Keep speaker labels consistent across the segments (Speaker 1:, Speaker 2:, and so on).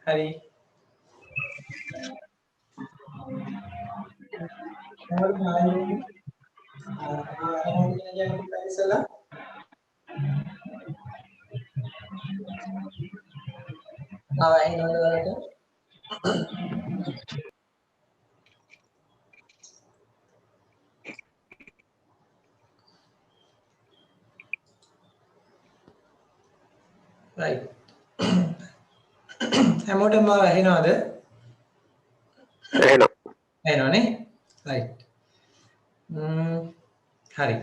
Speaker 1: හරි right හැමෝටම ඇහෙනවද ඇහෙනවනේ right හරි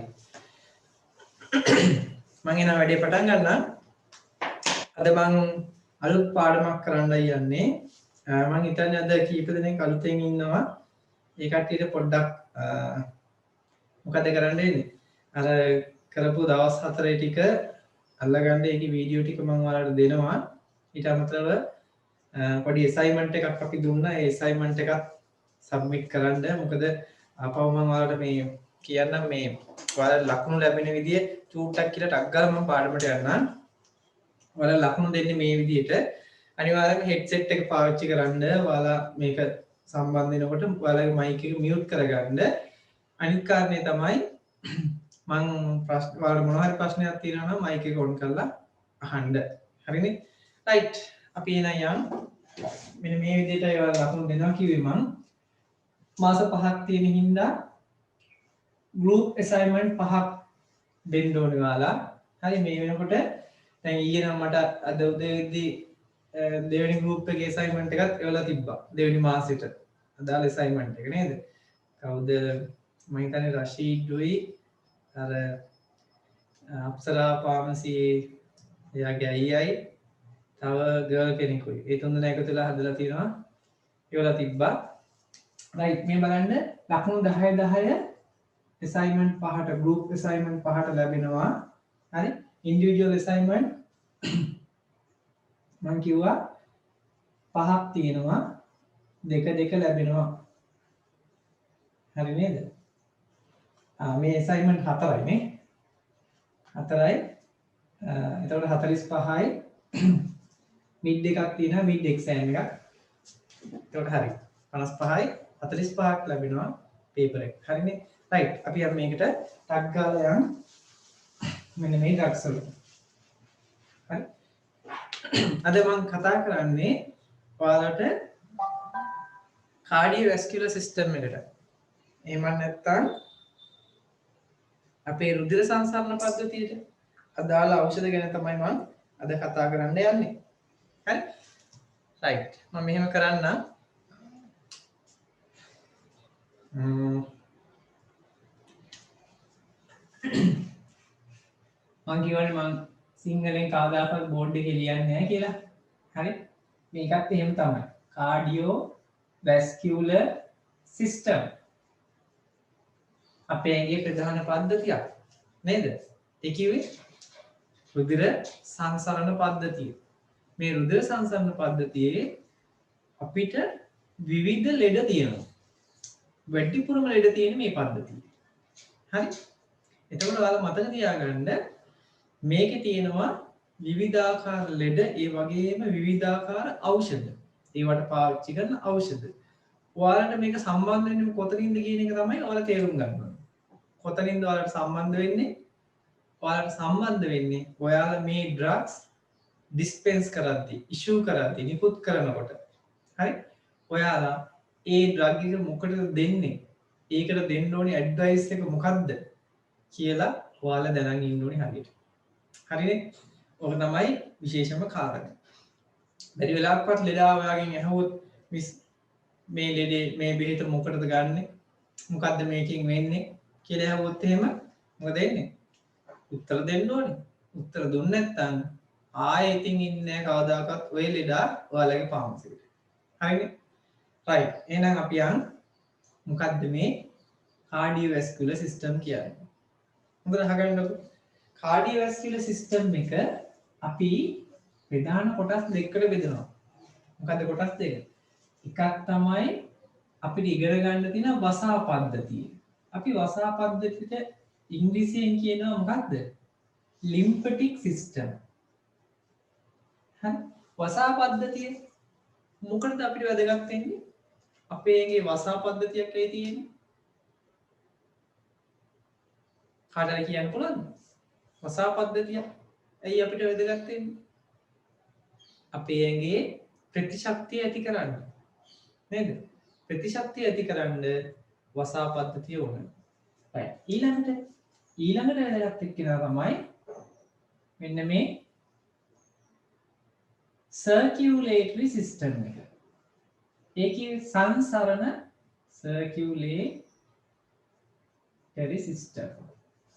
Speaker 1: මම එන වැඩේ පටන් ගන්නම් අද මම අලුත් පාඩමක් කරන්නයි යන්නේ මම හිතන්නේ අද කීප දෙනෙක් අලුතෙන් ඉන්නවා ඒ කට්ටියට පොඩ්ඩක් මොකද කරන්න ඉන්නේ අර කරපු දවස් 4 ටික අල්ලගන්න ඒකේ වීඩියෝ ටික මම ඔයාලට දෙනවා ඊට අමතරව පොඩි assignment එකක් අපි දුන්නා ඒ assignment එකත් submit කරන්න මොකද ආපහු මම ඔයාලට මේ කියන්නම් මේ ඔයාලට ලකුණු ලැබෙන විදිය චූට්ටක් කියලා ටක් ගාලා මම පාඩමට යන්නම් ඔයාලා ලකුණු දෙන්නේ මේ විදියට අනිවාර්යයෙන්ම headset එක පාවිච්චි කරන්න ඔයාලා මේක සම්බන්ධ වෙනකොට ඔයාලගේ mic එක mute කරගන්න අනිත් කාරණේ තමයි මම ප්‍රශ්න ඔයාලට මොනවා හරි ප්‍රශ්නයක් තියෙනවා නම් mic එක on කරලා අහන්න හරිනේ right අපි එන යන් මෙන්න මේ විදිහට ඔයාලා ලකුණු දෙනවා කිව්වේ මම මාස 5ක් තියෙන හින්දා group assignment 5ක් දෙන්න ඕනේ ඔයාලා හරි මේ වෙනකොට දැන් ඊයේ නම් මට අද උදේදී දෙවෙනි group එකේ assignment එකත් එවලා තිබ්බා දෙවෙනි මාසෙට අදාළ assignment එක නේද කවුද මම හිතන්නේ රෂීඩ් ඩුයි අර අප්සරා පාමසි එයාගේ අයියයි තව ගර්ල් කෙනෙකුයි ඒ තුන්දෙනා එකතු වෙලා හදලා තියෙනවා ඒවලා තිබ්බා right මේ බලන්න ලකුණු 10 10 assignment පහට group assignment පහට ලැබෙනවා හරි individual assignment මම කිව්වා පහක් තියෙනවා දෙක දෙක ලැබෙනවා හරි නේද මේ assignment 4යි නේ 4යි එතකොට 45යි mid එකක් තියෙනවා mid exam එකක් එතකොට හරි 55යි 45ක් ලැබෙනවා paper එක හරිනේ right අපි අර මේකට ටග් ගාලා යන් මෙන්න මේ ඩක්ස් වල හරි අද මම කතා කරන්නේ ඔයාලට cardiovascular system එකට එහෙම නැත්නම් අපේ රුධිර සංසරණ පද්ධතියට අදාළ ඖෂධ ගැන තමයි මම අද කතා කරන්න යන්නේ. හරි? right. මම මෙහෙම කරන්නම්. මම කියවනේ මම සිංහලෙන් කවදාකවත් බෝඩ් එකේ ලියන්නේ නැහැ කියලා. හරි? මේකත් එහෙම තමයි. cardiovascular system අපේ ඇඟේ ප්‍රධාන පද්ධතියක් නේද? ඒ කිව්වේ රුධිර සංසරණ පද්ධතිය. මේ රුධිර සංසරණ පද්ධතියේ අපිට විවිධ ලෙඩ තියෙනවා. වැඩිපුරම ලෙඩ තියෙන්නේ මේ පද්ධතියේ. හරි? එතකොට ඔයාලා මතක තියාගන්න මේකේ තියෙනවා විවිධාකාර ලෙඩ ඒ වගේම විවිධාකාර ඖෂධ. ඒවට පාවිච්චි කරන ඖෂධ. ඔයාලට මේක සම්බන්ධ වෙන්නේ කොතනින්ද කියන එක තමයි ඔයාලා තේරුම් ගන්න ඕනේ. කොතනින්ද ඔයාලට සම්බන්ධ වෙන්නේ? ඔයාලට සම්බන්ධ වෙන්නේ ඔයාලා මේ ඩ්‍රග්ස් ඩිස්පෙන්ස් කරද්දී, ඉෂුව කරද්දී, නිකුත් කරනකොට. හරි? ඔයාලා ඒ ඩ්‍රග් එක මොකටද දෙන්නේ? ඒකට දෙන්න ඕනේ ඇඩ්වයිස් එක මොකක්ද කියලා ඔයාලා දැනන් ඉන්න ඕනේ හරියට. හරිනේ? ඔක තමයි විශේෂම කාරණය. බැරි වෙලාවකවත් ලෙඩා ඔයාගෙන් ඇහුවොත් මිස් මේ ලෙඩේ මේ බෙහෙත මොකටද ගන්නෙ? මොකද්ද මේකෙන් වෙන්නේ කියලා ඇහුවොත් එහෙම මොකද වෙන්නේ? උත්තර දෙන්න ඕනේ. උත්තර දුන්නේ නැත්නම් ආයෙ ඉතින් ඉන්නේ කවදාකවත් ඔය ලෙඩා ඔයාලගේ ෆාමසියට. හරිනේ? right. එහෙනම් අපි යන් මොකද්ද මේ cardiovascular system කියන්නේ? හොඳට අහගන්නකො. cardiovascular system එක අපි ප්‍රධාන කොටස් දෙකකට බෙදනවා. මොකද්ද කොටස් දෙක? එකක් තමයි අපිට ඉගෙන ගන්න තියෙන වසා පද්ධතිය. අපි වසා පද්ධතියට ඉංග්‍රීසියෙන් කියනවා මොකක්ද? lymphatic system. හරි? වසා පද්ධතිය මොකටද අපිට වැදගත් වෙන්නේ? අපේ ඇඟේ වසා පද්ධතියක් ඇයි තියෙන්නේ? කාටද කියන්න පුළුවන්ද? වසා පද්ධතිය ඇයි අපිට වැදගත් වෙන්නේ? අපේ ඇඟේ ප්‍රතිශක්තිය ඇති කරන්න. නේද? ප්‍රතිශක්තිය ඇති කරන්න වසා පද්ධතිය ඕන. right. ඊළඟට වැදගත් එක්කෙනා තමයි මෙන්න මේ circulatory system එක. ඒකේ සංසරණ circulatory system.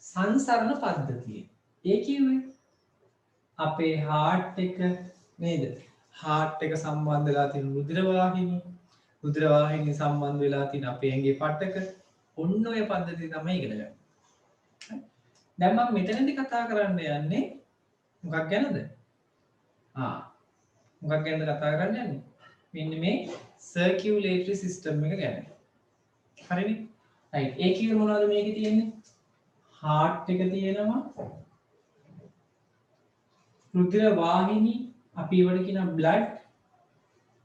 Speaker 1: සංසරණ පද්ධතිය. ඒ කිව්වේ අපේ heart එක නේද? heart එක සම්බන්ධ වෙලා තියෙන රුධිර වාහිනිය. රුධිර වාහිනිය සම්බන්ධ වෙලා තියෙන අපේ ඇඟේ පටක. ඔන්න ඔය පද්ධතිය තමයි ඉගෙන ගන්න. දැන් මම මෙතනදී කතා කරන්න යන්නේ මොකක් ගැනද? මොකක් ගැනද කතා කරන්න යන්නේ? මෙන්න මේ circulatory system එක ගැන. හරිනේ? right. ඒ කිව්වේ මොනවද මේකේ තියෙන්නේ? heart එක තියෙනවා. රුධිර වාහිනී අපි ඒවට කියන blood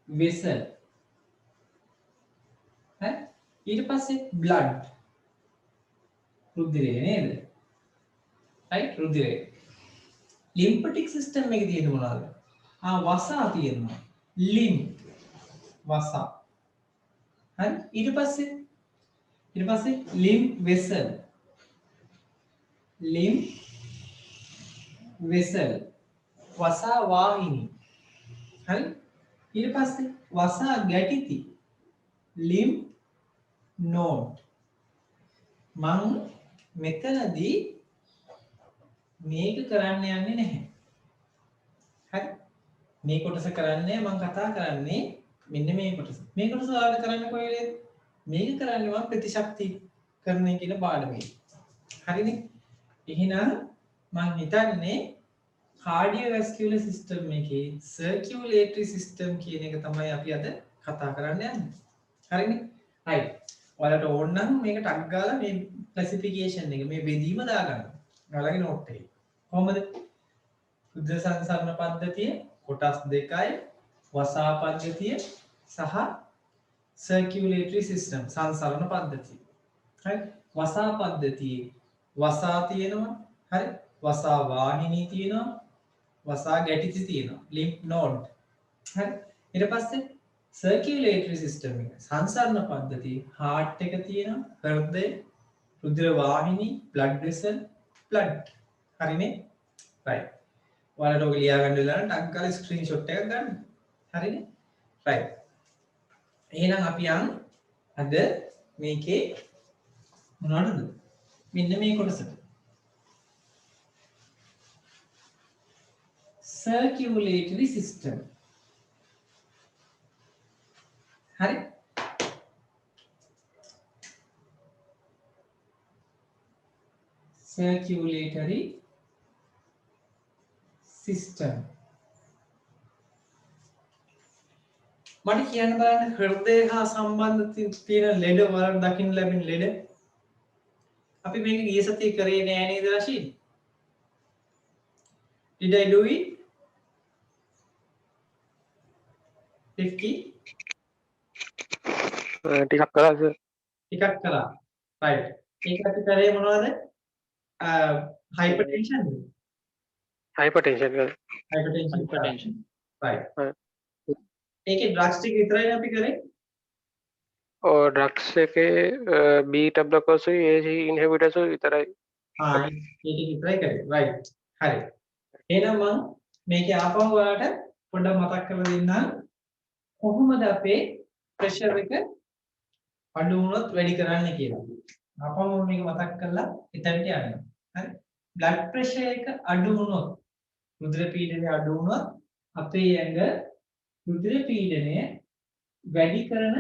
Speaker 1: vessel. හරි? ඊට පස්සේ blood රුධිරය නේද? right? රුධිරය. lymphatic system එකේ තියෙන මොනවද? වසා තියෙනවා. lymph වසා. හරි? ඊට පස්සේ lymph vessel. lymph vessel වසා වාහිනී. හරි? ඊට පස්සේ වසා ගැටිති. lymph node. මම මෙතනදී මේක කරන්න යන්නේ නැහැ. හරි? මේ කොටස කරන්නේ මම කතා කරන්නේ මෙන්න මේ කොටස. මේ කොටස ඔයාලා කරන්නේ කොහේද? මේක කරන්නේ මම ප්‍රතිශක්තිකරණය කියන පාඩමේ. හරිනේ? එහෙනම් මම හිතන්නේ cardiovascular system එකේ circulatory system කියන එක තමයි අපි අද කතා කරන්න යන්නේ. හරිනේ? right. ඔයාලට ඕන නම් මේක ටග් ගාලා මේ classification එක මේ බෙදීම දාගන්න. ඔයාලගේ note එකේ. කොහොමද? රුධිර සංසරණ පද්ධතිය කොටස් දෙකයි වසා පද්ධතිය සහ circulatory system සංසරණ පද්ධතිය. හරි? වසා පද්ධතියේ වසා තියෙනවා. හරි? වසා වාහිනී තියෙනවා. වසා ගැටිති තියෙනවා. lymph node. හරි? ඊට පස්සේ circulatory system එක සංසරණ පද්ධතිය heart එක තියෙනවා. හෘදය, රුධිර වාහිනී, blood vessel, blood. හරිනේ? right. ඔයාලට ඔක ලියා ගන්න වෙලාවට ටක් ගාලා ස්ක්‍රීන්ෂොට් එකක් ගන්න. හරිනේ? right. එහෙනම් අපි යන් අද මේකේ මොනවටද? මෙන්න මේ කොටසට. circulatory system. හරි? circulatory system. මට කියන්න බලන්න හෘදය හා සම්බන්ධ තියෙන ලෙඩ වලට දකින්න ලැබෙන ලෙඩ. අපි මේක ගිය සතියේ කරේ නෑ නේද රෂීද්? Did I do it? Rifki?
Speaker 2: ටිකක් කරා සර්.
Speaker 1: ටිකක් කරා. right. ඒක අපි කරේ මොනවද? hypertension.
Speaker 2: hypertension
Speaker 1: right. ඒකේ drugs ටික විතරයි අපි කරේ.
Speaker 2: ඩ්‍රග්ස් එකේ බීටා බ්ලොකර්ස් AC ඉන්හිබිටර්ස් විතරයි.
Speaker 1: ඒක විතරයි කරේ. right. හරි. එහෙනම් මම මේකේ ආපහු ඔයාලට පොඩ්ඩක් මතක් කරලා දෙන්නම්. කොහොමද අපේ ප්‍රෙෂර් එක අඩු වුණොත් වැඩි කරන්න කියලා. ආපහු මම මේක මතක් කරලා එතනට යන්න. හරි. blood pressure එක අඩු වුණොත් රුධිර පීඩනය අඩු වුණොත් අපේ ඇඟ රුධිර පීඩනය වැඩි කරන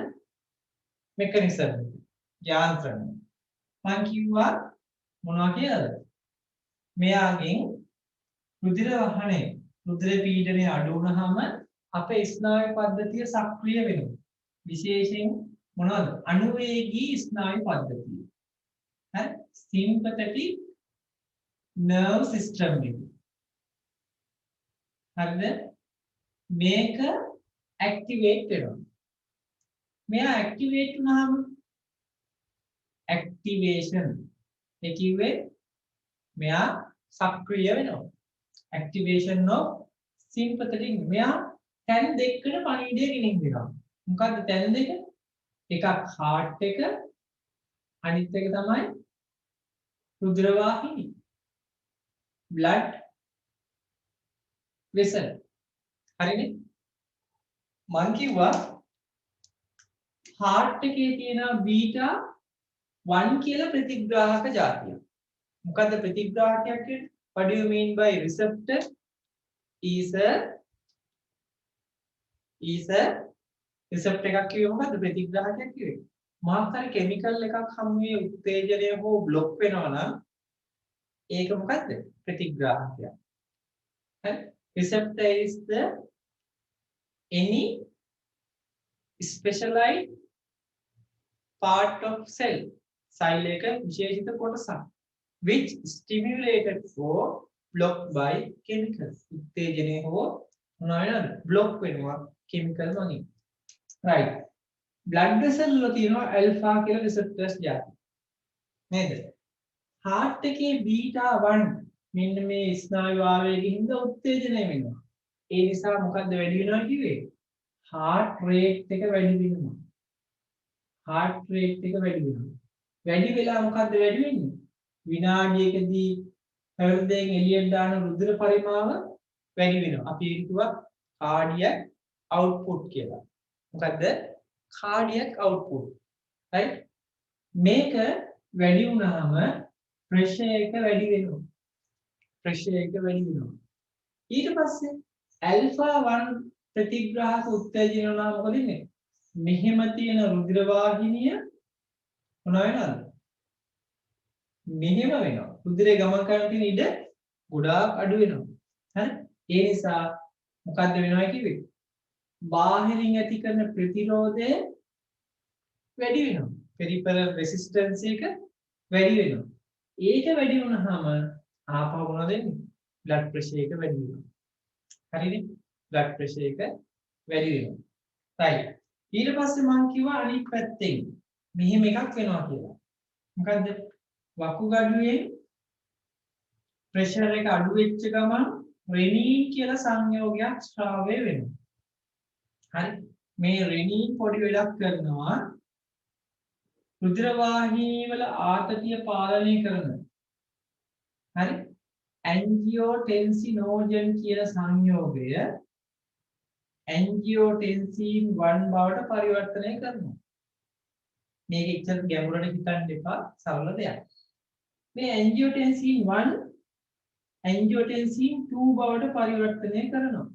Speaker 1: මෙකනිසම් යාන්ත්‍රණය. මම කිව්වා මොනවා කියලාද? මෙයාගෙන් රුධිර වහනය රුධිර පීඩනය අඩු වුණාම අපේ ස්නායු පද්ධතිය සක්‍රිය වෙනවා. විශේෂයෙන් මොනවද? අනුවේගී ස්නායු පද්ධතිය. හරි? sympathetic nerve system එක. හරිද? මේක ඇක්ටිවේට් වෙනවා. මෙයා ඇක්ටිවේට් වුණාම ඇක්ටිවේෂන් ඒ කිව්වේ මෙයා සක්‍රිය වෙනවා. ඇක්ටිවේෂන් of sympathetic මෙයා තැන් දෙකකට පණිවිඩය ගෙනින්නවා. මොකද්ද තැන් දෙක? එකක් heart එක අනිත් එක තමයි රුධිර වාහිනී. blood vessel. හරිනේ? මං කිව්වා heart එකේ තියෙන beta 1 කියලා ප්‍රතිග්‍රාහක જાතියක්. මොකද්ද ප්‍රතිග්‍රාහකයක් කියන්නේ? What do you mean by receptor? is a receptor එකක් කිව්වේ මොකද්ද ප්‍රතිග්‍රාහකයක් කිව්වේ? මාකර කිමිකල් එකක් හැමුවේ උත්තේජනය හෝ બ્લોක් වෙනවා නම් ඒක මොකද්ද ප්‍රතිග්‍රාහකයක්. හරි? receptor is the any specialized part of cell එක විශේෂිත කොටසක් which stimulated for blocked by chemicals උත්තේජනය හෝ මොනවා වෙනවද block වෙනවා chemical වලින් right blood vessel වල තියෙනවා alpha කියලා receptors જાති නේද heart එකේ beta 1 මෙන්න මේ ස්නායු ආවේගයෙන් හින්දා උත්තේජනය වෙනවා ඒ නිසා මොකද්ද වැඩි වෙනවා කිව්වේ heart rate එක වැඩි වෙනවා heart rate එක වැඩි වෙනවා වැඩි වෙලා මොකද්ද වැඩි වෙන්නේ විනාඩියකදී හෘදයෙන් එළියට දාන රුධිර පරිමාව වැඩි වෙනවා අපි ඒක කිව්වා කාඩියක් අවුට්පුට් කියලා මොකද්ද කාඩියක් අවුට්පුට් right මේක වැඩි වුණාම ප්‍රෙෂර් එක වැඩි වෙනවා ප්‍රෙෂර් එක වැඩි වෙනවා ඊට පස්සේ ඇල්ෆා 1 ප්‍රතිග්‍රාහක උත්තේජන වුණා මොකද වෙන්නේ මෙහෙම තියෙන රුධිර වාහිනිය මොනවා වෙනවද මෙහෙම වෙනවා රුධිරේ ගමන් කරන තියෙන ඉඩ ගොඩාක් අඩු වෙනවා හරි ඒ නිසා මොකද්ද වෙනවා කිව්වේ බාහිරින් ඇති කරන ප්‍රතිරෝධය වැඩි වෙනවා පෙරිෆරල් රෙසිස්ටන්ස් එක වැඩි වෙනවා ඒක වැඩි වුණාම ආපහු මොනවද වෙන්නේ බ්ලඩ් ප්‍රෙෂර් එක වැඩි වෙනවා හරිනේ බ්ලඩ් ප්‍රෙෂර් එක වැඩි වෙනවා right ඊට පස්සේ මම කිව්වා අනිත් පැත්තෙන් මෙහෙම එකක් වෙනවා කියලා මොකද්ද වකුගඩුවේ ප්‍රෙෂර් එක අඩු වෙච්ච ගමන් රෙනින් කියලා සංයෝගයක් ස්‍රාවය වෙනවා. හරි මේ රෙනින් පොඩි වැඩක් කරනවා රුධිර වාහිනී වල ආතතිය පාලනය කරන. හරි ඇන්ජියෝටෙන්සිනෝජන් කියන සංයෝගය ඇන්ජියෝටෙන්සින් 1 බවට පරිවර්තනය කරනවා. මේක ඉච්ඡත ගැඹුරට හිතන්න එපා සරල දෙයක්. මේ ඇන්ජියෝටෙන්සින් 1 ඇන්ජියෝටෙන්සින් 2 බවට පරිවර්තනය කරනවා.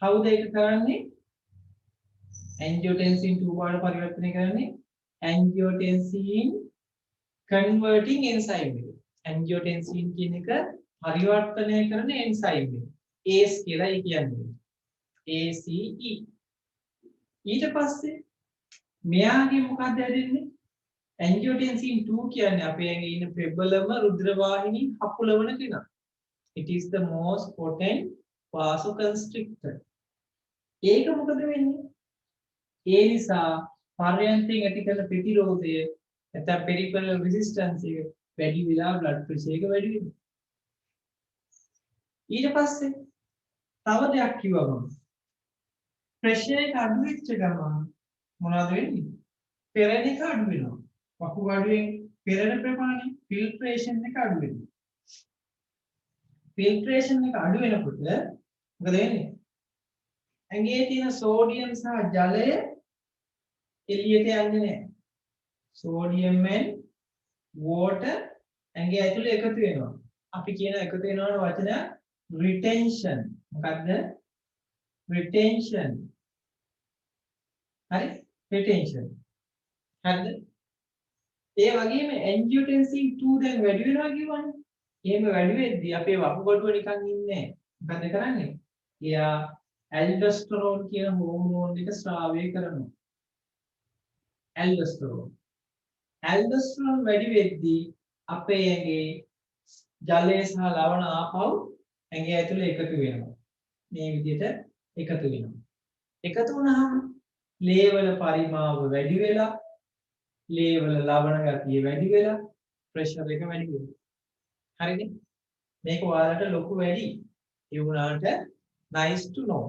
Speaker 1: කවුද ඒක කරන්නේ? ඇන්ජියෝටෙන්සින් 2 බවට පරිවර්තනය කරන්නේ ඇන්ජියෝටෙන්සින් කන්වර්ටිං එන්සයිම් එක. ඇන්ජියෝටෙන්සින් කියන එක පරිවර්තනය කරන එන්සයිම් එක. ACE කියලා ඒ කියන්නේ. ACE. ඊට පස්සේ මෙයාගේ මොකක්ද ඇදෙන්නේ? ඇන්ජියෝටෙන්සින් 2 කියන්නේ අපේ ඇඟේ ඉන්න ප්‍රබලම රුධිර වාහිනී හකුලවන කෙනා. It is the most potent vasoconstrictor. ඒක මොකද වෙන්නේ? ඒ නිසා පර්යන්තයෙන් ඇති කරන ප්‍රතිරෝධය නැත්නම් peripheral resistance එක වැඩි වෙලා blood pressure එක වැඩි වෙනවා. ඊට පස්සේ තව දෙයක් කිව්වා මම. pressure එක අඩු වෙච්ච ගමන් මොනවද වෙන්නේ? පෙරෙන එක අඩු වෙනවා. වකුගඩුවෙන් පෙරෙන ප්‍රමාණය ෆිල්ට්‍රේෂන් එක අඩු වෙනවා. ෆිල්ට්‍රේෂන් එක අඩු වෙනකොට මොකද වෙන්නේ? ඇඟේ තියෙන සෝඩියම් සහ ජලය එළියට යන්නේ නැහැ. සෝඩියම් and water ඇඟේ ඇතුලේ එකතු වෙනවා. අපි කියන එකතු වෙනවන වචන retention. මොකද්ද? retention. හරි? retention. හරිද? ඒ වගේම angiotensin 2 දැන් වැඩි වෙනවා කියවනේ. එහෙම වැඩි වෙද්දී අපේ වකුගඩුව නිකන් ඉන්නේ නැහැ. මොකද කරන්නේ? එයා ඇල්ඩෝස්ටරෝන් කියන හෝමෝන් එක ස්‍රාවය කරනවා. ඇල්ඩෝස්ටරෝන්. ඇල්ඩෝස්ටරෝන් වැඩි වෙද්දී අපේ ඇඟේ ජලය සහ ලවණ ආපහු ඇඟේ ඇතුලේ එකතු වෙනවා. මේ විදිහට එකතු වෙනවා. එකතු වුණාම ලේ වල පරිමාව වැඩි වෙලා ලේ වල ලවණ ගතිය වැඩි වෙලා ප්‍රෙෂර් එක වැඩි වෙනවා. හරිද? මේක ඔයාලට ලොකු වැඩි. ඒ වුණාට nice to know.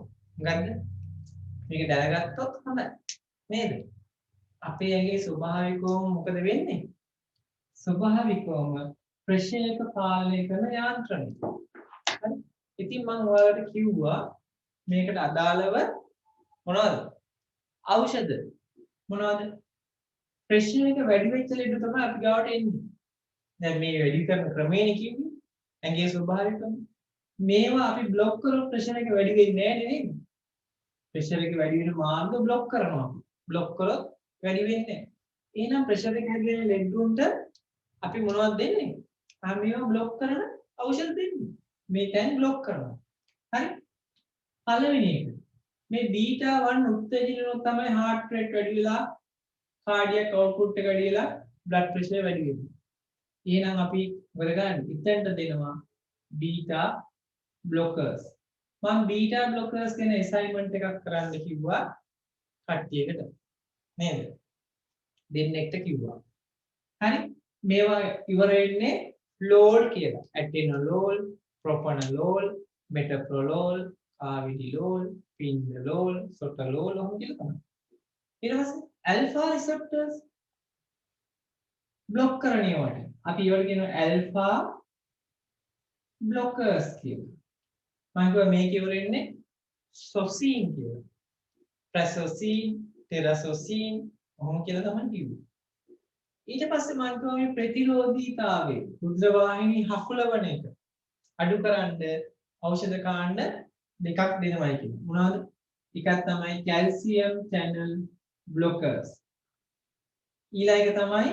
Speaker 1: හරිද? මේක දැනගත්තොත් හොඳයි. නේද? අපේ ඇඟේ ස්වභාවිකවම මොකද වෙන්නේ? ස්වභාවිකවම ප්‍රෙෂර් එක පාලනය කරන යාන්ත්‍රණය. හරි? ඉතින් මම ඔයාලට කිව්වා මේකට අදාළව මොනවද? ඖෂධ. මොනවද? ප්‍රෙෂර් එක වැඩි වෙච්ච ලෙඩ තමයි අපි ගාවට එන්නේ. දැන් මේ වැඩි කරන ක්‍රමේනේ කිව්වේ. ඇඟේ ස්වභාවිකම. මේවා අපි બ્લોක් කරොත් ප්‍රෙෂර් එක වැඩි වෙන්නේ නැහැ නේද? ප්‍රෙෂර් එක වැඩි වෙන මාර්ග બ્લોක් කරනවා. બ્લોක් කරොත් වැඩි වෙන්නේ නැහැ. එහෙනම් ප්‍රෙෂර් එක හැදෙන ලෙඩුන්ට අපි මොනවද දෙන්නේ? මේවා બ્લોක් කරන ඖෂධ දෙන්නේ. මේ තැන් બ્લોක් කරනවා. හරි? පළවෙනි එක. මේ බීටා 1 උත්තේජනනොත් තමයි heart rate වැඩි වෙලා cardiac output එක වැඩි වෙලා blood pressure වැඩි වෙන්නේ. එහෙනම් අපි මොකද කරන්නේ? ඉතින්ට දෙනවා බීටා blockers. මම බීටා blockers කියන assignment එකක් කරන්න කිව්වා කට්ටියකට. නේද? දෙන්නෙක්ට කිව්වා. හරි? මේවා ඉවර වෙන්නේ load කියලා. atenolol, propranolol, metoprolol, carvedilol, pindolol, sotalol ඔහොම කියලා තමයි. ඊට පස්සේ alpha receptors block කරන ඒවාට අපි ඒවට කියනවා alpha blockers කියලා. මම කිව්වා මේක ඉවර වෙන්නේ සොසීන් කියලා. ප්‍රසොසීන්, ටෙරසොසීන් ඔහොම කියලා තමයි කිව්වේ. ඊට පස්සේ මම කිව්වා මේ ප්‍රතිරෝධීතාවය රුධිර වාහිනී හකුලවන එක අඩු කරන්න ඖෂධ කාණ්ඩ දෙකක් දෙනවයි කියන්නේ. මොනවද? එකක් තමයි calcium channel blockers. ඊළඟ එක තමයි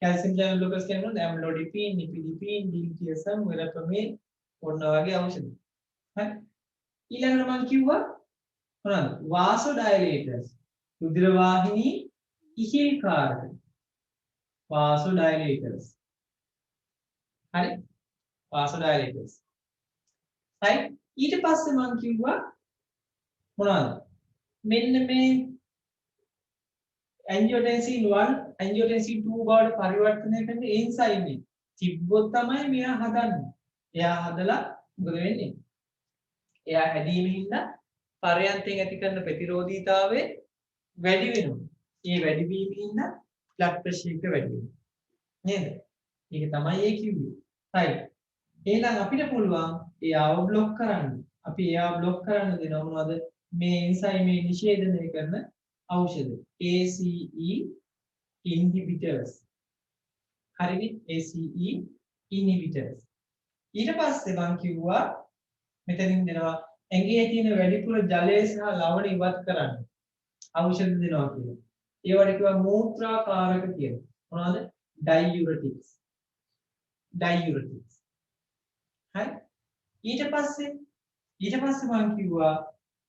Speaker 1: calcium channel blockers කියන්නේ amlodipine, nifedipine, diltiazem, verapamil ඔන්න වගේ ඖෂධ. හරි? ඊළඟට මම කිව්වා මොනවද? vasodilators. රුධිර වාහිනී ඉහිල්කාරක. vasodilators. හරි? vasodilators. right? ඊට පස්සේ මම කිව්වා මොනවද? මෙන්න මේ angiotensin 1 angiotensin 2 බවට පරිවර්තනය කරන එන්සයිම් එක තිබ්බොත් තමයි මෙයා හදන්නේ. එයා හදලා මොකද වෙන්නේ? එයා හැදීමෙන් පරයන්තයෙන් ඇති කරන ප්‍රතිරෝධීතාවය වැඩි වෙනවා. ඒ වැඩි වීමෙන් blood pressure එක වැඩි වෙනවා. නේද? ඒක තමයි ඒ කිව්වේ. right. එහෙනම් අපිට පුළුවන් එයාව બ્લોක් කරන්න. අපි එයාව બ્લોක් කරන්න දෙනවා මොනවද? මේ එන්සයිම් මේ නිෂේධනය කරන ඖෂධ ACE inhibitors. හරිනේ? ACE inhibitors. ඊට පස්සේ මම කිව්වා මෙතනින් දෙනවා ඇඟේ තියෙන වැඩිපුර ජලය සහ ලවණ ඉවත් කරන්න ඖෂධ දෙනවා කියලා. ඒවට කිව්වා මූත්‍රාකාරක කියලා. මොනවද? diuretics. diuretics. හරි? ඊට පස්සේ මම කිව්වා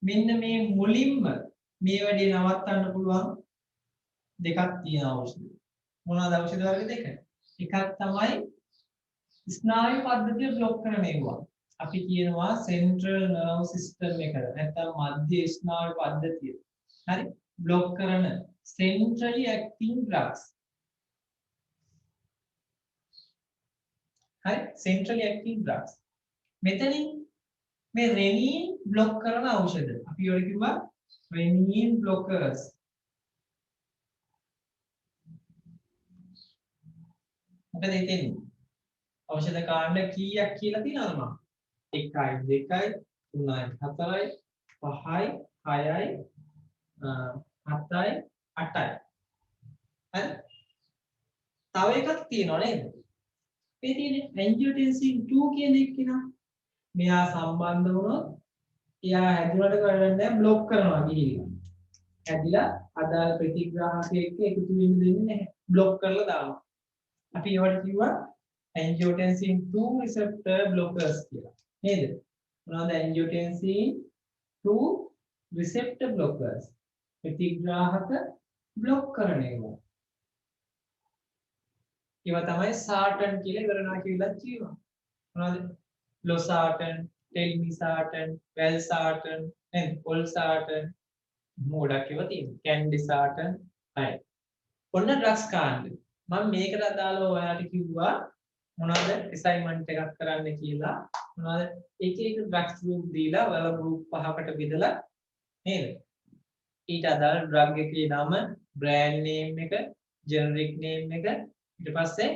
Speaker 1: මෙන්න මේ මුලින්ම මේ වැඩේ නවත්තන්න පුළුවන් දෙකක් තියෙන ඖෂධ. මොනවාද ඖෂධ වර්ග දෙක? එකක් තමයි ස්නායු පද්ධතිය બ્લોක් කරන ඒවා. අපි කියනවා central nerve system එක. නැත්නම් මධ්‍ය ස්නායු පද්ධතිය. හරි? બ્લોක් කරන centrally acting drugs. හරි? centrally acting drugs. මෙතනින් මේ renin બ્લોක් කරන ඖෂධ. අපි ඒවට කිව්වා renin blockers. මොකද හිතෙන්නේ? ඖෂධ කාණ්ඩ කීයක් කියලා තියෙනවද මම? 1යි 2යි 3යි 4යි 5යි 6යි 7යි 8යි. හරි? තව එකක් තියෙනව නේද? මේ තියෙන්නේ angiotensin 2 කියන එක නා. මෙයා සම්බන්ධ වුණොත් එයා හැදුනට කරන්නේ બ્લોක් කරනවා ගිහිල්ලා. හැදිලා අදාළ ප්‍රතිග්‍රාහකයෙක් එකතු වෙන්න දෙන්නේ නැහැ. બ્લોක් කරලා දානවා. අපි ඒවට කිව්වා angiotensin 2 receptor blockers කියලා. නේද? මොනවද angiotensin 2 receptor blockers? ප්‍රතිග්‍රාහක બ્લોක් කරන ඒවා. ඒවා තමයි sartan කියලා ඉවරනවා කියලා කියනවා. මොනවද? losartan, telmisartan, valsartan, and olsartan, ගොඩක් ඒවා තියෙනවා. කැන්ඩිසාටන් අය. ඔන්න ඩ්‍රග්ස් කාණ්ඩ. මම මේකට අදාළව ඔයාලට කිව්වා මොනවද assignment එකක් කරන්න කියලා. මොනවද එක එක ඩ්‍රග්ස් group දීලා ඔයාලා group පහකට බෙදලා නේද? ඊට අදාළ drug එකේ නම, brand name එක, generic name එක, ඊට පස්සේ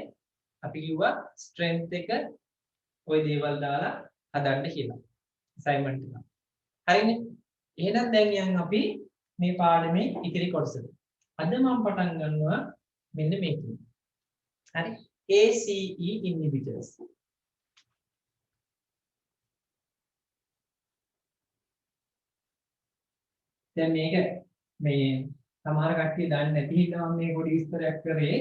Speaker 1: අපි කිව්වා strength එක ওই දේවල් දාලා හදන්න කියලා. assignment එක. හරිනේ? එහෙනම් දැන් යන් අපි මේ පාඩමේ ඉතිරි කොටසට. අද මම පටන් ගන්නවා මෙන්න මේකෙන්. හරි? ACE inhibitors. දැන් මේක මේ සමහර කට්ටිය දන්නේ නැති හින්දා මම මේ පොඩි විස්තරයක් කරේ.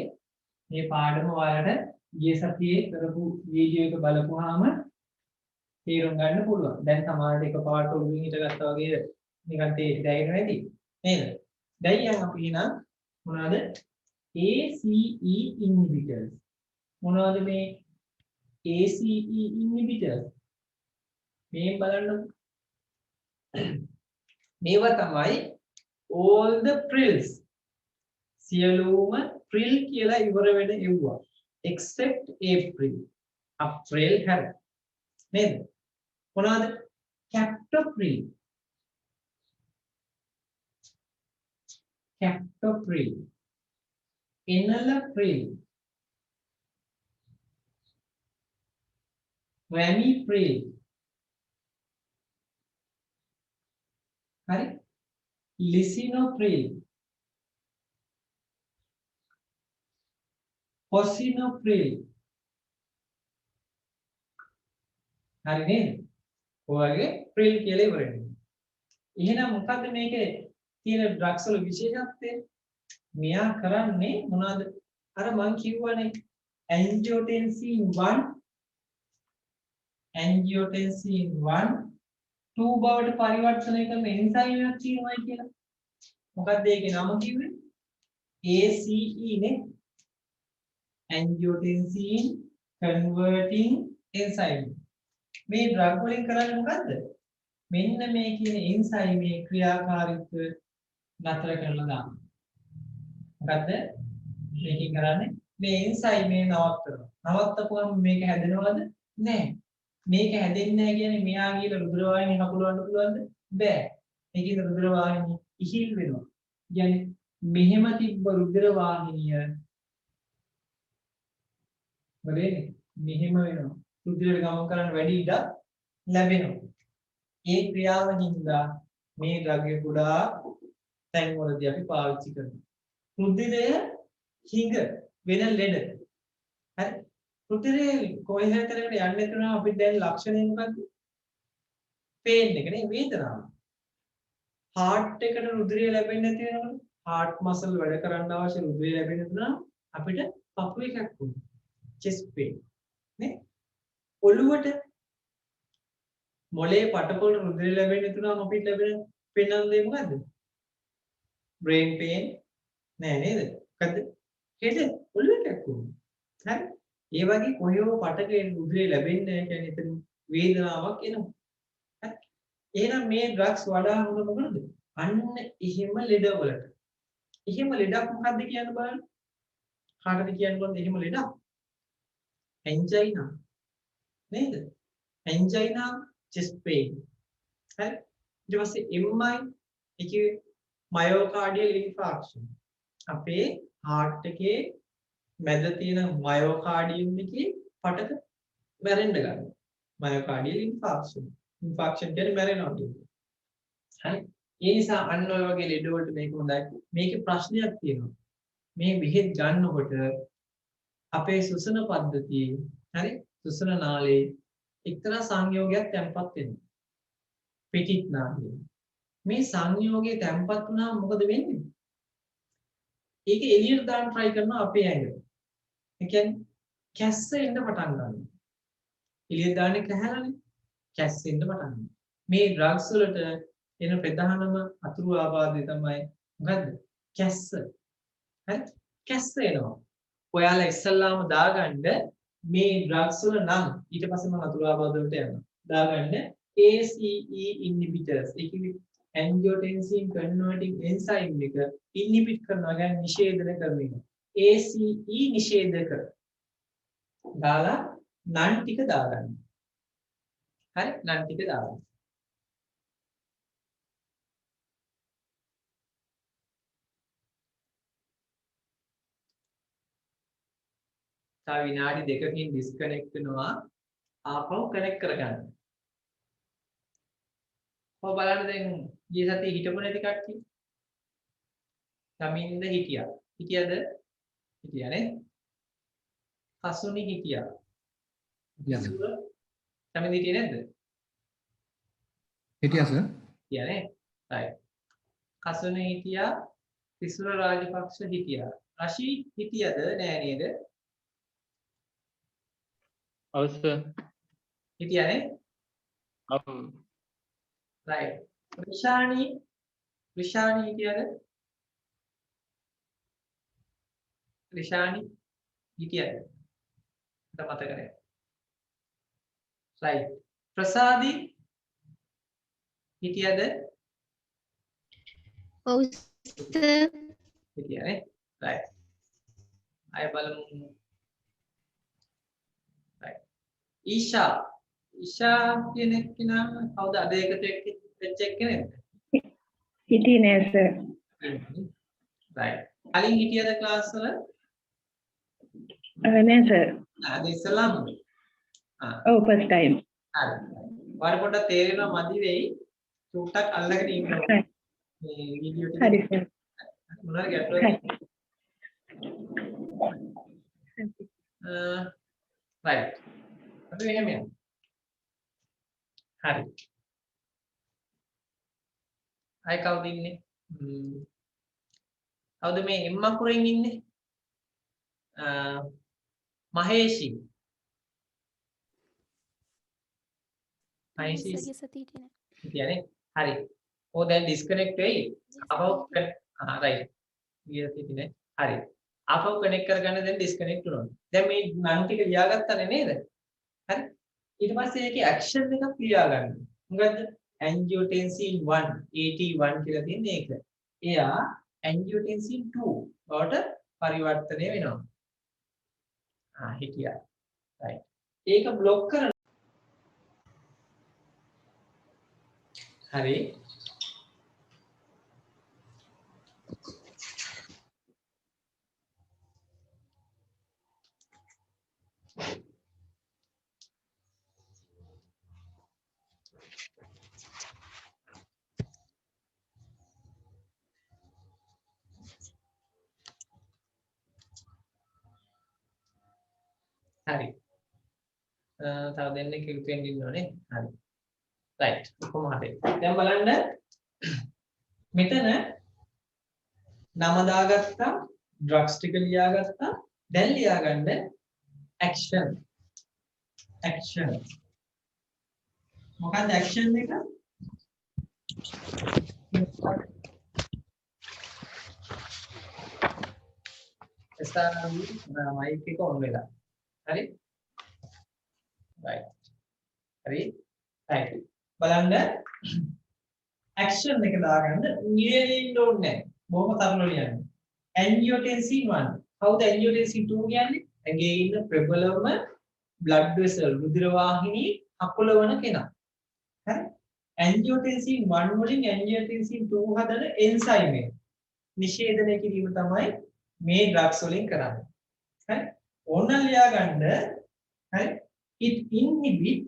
Speaker 1: මේ පාඩම ඔයාලට ගිය සතියේ කරපු වීඩියෝ එක බලපුවාම තේරුම් ගන්න පුළුවන්. දැන් සමහරට එකපාරට ඔළුවෙන් හිටගත්තා වගේ නිකන් දැනෙන්නේ නැති. නේද? දැන් යන් අපි නම් මොනවද? ACE inhibitors. මොනවද මේ ACE inhibitors? මේ බලන්න. මේවා තමයි all the prills. සියලුම prill කියලා ඉවර වෙන ඒවා. except April. April හැර. නේද? මොනවද? captopril. captopril. enalapril. ramipril. හරි? lisinopril. fosinopril. හරි නේද? ඔයගේ ප්‍රිල් කියලා ඉවර වෙනවා. එහෙනම් මොකද්ද මේකේ තියෙන ඩ්‍රග්ස් වල විශේෂත්වය? මෙයා කරන්නේ මොනවද? අර මං කිව්වනේ angiotensin 1 angiotensin 1 2 බවට පරිවර්තනය කරන එන්සයිම් එකක් තියෙනවා කියලා. මොකක්ද ඒකේ නම කිව්වේ? ACE නේ. angiotensin converting enzyme. මේ ඩ්‍රග් වලින් කරන්නේ මොකද්ද? මෙන්න මේ කියන එන්සයිමේ ක්‍රියාකාරීත්වය නතර කරලා දානවා. මොකද්ද මේකෙන් කරන්නේ? මේ එන්සයිමේ නවත්තනවා. නවත්තපුවම මේක හැදෙනවද? නැහැ. මේක හැදෙන්නේ නැහැ කියන්නේ මෙයා කියලා රුධිර වාහිනිය හකුලවන්න පුළුවන්ද? බෑ. මේකේ රුධිර වාහිනිය ඉහිල් වෙනවා. කියන්නේ මෙහෙම තිබ්බ රුධිර වාහිනිය වෙන්නේ මෙහෙම වෙනවා. රුධිරයට ගමන් කරන්න වැඩි ඉඩක් ලැබෙනවා. ඒ ක්‍රියාවෙන්ද මේ ද්‍රව්‍ය ගොඩාක් තැන්වලදී අපි පාවිච්චි කරනවා. රුධිරය හිඟ වෙන ලෙඩ. හරි? රුධිරය කොහේ හැතරකට යන්නේ නැතුනම අපිට දැන් ලක්ෂණය මොකක්ද? පේන් එක නේ, වේදනාව. හાર્ට් එකට රුධිරය ලැබෙන්නේ නැති වෙනකොට හાર્ට් මසල් වැඩ කරන්න අවශ්‍ය රුධිරය ලැබෙන්නේ නැතුනම අපිට පපුව එකක් වුණා. chest pain නේ? ඔළුවට මොලේ පටකොල් රුධිරය ලැබෙන්නේ නැතුනම අපිට ලැබෙන පෙන්නන දේ මොකද්ද? brain pain නෑ නේද? මොකද්ද? හෙද ඔළුව එකක් වුණා. හරි? ඒ වගේ කොහේව පටකේ රුධිරය ලැබෙන්නේ නැහැ කියන්නේ එතන වේදනාවක් එනවා. හරි? එහෙනම් මේ ඩ්‍රග්ස් වඩා හොඳ මොකද? අන්න එහෙම ලෙඩවලට. එහෙම ලෙඩක් මොකද්ද කියන්න බලන්න. කාටද කියන්න බලන්න එහෙම ලෙඩක්? angina නේද? angina chest pain. හරි? ඊට පස්සේ MI එකේ myocardial infarction. අපේ heart එකේ මැද තියෙන myocardium එකේ පටක මැරෙන්න ගන්නවා. myocardial infarction. infarction කියන්නේ මැරෙනවා කියන්නේ. හරි? ඒ නිසා අන්න ඔය වගේ ලෙඩ වලට මේක හොඳයි. මේකේ ප්‍රශ්නයක් තියෙනවා. මේ බෙහෙත් ගන්නකොට අපේ සුසන පද්ධතියේ හරි සුසන නාලයේ එක්තරා සංයෝගයක් තැම්පත් වෙනවා. පිටිත් නාලය. මේ සංයෝගය තැම්පත් වුණාම මොකද වෙන්නේ? ඒක එළියට දාන්න try කරනවා අපේ ඇඟට. ඒ කියන්නේ කැස්ස එන්න පටන් ගන්නවා. එළියට දාන්නේ කැහැලනේ. කැස්ස එන්න පටන් ගන්නවා. මේ ඩ්‍රග්ස් වලට එන ප්‍රධානම අතුරු ආබාධය තමයි මොකද්ද? කැස්ස. හරි? කැස්ස එනවා. ඔයාලා ඉස්සල්ලාම දාගන්න මේ ඩ්‍රග්ස් වල නම් ඊට පස්සේ මම අතුරු ආබාධ වලට යනවා. දාගන්න ACE inhibitors. ඒ කියන්නේ angiotensin converting enzyme එක inhibit කරනවා කියන්නේ නිෂේධනය කරනවා. ACE නිෂේධක දාලා නන් ටික දාගන්න. හරි නන් ටික දාගන්න. තව විනාඩි දෙකකින් ඩිස්කනෙක්ට් වෙනවා. ආපහු කනෙක්ට් කරගන්න. ඔය බලන්න දැන් ගිය සතියේ හිටපු නැති කට්ටිය. සමින්ද හිටියා. හිටියද? හිටියා නේ? කසුනි හිටියා.
Speaker 3: හිටියද?
Speaker 1: සමින්ද හිටියේ නැද්ද?
Speaker 3: හිටියා සර්.
Speaker 1: හිටියා නේ? right. කසුනි හිටියා. තිසුර රාජපක්ෂ හිටියා. රෂී හිටියද නෑ නේද?
Speaker 2: අවසර
Speaker 1: හිටියා නේ? right. රිෂානි හිටියද? රිෂානි හිටියද? මට මතක නැහැ. right. ප්‍රසාදි හිටියද?
Speaker 4: ඔව් සර්.
Speaker 1: හිටියා නේ? right. අය බලමු. right. ඊෂා කියන කෙනා කවුද අද එකට වෙච්ච එක්කෙනෙක්ද?
Speaker 5: හිටියේ නෑ සර්.
Speaker 1: right. කලින් හිටියද ක්ලාස් වල?
Speaker 5: නෑ සර්.
Speaker 1: අද ඉස්සලාම.
Speaker 5: ඔව් ෆස්ට් ටයිම්.
Speaker 1: හරි. වර පොඩ්ඩක් තේරෙනවා මදි වෙයි. චුට්ටක් අල්ලගෙන ඉන්නවා. මේ වීඩියෝ ටික.
Speaker 5: හරි සර්.
Speaker 1: මොනවාද ගැටලුවද? right. අපි මෙහෙම යමු. හරි. අය කවුද ඉන්නේ? කවුද මේ එම් අකුරෙන් ඉන්නේ? මහේෂි. මහේෂි
Speaker 4: සර්ගේ සතියේ තියෙන.
Speaker 1: කියන්නේ හරි. ඕ දැන් ඩිස්කනෙක්ට් වෙයි. අපව right. ගියතිනේ. හරි. අපව කනෙක්ට් කරගන්න දැන් ඩිස්කනෙක්ට් වුණා. දැන් මේ නම් ටික ලියාගත්තනේ නේද? හරි. ඊට පස්සේ ඒකේ ඇක්ෂන් එකක් ලියා ගන්න. මොකද්ද? angiotensin 1 AT1 කියලා තියෙන්නේ ඒක. එයා angiotensin 2 බවට පරිවර්තනය වෙනවා. හිටියා. right. ඒක બ્લોක් කරන. හරි. හරි. තව දෙන්නෙක් එකතු වෙන්න ඉන්නවනේ. හරි. right. කොහොම හරි. දැන් බලන්න මෙතන නම දාගත්තා, ඩ්‍රග්ස් ටික ලියාගත්තා. දැන් ලියාගන්න action. action. මොකක්ද action එක? මයික් එක ඔන් වෙලා. හරි? right. හරි? right. බලන්න action එක දාගන්න නිරේලින්න ඕනේ නැහැ. බොහොම තරල ලියන්න. angiotensin 1. කවුද angiotensin 2 කියන්නේ? ඇඟේ ඉන්න ප්‍රබලම blood vessel රුධිර වාහිනී අකුලවන කෙනා. හරි? angiotensin 1 වලින් angiotensin 2 හදන එන්සයිම් එක නිෂේධනය කිරීම තමයි මේ ඩ්‍රග්ස් වලින් කරන්නේ. හරි? ඕන ලියා ගන්න. හරි? it inhibit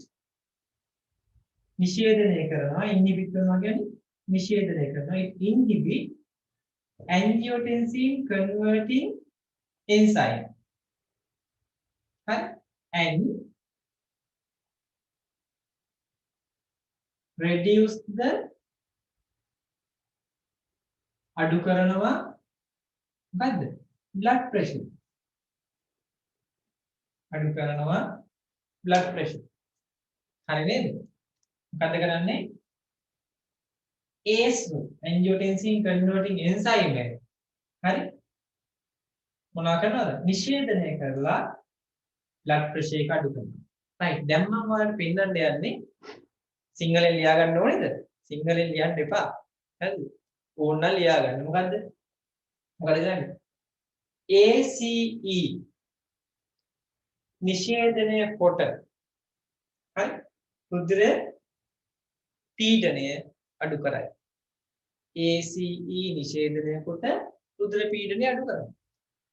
Speaker 1: නිෂේධනය කරනවා. inhibit කරනවා කියන්නේ නිෂේධනය කරනවා. it inhibit angiotensin converting enzyme. Right? And reduce the අඩු කරනවා මොකද්ද? blood pressure. අඩු කරනවා blood pressure. හරි නේද? මොකද කරන්නේ? ACE angiotensin converting enzyme එක. හරි? මොනවා කරනවද? නිෂේධනය කරලා blood pressure එක අඩු කරනවා. right. දැන් මම ඔයාලට පෙන්නන්න යන්නේ සිංහලෙන් ලියා ගන්න ඕනේද? සිංහලෙන් ලියන්න එපා. හරිද? ඕන්න ලියා ගන්න. මොකද්ද? මොකද ගන්නේ? ACE නිෂේධනය කොට හරි රුධිර පීඩනය අඩු කරයි. ACE නිෂේධනය කොට රුධිර පීඩනය අඩු කරයි.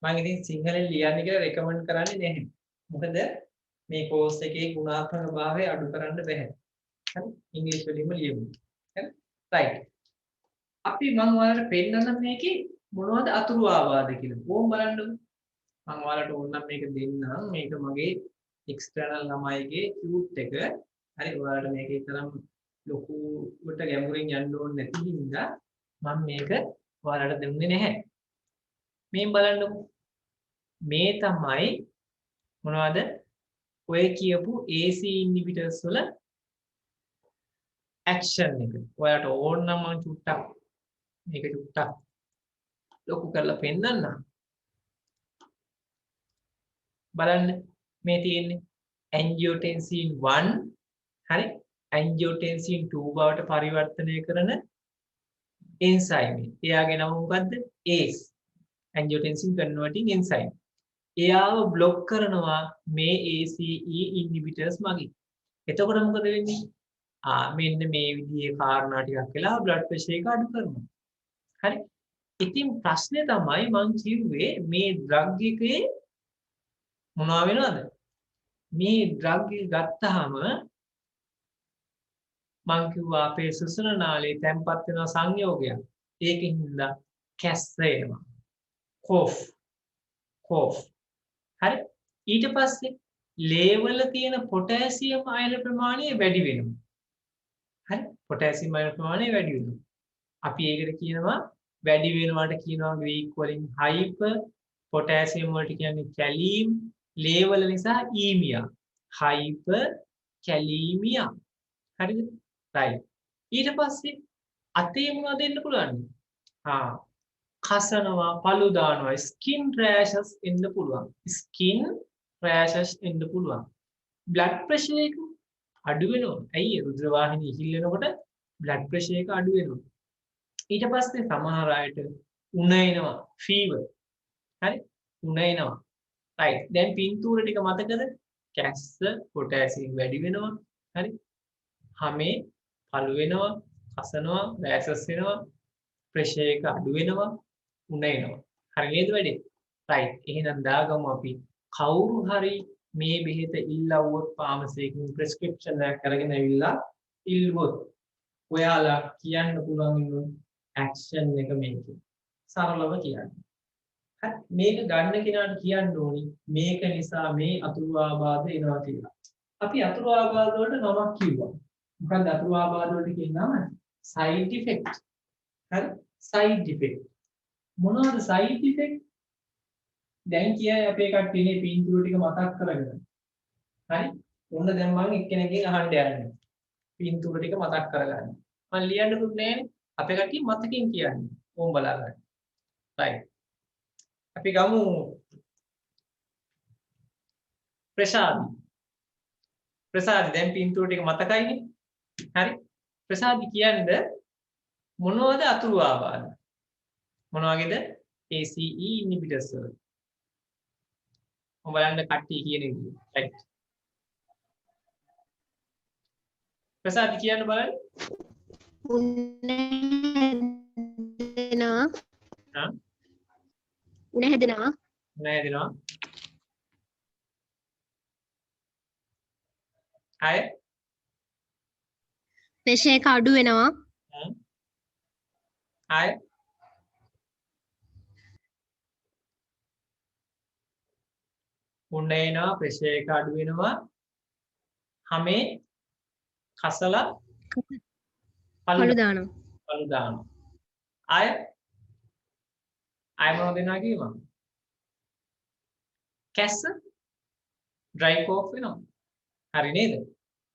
Speaker 1: මම ඉතින් සිංහලෙන් ලියන්න කියලා රෙකමන්ඩ් කරන්නේ නැහැ. මොකද මේ කෝස් එකේ ගුණාත්මක භාවය අඩු කරන්න බෑ. හරි? ඉංග්‍රීසි වලින්ම ලියමු. හරි? රයිට්. අපි මම ඔයාලට පෙන්නන්න මේකේ මොනවද අතුරු ආවාද කියලා. ඕම් බලන්නකෝ. මම ඔයාලට ඕනනම් මේක දෙන්නම්. මේක මගේ එක්ස්ටර්නල් ළමයිගේ කියුට් එක. හරි ඔයාලට මේකේ තරම් ලොකුවට ගැඹුරින් යන්න ඕනේ නැති හින්දා මම මේක ඔයාලට දෙන්නේ නැහැ. මේ බලන්නකෝ. මේ තමයි මොනවද? ඔය කියපු AC inhibitors වල action එක. ඔයාලට ඕන නම් මම චුට්ටක් මේක චුට්ටක් ලොකු කරලා පෙන්නන්නම්. බලන්න මේ තියෙන්නේ angiotensin 1 හරි angiotensin 2 බවට පරිවර්තනය කරන එන්සයිම්. එයාගේ නම මොකද්ද? ACE. angiotensin converting enzyme. එයාව બ્લોක් කරනවා මේ ACE inhibitors මගින්. එතකොට මොකද වෙන්නේ? මෙන්න මේ විදිහේ කාරණා ටිකක් වෙලා බ්ලඩ් ප්‍රෙෂර් එක අඩු කරනවා. හරි. ඉතින් ප්‍රශ්නේ තමයි මම කිව්වේ මේ ඩ්‍රග් එකේ මොනවා වෙනවද? මේ ඩ්‍රග් එක ගත්තාම මම කිව්වා අපේ සුසන නාලේ තැම්පත් වෙන සංයෝගයක්. ඒකින් හින්දා කැස්ස එනවා. cough. හරි. ඊට පස්සේ ලේවල තියෙන පොටෑසියම් අයන ප්‍රමාණය වැඩි වෙනවා. හරි. පොටෑසියම් අයන ප්‍රමාණය වැඩි වෙනවා. අපි ඒකට කියනවා වැඩි වෙනවාට කියනවා ග්‍රීක වලින් හයිපර්, පොටෑසියම් වලට කියන්නේ කැලීම්, ලේවල නිසා ඊමියා. හයිපර් කැලීමියා. හරිද? රයිට්. ඊට පස්සේ අතේ මොනවද දෙන්න පුළුවන්? කසනවා, පළු දානවා, ස්කින් රෑෂස් එන්න පුළුවන්. ස්කින් රෑෂස් එන්න පුළුවන්. බ්ලඩ් ප්‍රෙෂර් එක අඩු වෙනවා. ඇයි? රුධිර වාහිනිය ඉහිල් වෙනකොට බ්ලඩ් ප්‍රෙෂර් එක අඩු වෙනවා. ඊට පස්සේ සමහර අයට උණ එනවා, ෆීවර්. හරි? උණ එනවා. රයිට්. දැන් පින්තූර ටික මතකද? කැස්ස, පොටෑසියම් වැඩි වෙනවා. හරි? හැමේ පළු වෙනවා, කසනවා, රෑෂස් වෙනවා, ප්‍රෙෂර් එක අඩු වෙනවා, උණ එනවා. හරි නේද වැඩේ? රයිට්. එහෙනම් දාගමු අපි කවුරු හරි මේ බෙහෙත ඉල්ලවුවොත් ෆාමසි එකකින් ප්‍රෙස්ක්‍රිප්ෂන් එකක් අරගෙන ඇවිල්ලා ඉල්ලුවොත් ඔයාලා කියන්න පුළුවන් ඇක්ෂන් එක මේකේ. සරලව කියන්න. හරි. මේක ගන්න කෙනාට කියන්න ඕනි මේක නිසා මේ අතුරු ආබාධ එනවා කියලා. අපි අතුරු ආබාධ වලට නමක් කිව්වා. මොකක්ද අතුරු ආබාධ වලට කියන නම? side effect. හරි? side effect. මොනවද side effect? දැන් කියයි අපේ කට්ටියනේ පින්තූර ටික මතක් කරගෙන. හරි? ඔන්න දැන් මම එක්කෙනෙක්ගෙන් අහන්න යන්නේ. පින්තූර ටික මතක් කරගන්න. මම ලියන්නකුත් නැහැනේ. අපේ කට්ටිය මතකින් කියන්නේ. ඕම් බලාගන්න. right. අපි ගමු ප්‍රසාදි. ප්‍රසාදි දැන් පින්තූර ටික මතකයිනේ. හරි? ප්‍රසාදි කියන්නේ මොනවද අතුරු ආබාධ? මොන වගේද? ACE inhibitors වල. ඔබ බලන්න කට්ටිය කියන විදිහ. right. ප්‍රසාදි කියන්න බලන්න.
Speaker 4: උණ හැදෙනවා.
Speaker 1: අය
Speaker 4: ප්‍රෙෂර් එක අඩු වෙනවා.
Speaker 1: අය උණ එනවා, ප්‍රෙෂර් එක අඩු වෙනවා. හැමේ කසලා
Speaker 4: පළු දානවා.
Speaker 1: අය මොනවද වෙනවා කියනවා? කැස්ස ඩ්‍රයි කෝෆ් වෙනවා. හරි නේද?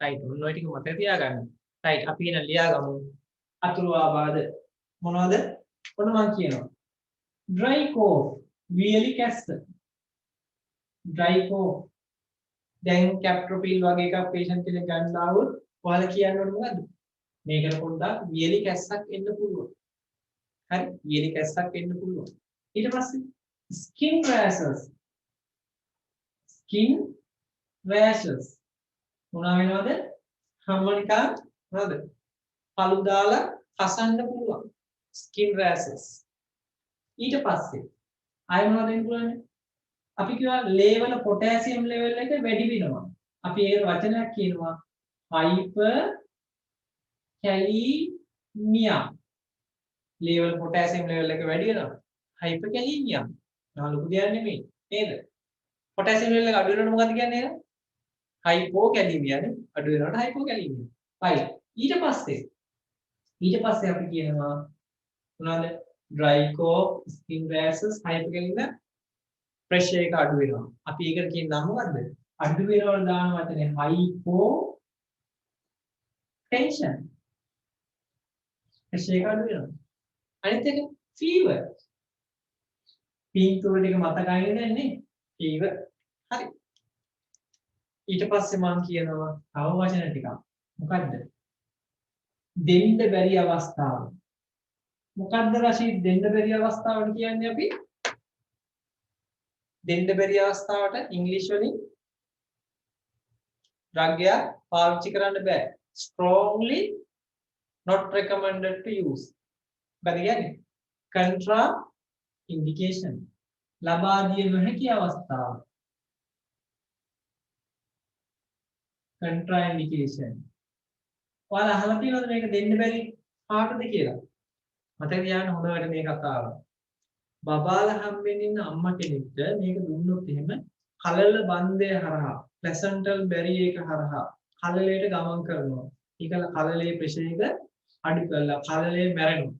Speaker 1: රයිට්. ඔන්න ඔය ටික මතක තියාගන්න. රයිට්. අපි එන ලියාගමු. අතුරු ආබාධ මොනවද? ඔන්න මම කියනවා. ඩ්‍රයි කෝෆ්, වියලි කැස්ස. ඩ්‍රයි කෝෆ්. දැන් කැප්ටොපිල් වගේ එකක් පේෂන්ට් කෙනෙක් ගන්න ආවොත් ඔයාලා කියන්න ඕනේ මොකද්ද? මේකට පොඩ්ඩක් වියලි කැස්සක් එන්න පුළුවන්. හරි ඊයලි කැස්සක් වෙන්න පුළුවන්. ඊට පස්සේ skin rashes. skin rashes මොනවා වෙනවද? හැම නිකන් නේද? පළු දාලා කසන්න පුළුවන්. skin rashes. ඊට පස්සේ ආයෙ මොනවද වෙන්න පුළුවන්? අපි කියවා ලේවල පොටෑසියම් ලෙවල් එක වැඩි වෙනවා. අපි ඒ වචනයක් කියනවා hyper කැලීමියා. ලේවල පොටෑසියම් ලෙවල් එක වැඩි වෙනවා. hyper කැලීමියා. නාලුකු දෙයක් නෙමෙයි. නේද? පොටෑසියම් ලෙවල් එක අඩු වෙනකොට මොකද කියන්නේ? hypo කැලීමියා නේ. අඩු වෙනකොට hypo කැලීමියා. right. ඊට පස්සේ අපි කියනවා මොනවද? dry cough, skin rashes, hyper kalaemia pressure එක අඩු වෙනවා. අපි ඒකට කියන නම මොකද්ද? අඩු වෙනවල දාන වචනේ hypo tension. ප්‍රෙෂර් එක අඩු වෙනවා. අනිත් එක fever. පින්තූර ටික මතකයිනේ දැන් නේ? fever. හරි. ඊට පස්සේ මම කියනවා තව වචන ටිකක්. මොකද්ද? දෙන්න බැරි අවස්ථාව. මොකද්ද රෂීද් දෙන්න බැරි අවස්ථාවට කියන්නේ අපි? දෙන්න බැරි අවස්ථාවට ඉංග්‍රීසි වලින් ද්‍රග්ගයක් පාවිච්චි කරන්න බෑ. strongly not recommended to use. මොකද කියන්නේ? contra indication. ලබා දිය නොහැකි අවස්ථාව. contra indication. ඔයාලා අහලා තියෙනවද මේක දෙන්න බැරි කාටද කියලා? මතක තියාගන්න හොඳට මේ කතාව. බබාලා හම්බෙන්න ඉන්න අම්මා කෙනෙක්ට මේක දුන්නොත් එහෙම කලල බන්දය හරහා ප්ලැසන්ටල් බැරි එක හරහා කලලයට ගමන් කරනවා. ඒකල කලලේ ප්‍රෙෂර් එක අඩු කරලා කලලේ මැරෙනවා.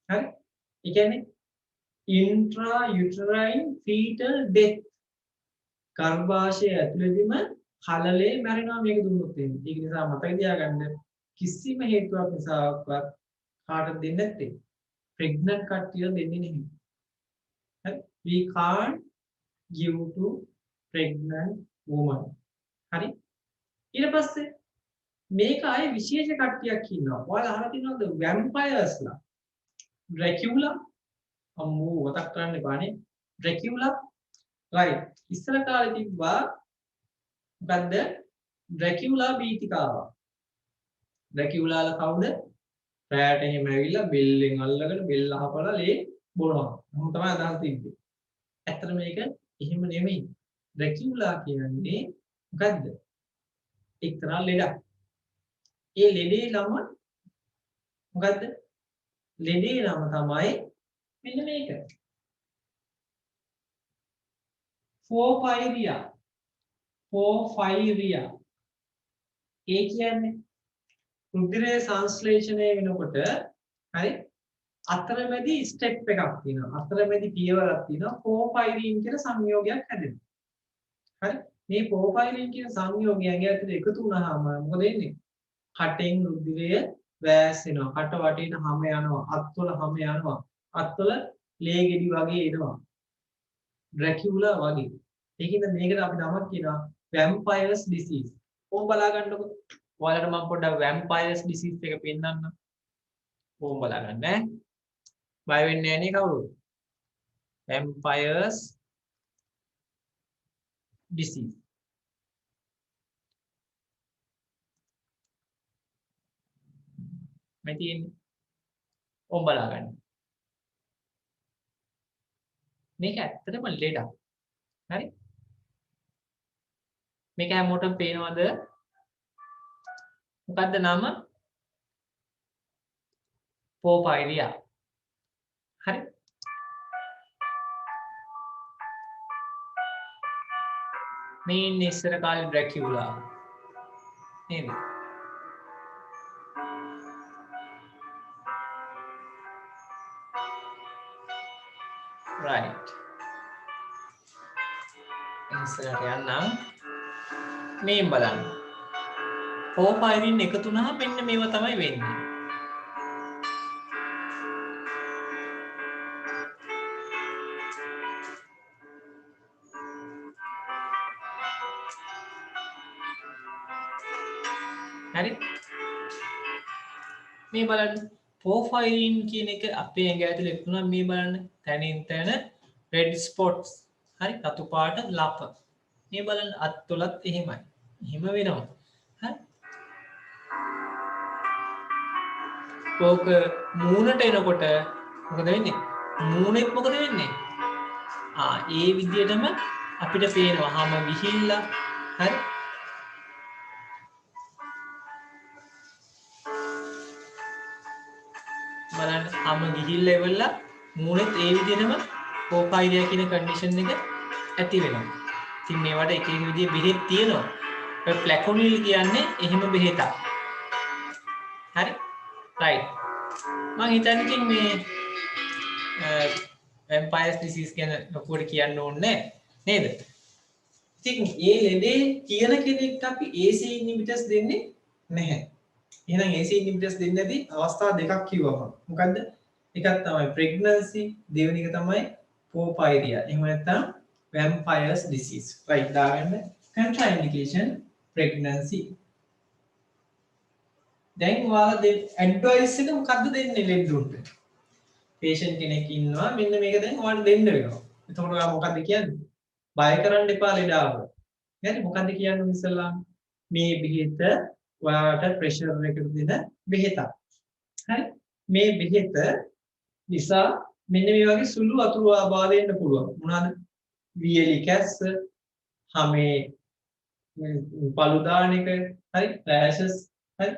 Speaker 1: හරි? ඒ කියන්නේ intrauterine fetal death. ගර්භාෂය ඇතුළේදීම කලලේ මැරෙනවා මේක දුන්නොත් එහෙම. ඒක නිසා මතක තියාගන්න කිසිම හේතුවක් නිසාවත් කාටද දෙන්නේ නැත්තේ. pregnant කට්ටිය දෙන්නේ නැහැ. We can't give to pregnant woman. හරි? ඊට පස්සේ මේක ආයේ විශේෂ කට්ටියක් ඉන්නවා. ඔයාලා අහලා තියෙනවද vampires ලා? Dracula අම්මෝ මතක් කරන්න එපානේ. Dracula right. ඉස්සර කාලේ තිබ්බා මොකද්ද? Dracula බීතිකාව. Draculaලා කවුද? රැට එහෙම ඇවිල්ලා බෙල්ලෙන් අල්ලගෙන බෙල්ල අහපලා ලේ බොනවා. මොහොම තමයි අදහස් තිබ්බේ. ඇත්තට මේක එහෙම නෙමෙයි. ඩ්‍රැකියුලා කියන්නේ මොකද්ද? එක්තරා ලෙඩක්. ඒ ලෙඩේ නම මොකද්ද? ලෙඩේ නම තමයි මෙන්න මේක. Porphyria. Porphyria. ඒ කියන්නේ රුධිරයේ සංශ්ලේෂණය වෙනකොට හරි අතරමැදි ස්ටෙප් එකක් තියෙනවා. අතරමැදි පියවරක් තියෙනවා. පෝපයිරින් කියන සංයෝගයක් හැදෙනවා. හරි? මේ පෝපයිරින් කියන සංයෝගය ඇඟ එකතු වුණාම මොකද වෙන්නේ? කටෙන් රුධිරය වැස්සෙනවා. කට වටේට හැම යනවා. අත්වල හැම යනවා. අත්වල ලේ ගෙඩි වගේ එනවා. ඩ්‍රැකියුලා වගේ. ඒකින්ද මේකට අපි නමක් කියනවා vampires disease. ඕක බලා ගන්නකො. ඔයාලට මම පොඩ්ඩක් vampires disease එක පෙන්නන්නම්. ඕක බලා ගන්න ඈ. බය වෙන්නේ නැහැ නේ කවුරුත්. vampires disease. මේ තියෙන්නේ. ඕක බලා ගන්න. මේක ඇත්තටම ලෙඩක්. හරි? මේක හැමෝටම පේනවද? මොකද්ද නම? Porphyria. හරි? මේ ඉන්නේ ඉස්සර කාලේ ඩ්‍රැකියුලා. නේද? right. ඉස්සරහට යන්නම්. මේ බලන්න. පෝපයිරින් එකතු වුණාම මෙන්න මේවා තමයි වෙන්නේ. හරි? මේ බලන්න. පෝෆයිලින් කියන එක අපේ ඇඟ ඇතුලේ එක්ුණා මේ බලන්න තනින් තන රෙඩ් ස්පොට්ස් හරි රතු පාට ලප මේ බලන්න අත් තුලත් එහෙමයි එහෙම වෙනවා හරි ඕක මූණට එනකොට මොකද වෙන්නේ මූණෙත් මොකද වෙන්නේ ඒ විදිහටම අපිට පේනවා හැම ගිහිල්ලා හරි බලන්න හැම ගිහිල්ලා ඉවරලා මූණෙත් ඒ විදිහටම පෝෆයිලියා කියන කන්ඩිෂන් එක ඇති වෙනවා. ඉතින් මේවට එක එක විදිහේ බෙහෙත් තියෙනවා. ඔය ප්ලැකොනිල් කියන්නේ එහෙම බෙහෙතක්. හරි? රයිට්. මම හිතන්නේ ඉතින් මේ vampires disease ගැන ලොකුවට කියන්න ඕනේ නේද? ඉතින් මේ ලෙඩේ කියන කෙනෙක්ට අපි AC inhibitors දෙන්නේ නැහැ. එහෙනම් AC inhibitors දෙන්නේ නැති අවස්ථා දෙකක් කිව්වම. මොකද්ද? එකක් තමයි pregnancy, දෙවෙනි එක තමයි porphyria. එහෙම නැත්නම් vampires disease. right දාගන්න. contraindication pregnancy. දැන් ඔයාලා advice එක මොකද්ද දෙන්නේ ලෙඩුන්ට? patient කෙනෙක් ඉන්නවා මෙන්න මේක දැන් ඔයාලට දෙන්න වෙනවා. එතකොට ඔයා මොකද්ද කියන්නේ? බය කරන්න එපා ලෙඩාව. හරි මොකද්ද කියන්නේ ඉස්සල්ලාම? මේ බෙහෙත ඔයාලට ප්‍රෙෂර් එකට දෙන බෙහෙතක්. හරි මේ බෙහෙත නිසා මෙන්න මේ වගේ සුළු අතුරු ආබාධ එන්න පුළුවන්. මොනවාද? වියලි කැස්ස, හැමේ පළු දාන එක, හරි රෑෂස්, හරි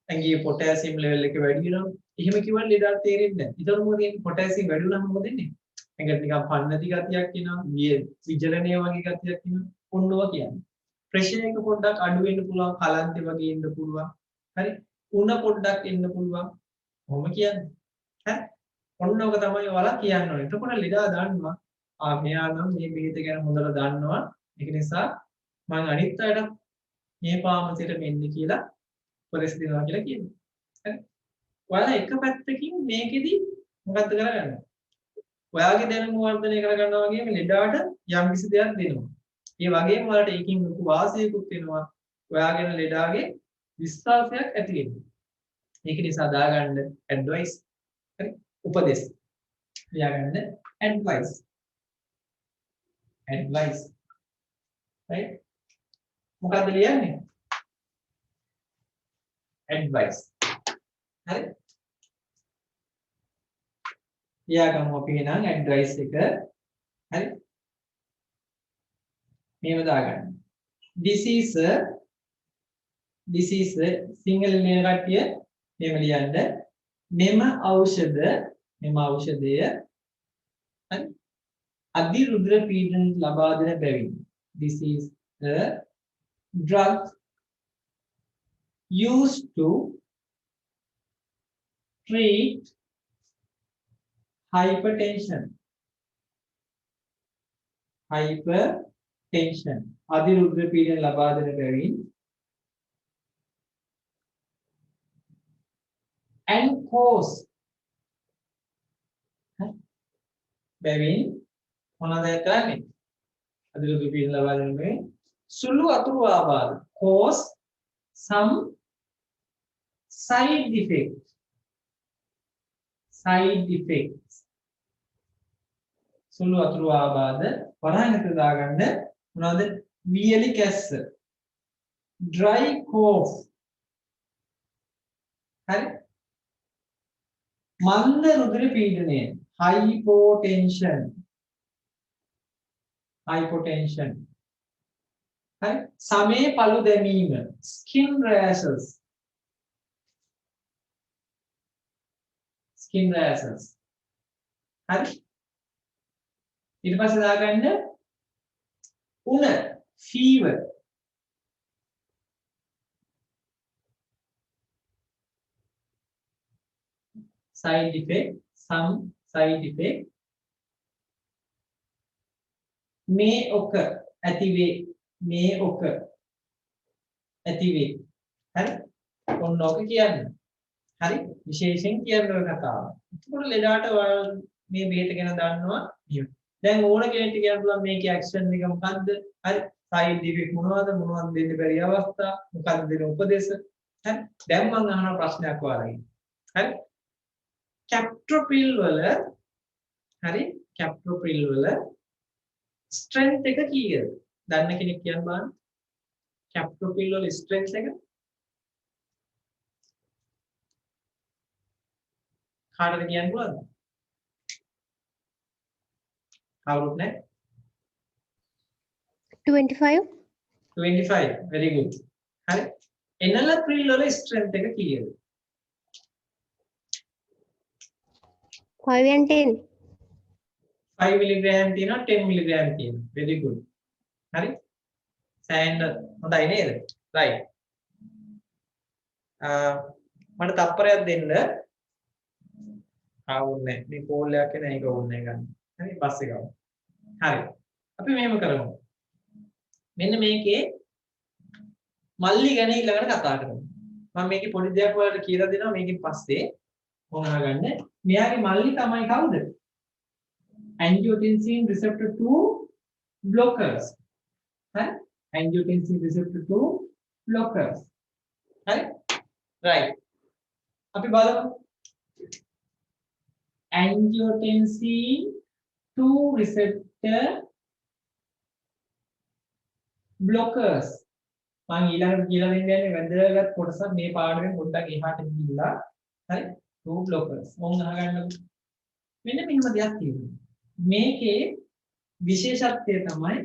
Speaker 1: ඇඟේ පොටෑසියම් ලෙවල් එක වැඩි වෙනවා. එහෙම කිව්වම ලෙඩට තේරෙන්නේ නැහැ. ඊට මොකද කියන්නේ පොටෑසියම් වැඩි වුණාම මොකද වෙන්නේ? ඇඟට නිකන් පන්නති ගතියක් එනවා, විජලනය වගේ ගතියක් එනවා. ඔන්නවා කියන්නේ. ප්‍රෙෂර් එක පොඩ්ඩක් අඩු වෙන්න පුළුවන්, කලන්තේ වගේ එන්න පුළුවන්. හරි උණ පොඩ්ඩක් එන්න පුළුවන්. කොහොම කියන්නේ? හරි ඔන්නෝක තමයි ඔයාලා කියන්න ඕනේ. එතකොට ලෙඩා දන්නවා මෙයා නම් මේ බෙහෙත ගැන හොඳට දන්නවා. ඒක නිසා මම අනිත් අයට මේ පාමසිට මෙන්න කියලා උපදෙස් දෙනවා කියලා කියනවා. හරි. ඔයාලා එක පැත්තකින් මේකෙදි මොකද්ද කරගන්නේ? ඔයාගේ දැනුම වර්ධනය කරගන්නවා වගේම ලෙඩාට යම් කිසි දෙයක් දෙනවා. ඒ වගේම ඔයාලට ඒකින් ලොකු වාසියකුත් වෙනවා. ඔයාගෙන ලෙඩාගේ විශ්වාසයක් ඇති වෙනවා. ඒක නිසා දාගන්න ඇඩ්වයිස් හරි උපදෙස් ලියාගන්න ඇඩ්වයිස් right මොකද්ද ලියන්නේ ඇඩ්වයිස් හරි ලියාගමු අපි එහෙනම් ඇඩ්වයිස් එක හරි මේව දාගන්න disease සිංහල ලියන කට්ටිය මේව ලියන්න මෙම ඖෂධය හරි අධිරුධ්‍ර පීඩන ලබා දෙන බැවින් this is a drug used to treat hypertension අධිරුධ්‍ර පීඩන ලබා දෙන බැවින් and cause බැවින් මොනවද කරන්නේ අධිරුධ්‍ර පීඩන ලබා දෙන බැවින් සුළු අතුරු ආබාධ cause some side effects සුළු අතුරු ආබාධ වරහන් දාගන්න මොනවද වියලි කැස්ස dry cough හරි මන්ද රුධිර පීඩනය hypotension හරි සමේ පළු දැමීම skin rashes හරි ඊට පස්සේ දාගන්න උණ fever side effect some side effect මේ ඔක ඇතිවේ හරි ඔන්න ඔක කියන්නේ හරි විශේෂයෙන් කියන කතාව. ඒකෝට ලෙඩාට මේ බෙහෙත ගැන දන්නවා නියම. දැන් ඕන කෙනෙක්ට කියන්න පුළුවන් මේකේ ඇක්ෂන් එක මොකද්ද? හරි සයිඩ් ඉෆෙක්ට් මොනවද දෙන්න බැරි අවස්ථා මොකද්ද දෙන උපදේශ? හරි දැන් මම අහන ප්‍රශ්නයක් ඔයාලගෙන්. හරි කැප්ට්‍රොපිල් වල හරි කැප්ට්‍රොපිල් වල ස්ට්‍රෙන්ත් එක කීයද? දන්න කෙනෙක් කියන්න බලන්න. කැප්ට්‍රොපිල් වල ස්ට්‍රෙන්ත් එක කාටද කියන්න පුළුවන්ද? කවුරුත් නැහැ.
Speaker 4: 25
Speaker 1: 25 very good. හරි. එනලප්‍රිල් වල ස්ට්‍රෙන්ත් එක කීයද?
Speaker 4: 5 and 10
Speaker 1: 5 මිලිග්‍රෑම් තියෙනවා 10 මිලිග්‍රෑම් තියෙනවා. very good. හරි. සෑහෙන හොඳයි නේද? right. මට තප්පරයක් දෙන්න. ආවුන්නේ මේ කෝල් එකක් එන එක ඕනේ ගන්න. හරි පස්සේ ගමු. හරි. අපි මෙහෙම කරමු. මෙන්න මේකේ මල්ලි ගැන ඊළඟට කතා කරමු. මම මේකේ පොඩි දෙයක් ඔයාලට කියලා දෙනවා මේකෙන් පස්සේ මොන අහගන්න. මෙයාගේ මල්ලි තමයි කවුද? angiotensin receptor 2 blockers. හරි? angiotensin receptor 2 blockers. හරි? right. අපි බලමු. angiotensin 2 receptor blockers. මම ඊළඟට කියලා දෙන්නේ වැදගත් කොටසක් මේ පාඩමෙන් පොඩ්ඩක් එහාට ගිහිල්ලා හරි 2 blockers මොන් අහගන්නකො මෙන්න මෙහෙම දෙයක් තියෙනවා මේකේ විශේෂත්වය තමයි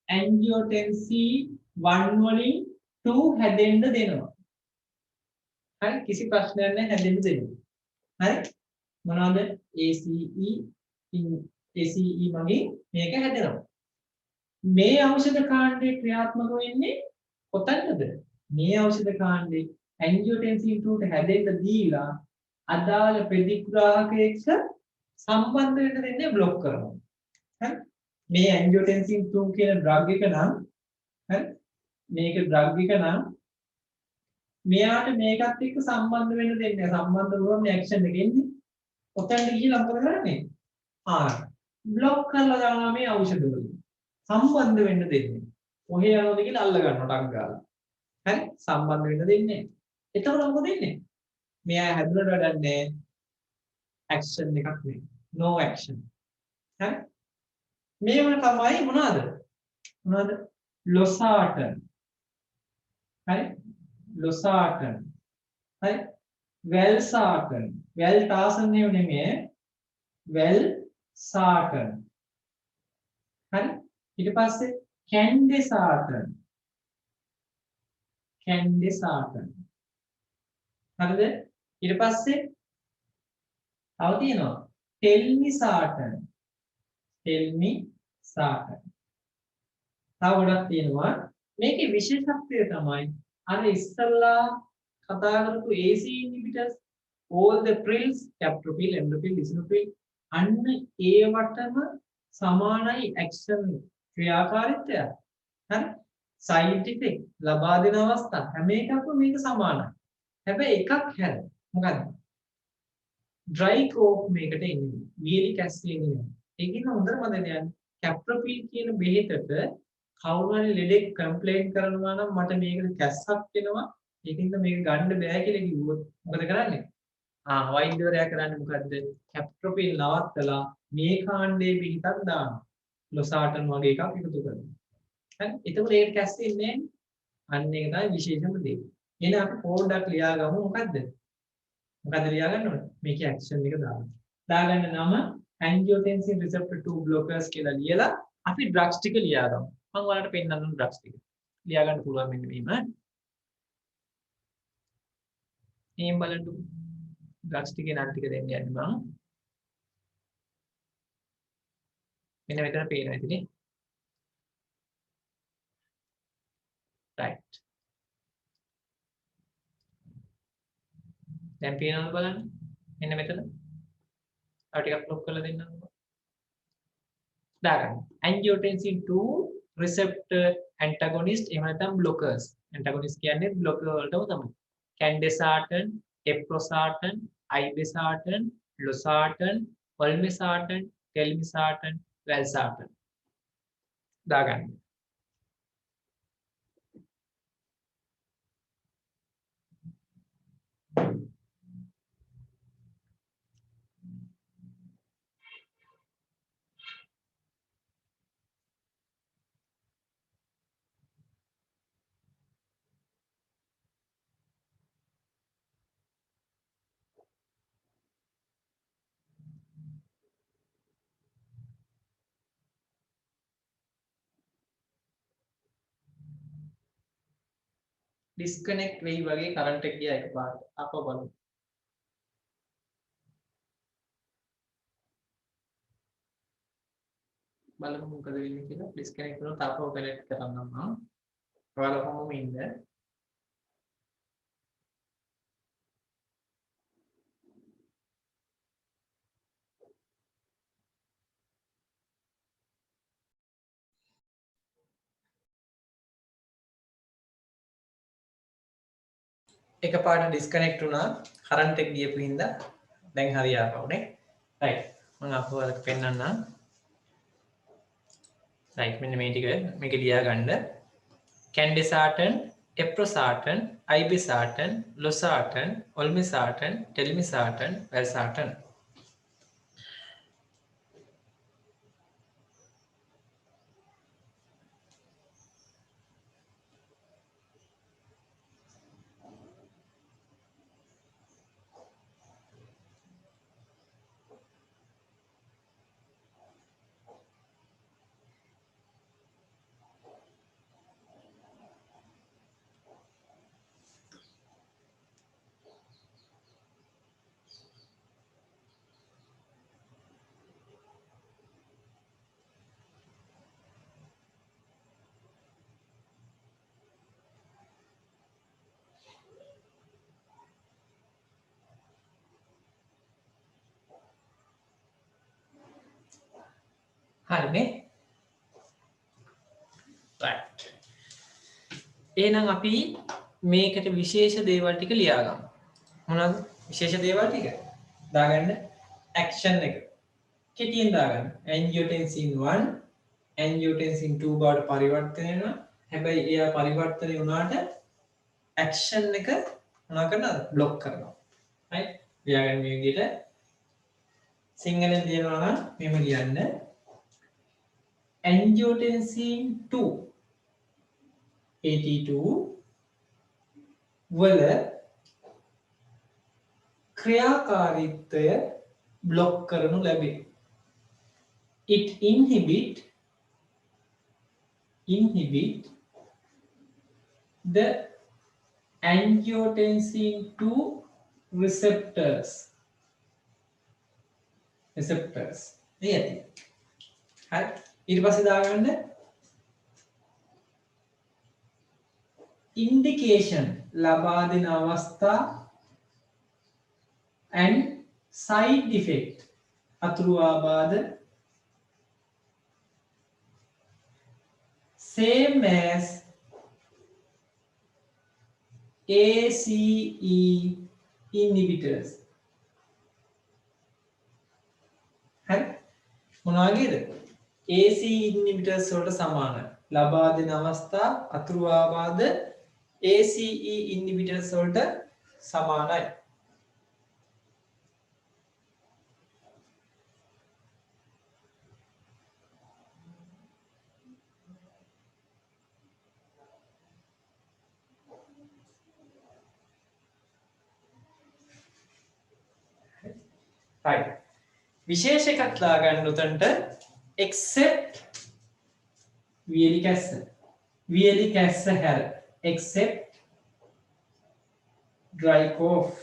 Speaker 1: angiotensin 1 වලින් 2 හැදෙන්න දෙනවා හරි කිසි ප්‍රශ්නයක් නැහැ හැදෙන්න දෙනවා හරි මොනවද ACE මගින් මේක හැදෙනවා මේ ඖෂධ කාණ්ඩේ ක්‍රියාත්මක වෙන්නේ කොතනද මේ ඖෂධ කාණ්ඩේ angiotensin 2ට හැදෙන්න දීලා අදාළ ප්‍රතිග්‍රාහකයෙක් සම්බන්ධ වෙන්න දෙන්නේ બ્લોක් කරනවා හරි මේ angiotensin 2 කියන ඩ්‍රග් එක නම් හරි මේක ඩ්‍රග් එක නම් මෙයාට මේකත් එක්ක සම්බන්ධ වෙන්න දෙන්නේ සම්බන්ධ වුණොත් මේ ඇක්ෂන් එක එන්නේ කොතනද කියලා මොකද කරන්නේ બ્લોක් කරලා දානවා මේ ඖෂධ වලින් සම්බන්ධ වෙන්න දෙන්නේ. කොහේ යනවද කියලා අල්ල ගන්නවා ටක් ගාලා. හරි? සම්බන්ධ වෙන්න දෙන්නේ. එතකොට මොකද වෙන්නේ? මෙයා හැදුනට වැඩන්නේ ඇක්ෂන් එකක් නෙවෙයි. no action. හරි? මේව තමයි මොනවාද? මොනවාද? ලොසාටන්. හරි? ලොසාටන්. හරි? වෙල්සාටන්. වෙල්ටාසන් නෙමෙයි. වෙල්සාටන්. හරි? ඊට පස්සේ කැන්ඩෙසාටන් හරිද ඊට පස්සේ තව තියෙනවා ටෙල්මිසාටන් තව ගොඩක් තියෙනවා මේකේ විශේෂත්වය තමයි අර ඉස්සල්ලා කතා කරපු AC inhibitors all the prills captopril endopril lisinopril අන්න ඒවටම සමානයි ඇක්ෂන් ක්‍රියාකාරීත්වය හරි සයිඩ් ඉෆෙක්ට් ලබා දෙන අවස්ථා හැම එකක්ම මේක සමානයි හැබැයි එකක් හැර මොකද්ද ඩ්‍රයි කෝක් මේකට එන්නේ වියලික් ඇසිඩ් එන්නේ ඒකින් හොඳට මතක තියාගන්න කැප්ටොපිල් කියන බෙහෙතට කවුරු හරි ලෙඩෙක් කම්ප්ලේන්ට් කරනවා නම් මට මේකට කැස්සක් එනවා ඒකින්ද මේක ගන්න බෑ කියලා කිව්වොත් මොකද කරන්නේ වෛද්‍යවරයා කරන්නේ මොකද්ද කැප්ටොපිල් නවත්තලා මේ කාණ්ඩේ පිටක් දානවා ලොසාටන් වගේ එකක් එකතු කරනවා හරි එතකොට ඒක කැස්සෙන්නේ අන්න ඒක තමයි විශේෂම දේ එහෙනම් අපි පොඩ්ඩක් ලියාගමු මොකද්ද ලියා ගන්න ඕනේ මේකේ ඇක්ෂන් එක දාගන්න නම angiotensin receptor 2 blockers කියලා ලියලා අපි ඩ්‍රග්ස් ටික ලියාගමු මම ඔයාලට පෙන්නන්නම් ඩ්‍රග්ස් ටික ලියා ගන්න පුළුවන් මෙන්න මෙහෙම එහෙම බලන්නකො ඩ්‍රග්ස් ටිකේ නම් ටික දෙන්න යන්නේ මම මෙන්න මෙතන පේනවා ඉතින් right දැන් පේනවද බලන්න මෙන්න මෙතන අර ටිකක් ක්ලික් කරලා දෙන්නම් දාගන්න angiotensin 2 receptor antagonist එහෙම නැත්නම් blockers antagonist කියන්නේ blocker වලටම තමයි candesartan eprosartan irbesartan losartan olmesartan telmisartan valsartan දාගන්න ඩිස්කනෙක්ට් වෙයි වගේ කරන්ට් එක ගියා එකපාරට. අපව බලමු. බලමු මොකද වෙන්නේ කියලා. ඩිස්කනෙක්ට් වුණොත් අපව කනෙක්ට් කරන්නම් මම. ඔයාලා කොහොමද ඉන්නේ? එකපාරට ඩිස්කනෙක්ට් වුණා කරන්ට් එක ගියපු හින්දා දැන් හරි ආපහුනේ රයිට් මම අපුවලට පෙන්නන්නම් රයිට් මෙන්න මේ ටික මේක ලියා ගන්න කැන්ඩිසාටන් එප්‍රොසාටන් අයිබිසාටන් ලොසාටන් ඔල්මිසාටන් ටෙලිමිසාටන් වැල්සාටන් හරිනේ right එහෙනම් අපි මේකට විශේෂ දේවල් ටික ලියා ගමු මොනවද විශේෂ දේවල් ටික දාගන්න action එක කෙටියෙන් දාගන්න angiotensin 1 angiotensin 2 බවට පරිවර්තනය වෙනවා හැබැයි එයා පරිවර්තනය වුණාට action එක මොනවා කරනවද බ්ලොක් කරනවා right ලියාගන්න මේ විදිහට සිංහලෙන් ලියනවා නම් මෙහෙම ලියන්න angiotensin 2 AT2 වල ක්‍රියාකාරීත්වය බ්ලොක් කරනු ලැබේ. It inhibit the angiotensin 2 receptors. නේද? හරි ඊට පස්සේ දාගන්න indication ලබා දෙන අවස්ථා and side effect අතුරු ආබාධ same as ACE inhibitors හරි මොනවා වගේද ACE inhibitors වලට සමානයි ලබා දෙන අවස්ථා අතුරු ආබාධ ACE inhibitors වලට සමානයි right විශේෂ එකක් දාගන්න උතන්ට except වියලි කැස්ස හැර except dry cough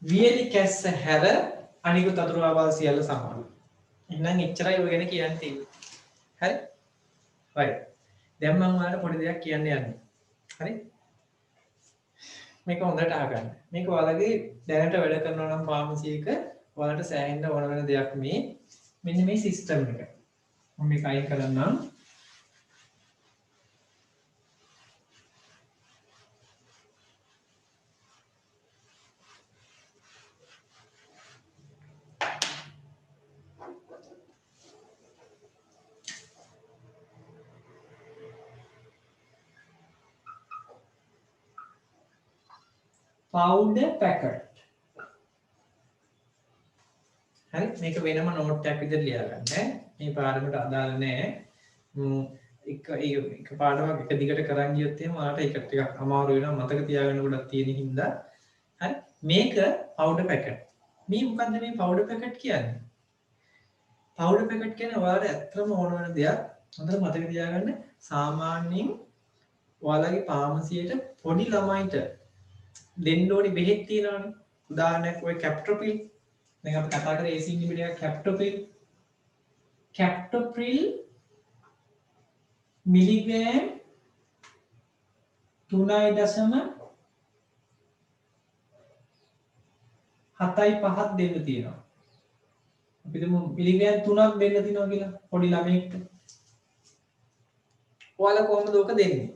Speaker 1: වියලි කැස්ස හැර අනිකුත් අතුරු ආබාධ සියල්ල සමානයි එහෙනම් එච්චරයි ඔය ගැන කියන්න තියෙන්නේ හරි right දැන් මම ඔයාලට පොඩි දෙයක් කියන්න යන්නේ හරි මේක හොඳට අහගන්න. මේක ඔයාලගේ දැනට වැඩ කරනවා නම් ෆාමසි එක ඔයාලට සෑහෙන්න ඕන වෙන දෙයක් මේ මෙන්න මේ සිස්ටම් එක. මම මේක අයින් කරන්නම්. powder packet හරි මේක වෙනම නෝට් එකක් විදිහට ලියා ගන්න මේ පාඩමට අදාළ නැහැ එක පාඩමක් එක දිගට කරන් ගියොත් එහෙම ඔයාලට ඒක ටිකක් අමාරු වෙනවා මතක තියාගන්න ගොඩක් තියෙන හින්දා හරි මේක powder packet මේ මොකද්ද මේ powder packet කියන්නේ powder packet කියන්නේ ඔයාලට ඇත්තම ඕන වෙන දෙයක් හොඳට මතක තියාගන්න සාමාන්‍යයෙන් ඔයාලගේ ෆාමසියට පොඩි ළමයිට දෙන්න ඕනි බෙහෙත් තියෙනවානේ. උදාහරණයක් ඔය කැප්ටොප්‍රිල්. දැන් අපි කතා කරේ AC ඉන්හිබිටර් එක කැප්ටොප්‍රිල්. කැප්ටොප්‍රිල් මිලිග්‍රෑම් 3.75 දෙන්න තියෙනවා. අපි හිතමු මිලිග්‍රෑම් 3ක් දෙන්න තියෙනවා කියලා පොඩි ළමයෙක්ට. ඔයාලා කොහොමද ඔක දෙන්නේ?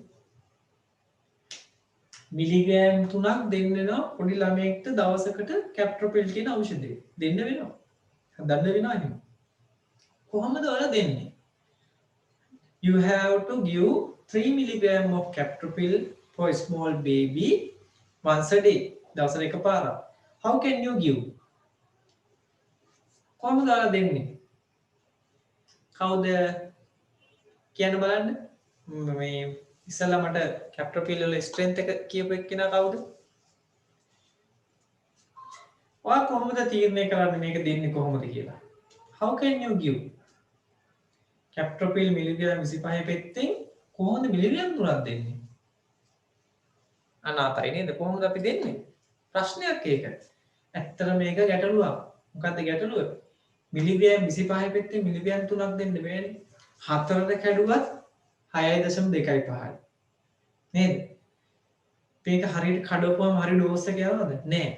Speaker 1: මිලිග්‍රෑම් 3ක් දෙන්න වෙනවා පොඩි ළමයෙක්ට දවසකට කැප්ටොප්‍රිල් කියන ඖෂධය. දෙන්න වෙනවා. හදන්න වෙනවා එහෙම. කොහොමද ඔයාලා දෙන්නේ? You have to give 3 milligram of captopril for a small baby once a day. දවසට එකපාරක්. How can you give? කොහොමද ඔයාලා දෙන්නේ? කවුද කියන්න බලන්න. මේ ඉස්සෙල්ලා මට captopril වල strength එක කියපු එක්කෙනා කවුද? ඔයා කොහොමද තීරණය කරන්නේ මේක දෙන්නේ කොහොමද කියලා? How can you give? captopril milligram 25 පෙත්තෙන් කොහොමද මිලිග්‍රෑම් 3ක් දෙන්නේ? අනාතයි නේද? කොහොමද අපි දෙන්නේ? ප්‍රශ්නයක් ඒක. ඇත්තට මේක ගැටලුවක්. මොකද්ද ගැටලුව? මිලිග්‍රෑම් 25 පෙත්තෙන් මිලිග්‍රෑම් 3ක් දෙන්න බෑනේ. 4ට කැඩුවත් 6.25යි. නේද? මේක හරියට කඩපුවම හරි ඩෝස් එක යනවද? නෑ.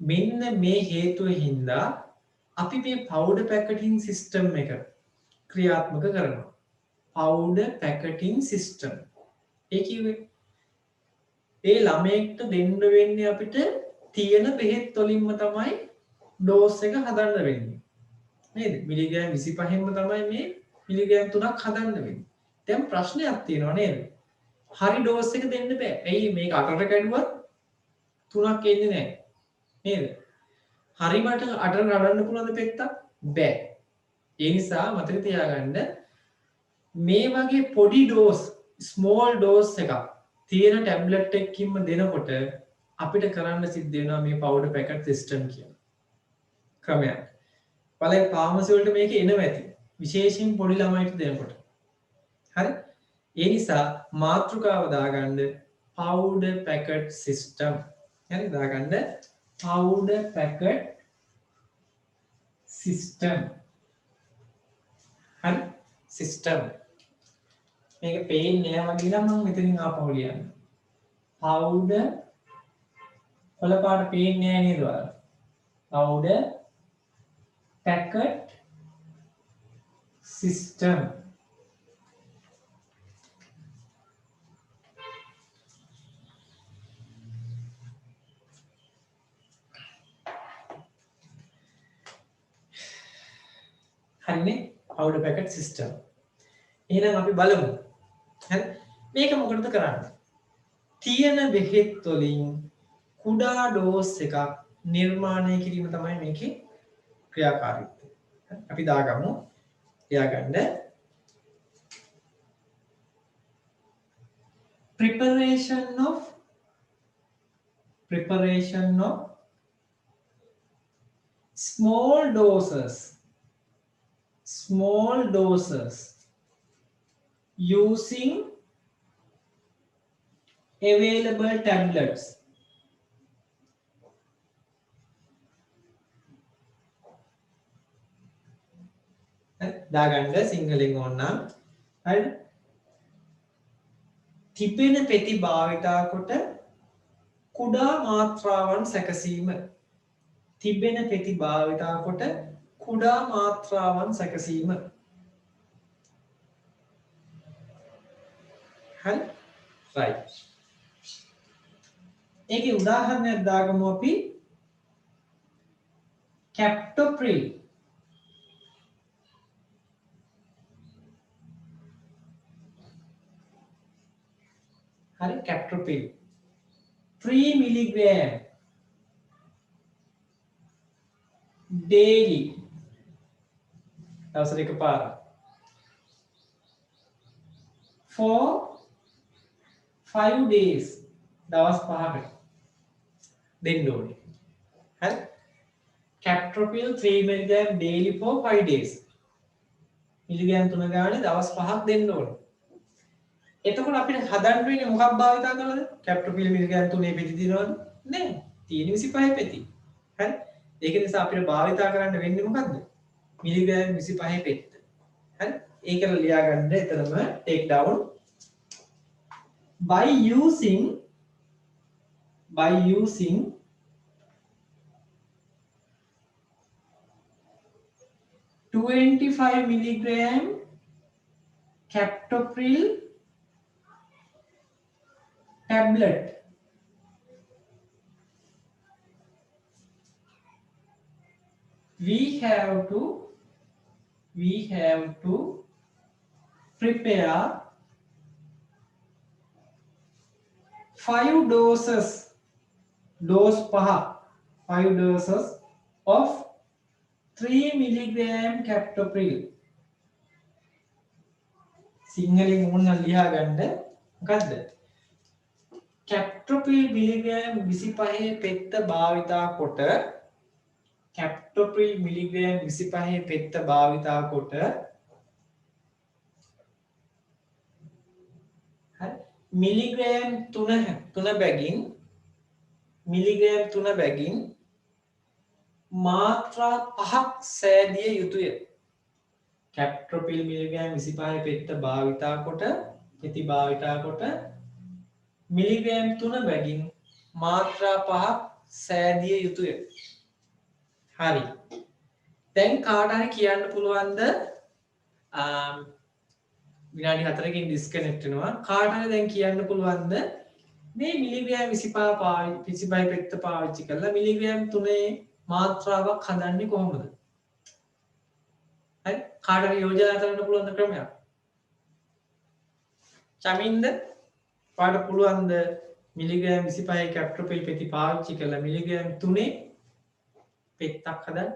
Speaker 1: මෙන්න මේ හේතුව හින්දා අපි මේ පවුඩර් පැකටින් සිස්ටම් එක ක්‍රියාත්මක කරනවා. Powder පැකටින් system. ඒ කිව්වේ ඒ ළමයෙක්ට දෙන්න වෙන්නේ අපිට තියෙන බෙහෙත් වලින්ම තමයි ඩෝස් එක හදන්න වෙන්නේ. නේද? මිලිග්‍රෑම් 25න්ම තමයි මේ මිලිග්‍රෑම් 3ක් හදන්න වෙන්නේ. දැන් ප්‍රශ්නයක් තියෙනවා නේද? හරි ඩෝස් එක දෙන්න බෑ. ඇයි මේක 8ට කැඩුවත් 3ක් එන්නේ නැහැ. නේද? හරියට 8ට කඩන්න පුළුවන්ද පෙත්තක්? බෑ. ඒ නිසා මතක තියාගන්න මේ වගේ පොඩි ඩෝස් ස්මෝල් ඩෝස් එකක් තියෙන ටැබ්ලට් එකකින්ම දෙනකොට අපිට කරන්න සිද්ධ වෙනවා මේ පවුඩර් පැකට් සිස්ටම් කියන ක්‍රමයක්. බලන්න ෆාමසි වලට මේක එනවා ඇති. විශේෂයෙන් පොඩි ළමයිට දෙනකොට. හරි? ඒ නිසා මාතෘකාව දාගන්න පවුඩර් පැකට් සිස්ටම්. හරි දාගන්න පවුඩර් පැකට් සිස්ටම්. හරි සිස්ටම් මේක පේන්නේ නැහැ වගේ නම් මම මෙතනින් ආපහු ලියන්න. පවුඩර් කොළ පාට පේන්නේ නැහැ නේද ඔයාලා? Powder packet system. හරිනේ powder packet system. එහෙනම් අපි බලමු. හරි මේක මොකටද කරන්නේ? තියෙන බෙහෙත් වලින් කුඩා ඩෝස් එකක් නිර්මාණය කිරීම තමයි මේකේ ක්‍රියාකාරීත්වය. අපි දාගමු. එයාගන්න preparation of small doses using available tablets. දාගන්න සිංහලෙන් ඕනනම් හරිද? තිබෙන පෙති භාවිතා කොට කුඩා මාත්‍රාවන් සැකසීම. තිබෙන පෙති භාවිතා කොට කුඩා මාත්‍රාවන් සැකසීම. හරි? right. ඒකේ උදාහරණයක් දාගමු අපි captopril. හරි captopril 3 milligram daily දවසට එකපාරක් for 5 days දවස් 5කට දෙන්න ඕනේ. හරි captopril 3 milligram daily for 5 days milligram 3 ගානේ දවස් 5ක් දෙන්න ඕනේ. එතකොට අපිට හදන්න වෙන්නේ මොකක් භාවිතා කළාද? කැපිටල් පිල් මිලිග්‍රෑම් 3 පෙති දිනවද? නෑ. තියෙන 25 පෙති. හරි? ඒක නිසා අපිට භාවිතා කරන්න වෙන්නේ මොකද්ද? මිලිග්‍රෑම් 25 පෙත්ත. හරි? ඒක ලියා ගන්න එතරම් take down by using 25 milligram captopril tablet we have to prepare 5 doses dose 5 doses of 3 milligram captopril සිංහලෙන් ඕන ලියා ගන්න මොකද්ද captopril මිලිග්‍රෑම් 25 පෙත්ත භාවිතා කොට captopril මිලිග්‍රෑම් 25 පෙත්ත භාවිතා කොට හරි මිලිග්‍රෑම් 3 බැගින් මාත්‍රා 5ක් සෑදිය යුතුය captopril මිලිග්‍රෑම් 25 පෙත්ත භාවිතා කොට ප්‍රති භාවිතා කොට මිලිග්‍රෑම් 3 බැගින් මාත්‍රා 5ක් සෑදිය යුතුය හරි දැන් කාට හරි කියන්න පුළුවන්ද විනාඩි 4කින් ඩිස්කනෙක්ට් වෙනවා කාට හරි දැන් කියන්න පුළුවන්ද මේ මිලිග්‍රෑම් 25 පෙත්ත පාවිච්චි කරලා මිලිග්‍රෑම් 3 මාත්‍රාවක් හදන්නේ කොහොමද හරි කාට හරි යෝජනා කරන්න පුළුවන් ක්‍රමයක් චමින්ද පාට පුළුවන්ද මිලිග්‍රෑම් 25 captopril පෙති පාවිච්චි කරලා මිලිග්‍රෑම් 3 පෙත්තක් හදන්න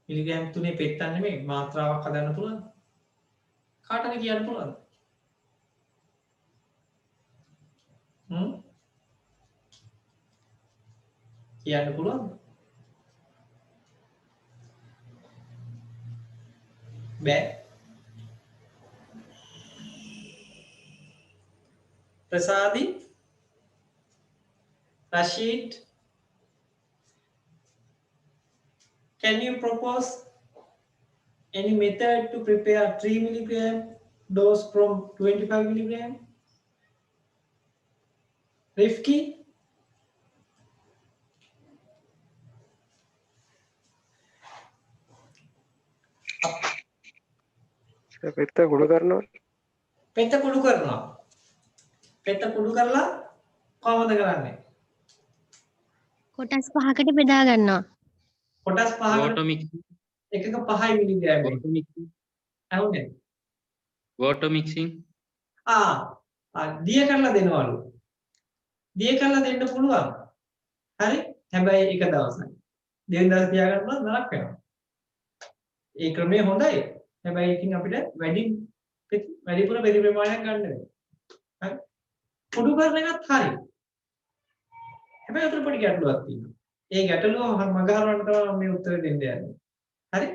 Speaker 1: මිලිග්‍රෑම් 3 පෙත්තක් නෙමෙයි මාත්‍රාවක් හදන්න පුළුවන් කාට හරි කියන්න පුළුවන්ද කියන්න පුළුවන්ද බෑ Prasadi, Rashid, can you propose any method to prepare 3 milligram dose from 25 milligram? Rifki?
Speaker 2: පෙත්ත කුඩු කරනවා
Speaker 1: පෙත්ත කුඩු කරනවා පෙත්ත කුඩු කරලා කොහොමද කරන්නේ
Speaker 4: කොටස් 5කට බෙදා ගන්නවා.
Speaker 1: කොටස් 5කට
Speaker 3: water mixing
Speaker 1: එකක 5 milligram
Speaker 3: water mixing
Speaker 1: ඇහුනේ
Speaker 3: water mixing
Speaker 1: දිය කරලා දෙනවලු දිය කරලා දෙන්න පුළුවන් හරි හැබැයි එක දවසක් දෙවෙනි දවස් තියාගන්න නම් නරක වෙනවා ඒ ක්‍රමය හොඳයි හැබැයි ඉතින් අපිට වැඩිපුර බෙරි ප්‍රමාණයක් ගන්න වෙනවා හරි කුඩු කරන එකත් හරි හැබැයි උතර පොඩි ගැටලුවක් තියෙනවා ඒ ගැටලුව මග හරවන්න තමයි මේ උත්තර දෙන්න යන්නේ හරි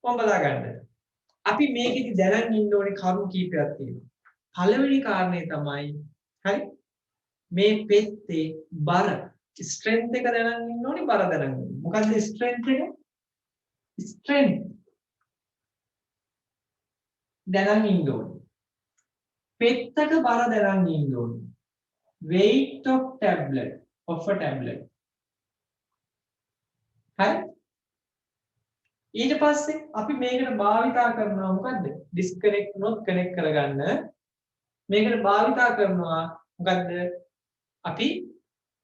Speaker 1: කොහොම බලා ගන්නද අපි මේකෙදි දැනන් ඉන්න ඕනේ කරුණු කීපයක් තියෙනවා පළවෙනි කාරණේ තමයි හරි මේ පෙත්තේ බර ස්ට්‍රෙන්ත් එක දැනන් ඉන්න ඕනේ බර දැනන් ඉන්න මොකද්ද ස්ට්‍රෙන්ත් එක ස්ට්‍රෙන්ත් දැනන් ඉන්න ඕනේ පෙත්තක බර දැනන් ඉන්න ඕනේ weight of a tablet හරි ඊට පස්සේ අපි මේකට භාවිතා කරනවා මොකද්ද ඩිස්කනෙක්ට් නොත් කනෙක්ට් කරගන්න මේකට භාවිතා කරනවා මොකද්ද අපි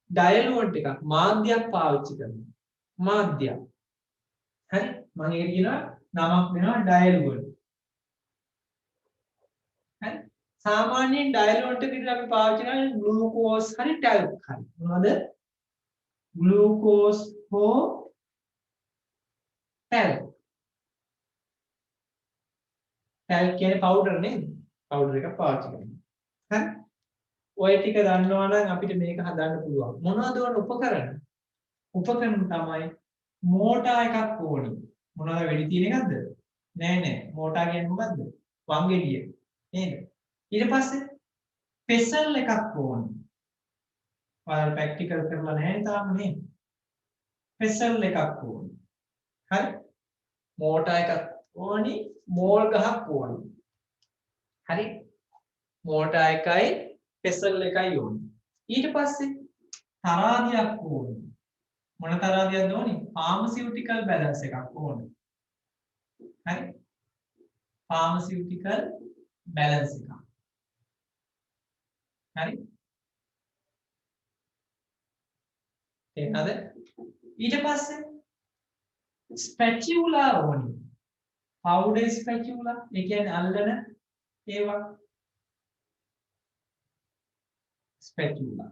Speaker 1: ඩයලුවන්ට් එකක් මාධ්‍යයක් පාවිච්චි කරනවා මාධ්‍යයක් හරි මම ඒක කියනවා නමක් දෙනවා ඩයලුවන්ට් හරි සාමාන්‍යයෙන් ඩයලුවන්ට් එක විතර අපි පාවිච්චි කරන්නේ ග්ලූකෝස් හරි ටැල්ක් හරි මොනවද glucose හෝ talc කියන්නේ powder නේද powder එක පාවිච්චි කරනවා හරි ඔය ටික දන්නවා නම් අපිට මේක හදන්න පුළුවන් මොනවද වන උපකරණ තමයි මෝටා එකක් ඕනි මොනවද වෙඩි තියෙන එකක්ද නෑ මෝටා කියන්නේ මොකද්ද වංගෙඩිය නේද? ඊට පස්සේ පෙසල් එකක් ඕනේ. ඔයාලා ප්‍රැක්ටිකල් කරලා නැහැ තාම නේ. පෙසල් එකක් ඕනේ. හරි? මෝටර් එකක් ඕනි, මෝල් ගහක් ඕනි. හරි? මෝටර් එකයි පෙසල් එකයි ඕනි. ඊට පස්සේ තරාදියක් ඕනි. මොන තරාදියක්ද ඕනි? ෆාමසිටිකල් බැලන්ස් එකක් ඕනි. හරි? ෆාමසිටිකල් බැලන්ස් එකක්. හරි? තේරෙනවද? ඊට පස්සේ ස්පැචියුලා ඕනි. පවුඩර් ස්පැචියුලා ඒ කියන්නේ අල්ලන ඒවා ස්පැචියුලා.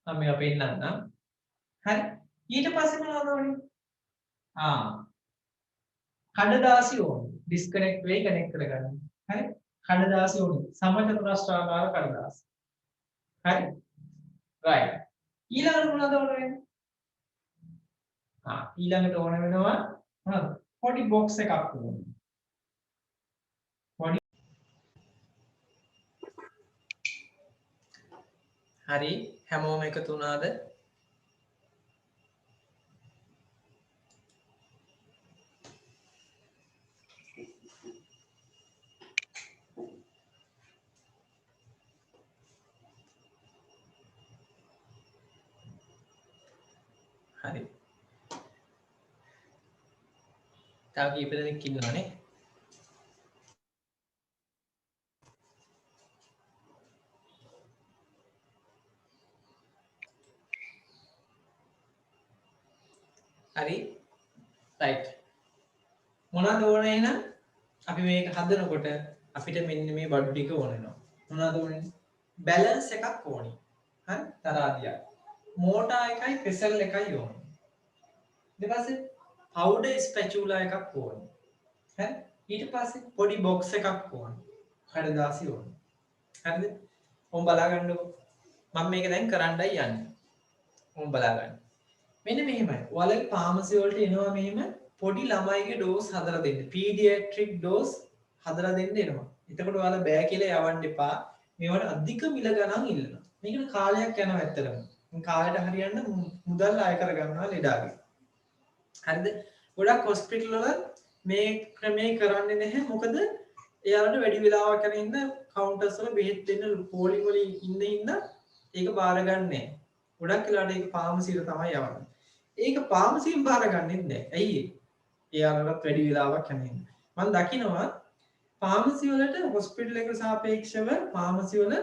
Speaker 1: මම මේවා පෙන්නන්නම්. හරි? ඊට පස්සේ මොනවද ඕනි? කඩදාසි ඕනි. ඩිස්කනෙක්ට් වෙයි කනෙක්ට් කරගන්න. හරි? කඩදාසි ඕනි. සමචතුරස්‍රාකාර කඩදාසි. හරි? right. ඊළඟට මොනවද ඕන වෙන්නේ? ඊළඟට ඕන වෙනවා මොනවද? පොඩි බොක්ස් එකක් ඕනේ. පොඩි හරි හැමෝම එකතු වුණාද? හරි. තව කීප දෙනෙක් ඉන්නවනේ. හරි. right. මොනවද ඕන එහෙනම්? අපි මේක හදනකොට අපිට මෙන්න මේ බඩු ටික ඕන වෙනවා. මොනවද ඕනේ? බැලන්ස් එකක් ඕනේ. හරි? තරාදියක්. මෝටර් එකයි පෙසල් එකයි ඕනේ. ඊට පස්සේ පවුඩර් ස්පැචුලා එකක් ඕනේ. හරි? ඊට පස්සේ පොඩි බොක්ස් එකක් ඕනේ. කඩදාසි ඕනේ. හරිද? ඔම් බලා ගන්නකො. මම මේක දැන් කරන්නයි යන්නේ. ඔම් බලා ගන්න. මෙන්න මෙහෙමයි. ඔයාලගේ ෆාමසි වලට එනවා මෙහෙම පොඩි ළමයිගේ ඩෝස් හදලා දෙන්න. පීඩියාට්‍රික් ඩෝස් හදලා දෙන්න එනවා. එතකොට ඔයාලා බෑ කියලා යවන්න එපා. මේවට අධික මිල ගණන් ඉල්ලනවා. මේකට කාලයක් යනවා ඇත්තටම. මේ කාලයට හරියන්න මුදල් අය කර ගන්නවා ලෙඩාගේ. හරිද? ගොඩක් හොස්පිටල් වල මේ ක්‍රමේ කරන්නේ නැහැ. මොකද එයාලට වැඩි වෙලාවක් යන ඉන්න කවුන්ටර්ස් වල බෙහෙත් දෙන්න පෝලිං වල ඉන්න ඒක බාර ගන්න නැහැ. ගොඩක් වෙලාවට ඒක ෆාමසියට තමයි යවන්නේ. ඒක ෆාමසියෙන් බාර ගන්නෙත් නැහැ. ඇයි ඒ? එයාලටත් වැඩි වෙලාවක් යන ඉන්න. මම දකිනවා ෆාමසි වලට හොස්පිටල් එකට සාපේක්ෂව ෆාමසි වල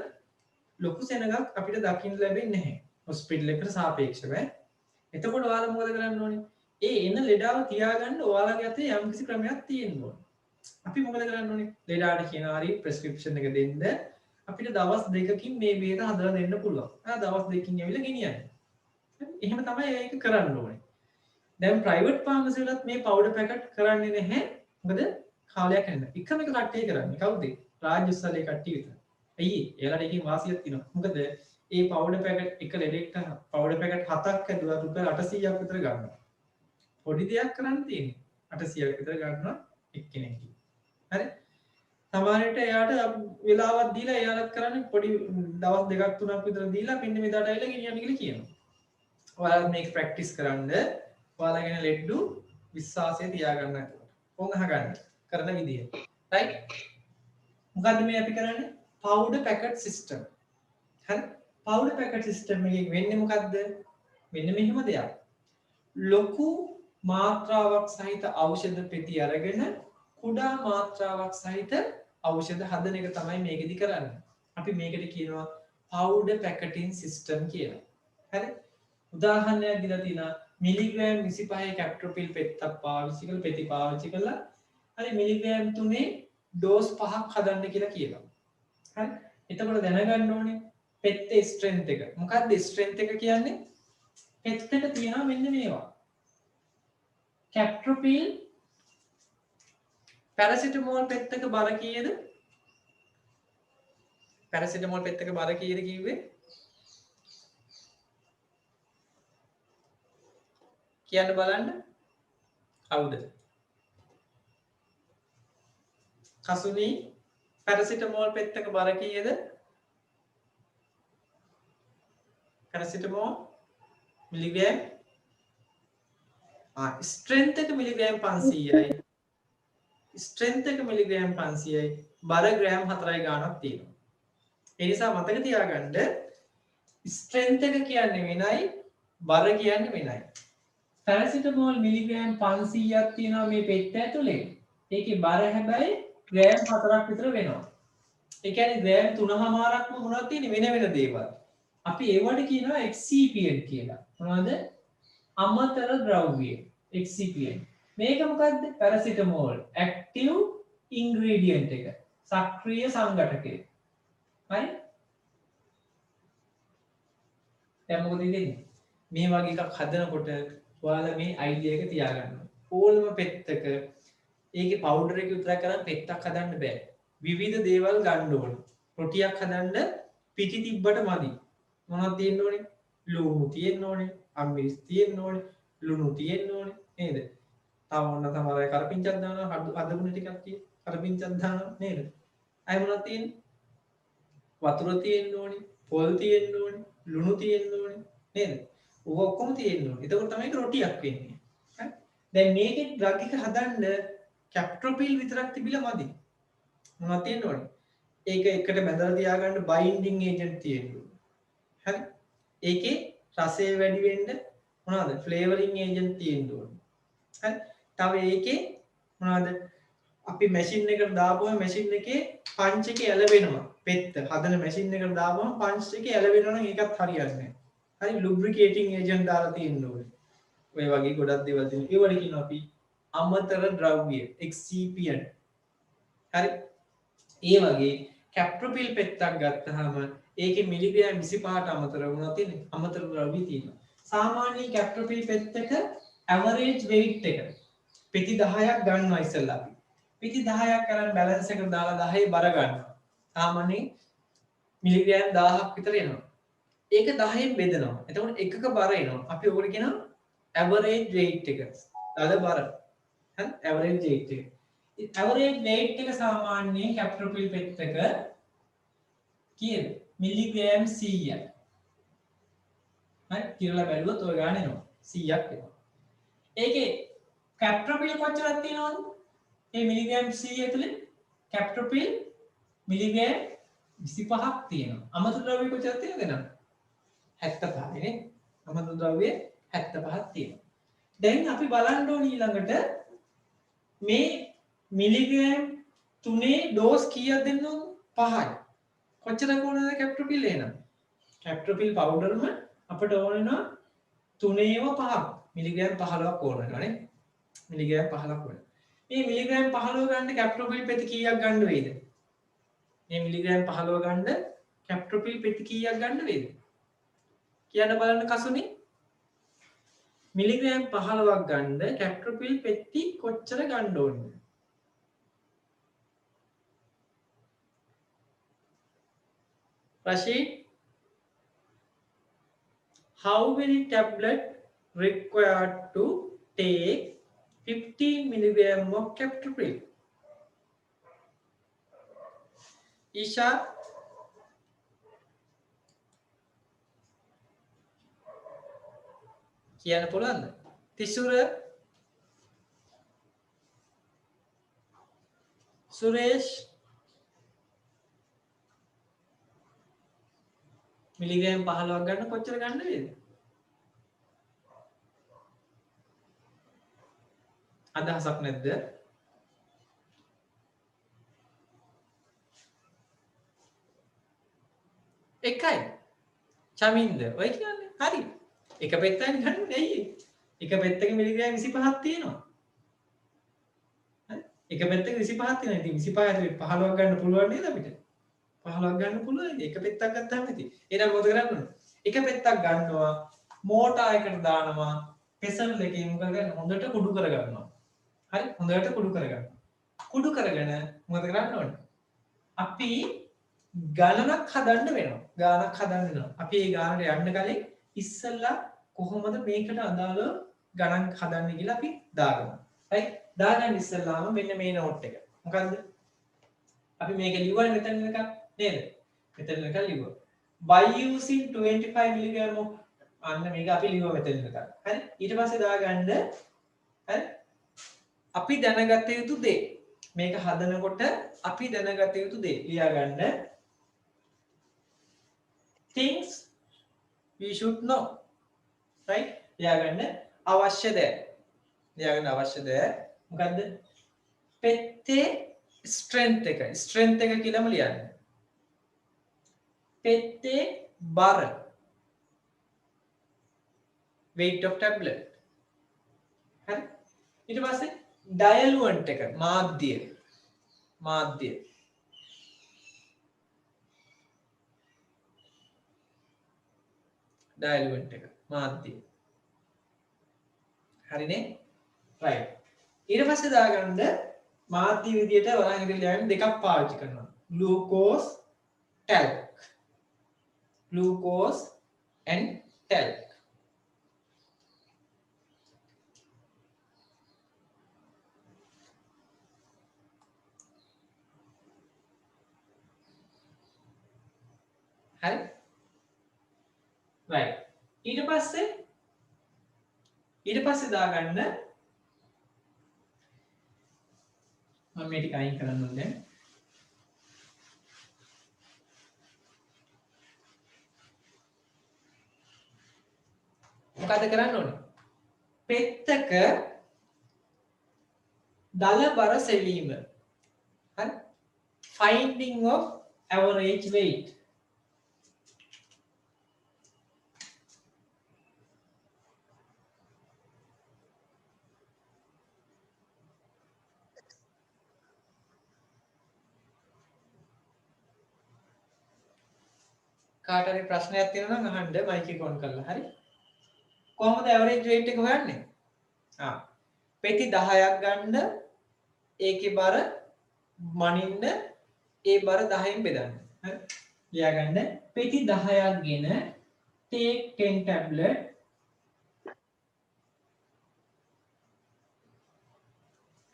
Speaker 1: ලොකු සෙනගක් අපිට දකින්න ලැබෙන්නේ නැහැ. හොස්පිටල් එකට සාපේක්ෂව. එතකොට ඔයාලා මොකද කරන්න ඕනේ? ඒ එන ලෙඩාව තියාගන්න ඔයාලගේ අතේ යම්කිසි ක්‍රමයක් තියෙන්න ඕනේ. අපි මොකද කරන්න ඕනේ? ලෙඩාට කියනවා හරි ප්‍රෙස්ක්‍රිප්ෂන් එක දෙන්න. අපිට දවස් 2කින් මේ බේත හදලා දෙන්න පුළුවන්. දවස් 2කින් ඇවිල්ලා ගෙනියන්න. එහෙම තමයි ඒක කරන්න ඕනේ. දැන් ප්‍රයිවට් ෆාමසි වලත් මේ පවුඩර් පැකට් කරන්නේ නැහැ. මොකද කාලයක් යනවා. එකම එක කට්ටිය කරන්නේ. කවුද? රාජ්‍ය උත්සවයේ කට්ටිය විතරයි. ඇයි? එයාලට එකකින් වාසියක් තියෙනවා. මොකද ඒ පවුඩර් පැකට් එක ලෙඩෙක්ට පවුඩර් පැකට් 7ක් ඇදුවා රුපියල් 800ක් විතර ගන්නවා. පොඩි දෙයක් කරන්න තියෙන්නේ 800ක් විතර ගන්නවා එක්කෙනෙක්ගේ. හරි? සමහරවිට එයාට වෙලාවක් දීලා එයාලත් කරන්නේ පොඩි දවස් 2ක් 3ක් විතර දීලා මෙන්න මෙදාට ඇවිල්ලා ගෙනියන්න කියලා කියනවා. ඔයාලා මේක ප්‍රැක්ටිස් කරන්න. ඔයාලා ගැන ලෙඩ්ඩු විශ්වාසය තියාගන්න එතකොට. කොහොම අහගන්න කරන විදිය. රයිට්? මොකද්ද මේ අපි කරන්නේ? Powder packet system. හරි? පවුඩර් පැකට් සිස්ටම් එකේ වෙන්නේ මොකද්ද? මෙන්න මෙහෙම දෙයක්. ලොකු මාත්‍රාවක් සහිත ඖෂධ පෙති අරගෙන කුඩා මාත්‍රාවක් සහිත ඖෂධ හදන එක තමයි මේකෙදි කරන්නේ. අපි මේකට කියනවා powder packaging system කියලා. හරි? උදාහරණයක් දීලා තියෙනවා මිලිග්‍රෑම් 25 කැප්ටොපිල් පෙත්තක් පාවිච්චි කරලා පෙති පාවිච්චි කරලා හරි මිලිග්‍රෑම් 3 ඩෝස් 5ක් හදන්න කියලා කියනවා. හරි? එතකොට දැනගන්න ඕනේ පෙත්තේ ස්ට්‍රෙන්ත් එක. මොකක්ද ස්ට්‍රෙන්ත් එක කියන්නේ? පෙත්තට තියෙනවා මෙන්න මේවා. කැප්ටොපිල් පැරසිටමෝල් පෙත්තක බර කීයද? පැරසිටමෝල් පෙත්තක බර කීයද කිව්වේ? කියන්න බලන්න. කවුද? කසුනි පැරසිටමෝල් පෙත්තක බර කීයද? පැරසිටමෝල් මිලිග්‍රෑම් ස්ට්‍රෙන්ත් එක මිලිග්‍රෑම් 500යි. ස්ට්‍රෙන්ත් එක මිලිග්‍රෑම් 500යි. බර ග්‍රෑම් 4යි ගාණක් තියෙනවා. ඒ නිසා මතක තියාගන්න ස්ට්‍රෙන්ත් එක කියන්නේ වෙනයි බර කියන්නේ වෙනයි. පැරසිටමෝල් මිලිග්‍රෑම් 500ක් තියෙනවා මේ පෙත්ත ඇතුලේ. ඒකේ බර හැබැයි ග්‍රෑම් 4ක් විතර වෙනවා. ඒ කියන්නේ ග්‍රෑම් 3.5ක්ම මොනවද තියෙන්නේ වෙන වෙන දේවල්. අපි ඒවට කියනවා excipient කියලා. මොනවද? අමතර ද්‍රව්‍ය. excipient. මේක මොකද්ද? පැරසිටමෝල් active ingredient එක. සක්‍රීය සංඝටකය. හරි? දැන් මොකද වෙන්නේ? මේ වගේ එකක් හදනකොට ඔයාලා මේ අයිඩියා එක තියාගන්න ඕනේ. ඕනම පෙත්තක ඒකේ පවුඩර් එක විතරක් කරන් පෙත්තක් හදන්න බෑ. විවිධ දේවල් ගන්න ඕනේ. රොටියක් හදන්න පිටි තිබ්බට මදි. මොනවද තියෙන්න ඕනේ? ලුණු තියෙන්න ඕනේ, අම්මිරිස් තියෙන්න ඕනේ, ලුණු තියෙන්න ඕනේ නේද? තව ඔන්න තමයි කරපිංචක් දානවා, හදගුණ ටිකක් තියෙන. කරපිංචක් දානවා නේද? අය මොනවද තියෙන්නේ? වතුර තියෙන්න ඕනේ, පොල් තියෙන්න ඕනේ, ලුණු තියෙන්න ඕනේ නේද? ඕක ඔක්කොම තියෙන්න ඕනේ. එතකොට තමයි ඒක රොටියක් වෙන්නේ. හරි? දැන් මේකේ ඩ්‍රග් එක හදන්න කැප්ට්‍රොපිල් විතරක් තිබිලා මදි. මොනවද තියෙන්න ඕනේ? ඒක එකට බැඳලා තියාගන්න බයින්ඩින් ඒජන්ට් තියෙන්න ඕනේ. හරි? ඒකේ රසය වැඩි වෙන්න මොනවද? ෆ්ලේවරින් ඒජන්ට් තියෙන්න ඕනේ. හරි? තව ඒකේ මොනවද? අපි මැෂින් එකට දාපුවම මැෂින් එකේ පංච් එකේ ඇලවෙනවා. පෙත්ත හදන මැෂින් එකට දාපුවම පංච් එකේ ඇලවෙනවා නම් ඒකත් හරියන්නේ නැහැ. හරි ලුබ්‍රිකේටිං ඒජන්ට් දාලා තියෙන්න ඕනේ. ඔය වගේ ගොඩක් දේවල් තියෙනවා. ඒවට කියනවා අපි අමතර ද්‍රව්‍ය excipient. හරි? ඒ වගේ කැප්ට්‍රොපිල් පෙත්තක් ගත්තාම ඒකේ මිලිග්‍රෑම් 25ට අමතර වුණා තියෙන්නේ. අමතර ද්‍රව්‍ය තියෙනවා. සාමාන්‍ය කැප්ට්‍රොපිල් පෙත්තක ඇවරේජ් weight එක පෙති 10ක් ගන්නවා ඉස්සෙල්ලා අපි. පිටි 10ක් කරන් බැලන්ස් එකට දාලා 10 බර ගන්නවා. සාමාන්‍යයෙන් මිලිග්‍රෑම් 1000ක් විතර එනවා. ඒක 10න් බෙදනවා. එතකොට එකක බර එනවා. අපි ඔකට කියනවා ඇවරේජ් weight එක. තද බර. හරි? ඇවරේජ් weight එක. ඇවරේජ් weight එක සාමාන්‍යයෙන් කැප්ට්‍රොපිල් පෙත්තක කීයද? මිලිග්‍රෑම් 100යි. හරි? කියලා බැලුවොත් ඔය ගාන එනවා. 100ක් එනවා. ඒකේ කැප්ට්‍රොපිල් කොච්චරක් තියෙනවද? ඒ මිලිග්‍රෑම් 100 ඇතුලේ කැප්ට්‍රොපිල් මිලිග්‍රෑම් 25ක් තියෙනවා. අමතර ද්‍රව්‍ය කොච්චරද තියෙනවද? 75 නේ. අමතර ද්‍රව්‍ය 75ක් තියෙනවා. දැන් අපි බලන්න ඕනේ ඊළඟට මේ මිලිග්‍රෑම් 3 ඩෝස් කීයක් දෙන්න ඕනද? 5යි. කොච්චරක් ඕනද කැප්ට්‍රොපිල් එනවා? කැප්ට්‍රොපිල් පවුඩර්ම අපිට ඕන වෙනවා 3ේම 5ක්. මිලිග්‍රෑම් 15ක් ඕන වෙනවා නේ. මිලිග්‍රෑම් 15ක් ඕන. මේ මිලිග්‍රෑම් 15 ගන්න කැප්ට්‍රොපිල් පෙති කීයක් ගන්න වේද? මේ මිලිග්‍රෑම් 15 ගන්න කැප්ට්‍රොපිල් පෙති කීයක් ගන්න වේද? කියන්න බලන්න කසුනේ. මිලිග්‍රෑම් 15ක් ගන්න කැප්ට්‍රොපිල් පෙති කොච්චර ගන්න ඕනද? Rashid, how many tablet required to take 15 milligram of captopril? Isha, කියන්න පුළුවන්ද? තිසුර, සුරේෂ්, මිලිග්‍රෑම් 15ක් ගන්න කොච්චර ගන්න වේද? අදහසක් නැද්ද? එකයි. චමින්ද ඔය කියන්නේ හරි. එක පෙත්තකින් ගන්න ඇයි? එක පෙත්තක මිලිග්‍රෑම් 25ක් තියෙනවා. හරි? එක පෙත්තක 25ක් තියෙනවා. ඉතින් 25 ඇතුලේ 15ක් ගන්න පුළුවන් නේද අපිට? 15ක් ගන්න පුළුවන්. එක පෙත්තක් ගත්තාම ඇති. එහෙනම් මොකද කරන්න ඕනේ? එක පෙත්තක් ගන්නවා මෝටර් එකට දානවා පෙසල් එකේ මොකද කරන්නේ? හොඳට කුඩු කරගන්නවා. හරි? හොඳට කුඩු කරගන්නවා. කුඩු කරගෙන මොකද කරන්න ඕනේ? අපි ගණනක් හදන්න වෙනවා. ගානක් හදන්න වෙනවා. අපි ඒ ගානට යන්න කලින් ඉස්සෙල්ලා කොහොමද මේකට අදාළව ගණන් හදන්නේ කියලා අපි දාගමු. right? දාගන්න ඉස්සෙල්ලාම මෙන්න මේ නෝට් එක. මොකද්ද? අපි මේක ලිව්වනේ මෙතන වෙනකන් නේද? මෙතන වෙනකන් ලිව්වා. by using 25 milligram of අන්න මේක අපි ලිව්වා මෙතන වෙනකන්. හරි? ඊට පස්සේ දාගන්න හරි? අපි දැනගත යුතු දේ. මේක හදනකොට අපි දැනගත යුතු දේ ලියාගන්න. things we should know. right? ලියාගන්න අවශ්‍ය දේ. ලියාගන්න අවශ්‍ය දේ මොකද්ද? පෙත්තේ ස්ට්‍රෙන්ත් එක. ස්ට්‍රෙන්ත් එක කියලාම ලියන්න. පෙත්තේ බර. weight of tablet. හරි? ඊට පස්සේ diluent එක මාධ්‍ය. මාධ්‍ය. diluent එක මාධ්‍ය. හරිනේ? right. ඊට පස්සේ දාගන්න මාධ්‍ය විදියට වරන් ඉදිරියට ලියන්න දෙකක් පාවිච්චි කරනවා. glucose talc. glucose and talc. හරි? right. ඊට පස්සේ දාගන්න මම මේ ටික අයින් කරන්න ඕනේ දැන්. මොකද කරන්න ඕනේ? පෙත්තක දල බර සෙවීම. හරි? finding of average weight. කාට හරි ප්‍රශ්නයක් තියෙනවා නම් අහන්න මයික් එක ඔන් කරලා. හරි? කොහොමද ඇවරේජ් weight එක හොයන්නේ? පෙති 10ක් ගන්න ඒකේ බර මනින්න ඒ බර 10න් බෙදන්න. හරි? ලියාගන්න පෙති 10ක් ගෙන take 10 tablet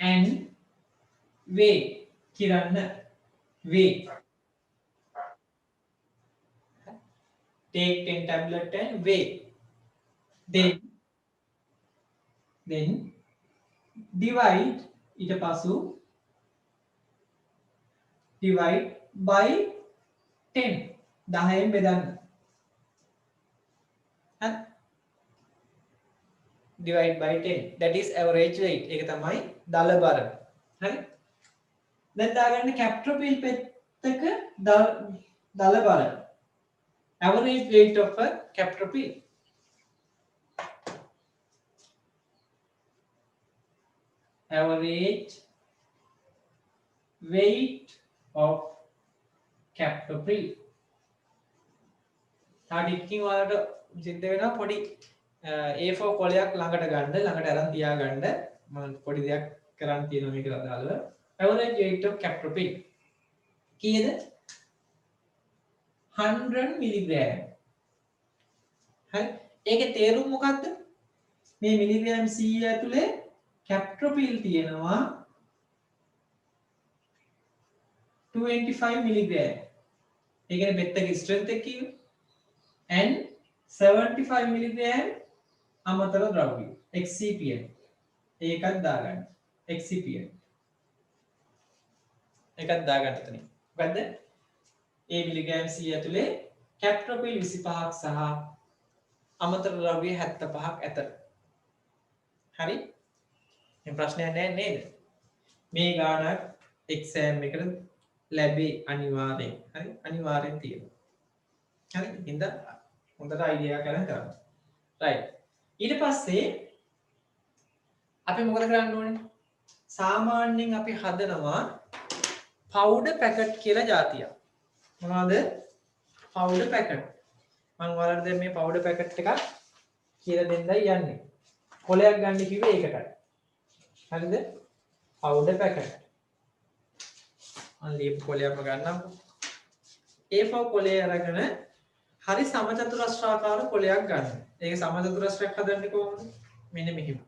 Speaker 1: and weigh කිරන්න weigh. take 10 tablet and weigh. Then divide ඊට පසු divide by 10 10න් බෙදන්න. හරි? divide by 10 that is average weight. ඒක තමයි දල බර. හරි? දැන් දාගන්න captropil පෙත්තක දල බර. average weight of a captropil. Average weight of captopil. තාඩික්කින් වලට සිද්ධ වෙනවා පොඩි A4 කොලයක් ළඟට ගන්න ළඟට අරන් තියාගන්න මම පොඩි දෙයක් කරන් තියෙනවා මේකට අදාළව. Average weight of captopil කීයද? 100 මිලිග්‍රෑම්. හරි? ඒකේ තේරුම මොකක්ද? මේ මිලිග්‍රෑම් 100 ඇතුලේ captopil තියෙනවා 25 මිලිග්‍රෑම්. ඒ කියන්නේ බෙත්තගේ ස්ට්‍රෙන්ත් එක කිව්වේ. and 75 මිලිග්‍රෑම් අමතර ද්‍රව්‍ය excipient. ඒකත් දාගන්න. excipient. ඒකත් දාගන්න එතන. මොකද්ද? ඒ මිලිග්‍රෑම් 100 ඇතුලේ captopil 25ක් සහ අමතර ද්‍රව්‍ය 75ක් ඇත. හරි? මේ ප්‍රශ්නයක් නැහැ නේද? මේ ගානක් එක්සෑම් එකට ලැබේ අනිවාර්යෙන්. හරි? අනිවාර්යෙන් තියෙනවා. හරි? ඉතින් හොඳට අයිඩියා කරන් කරන්න. රයිට්. ඊට පස්සේ අපි මොකද කරන්න ඕනේ? සාමාන්‍යයෙන් අපි හදනවා පවුඩර් පැකට් කියලා જાතියක්. මොනවද? Powder packet. මම ඔයාලට දැන් මේ පවුඩර් පැකට් එකක් කියලා දෙන්නයි යන්නේ. කොලයක් ගන්න කිව්වේ ඒකටයි. හරිද? Powder packet. මම ලියපු කොලයක්ම ගන්නම්කෝ. A4 කොලේ අරගෙන හරි සමචතුරස්‍රාකාර කොලයක් ගන්න. ඒක සමචතුරස්‍රයක් හදන්නේ කොහොමද? මෙන්න මෙහෙම.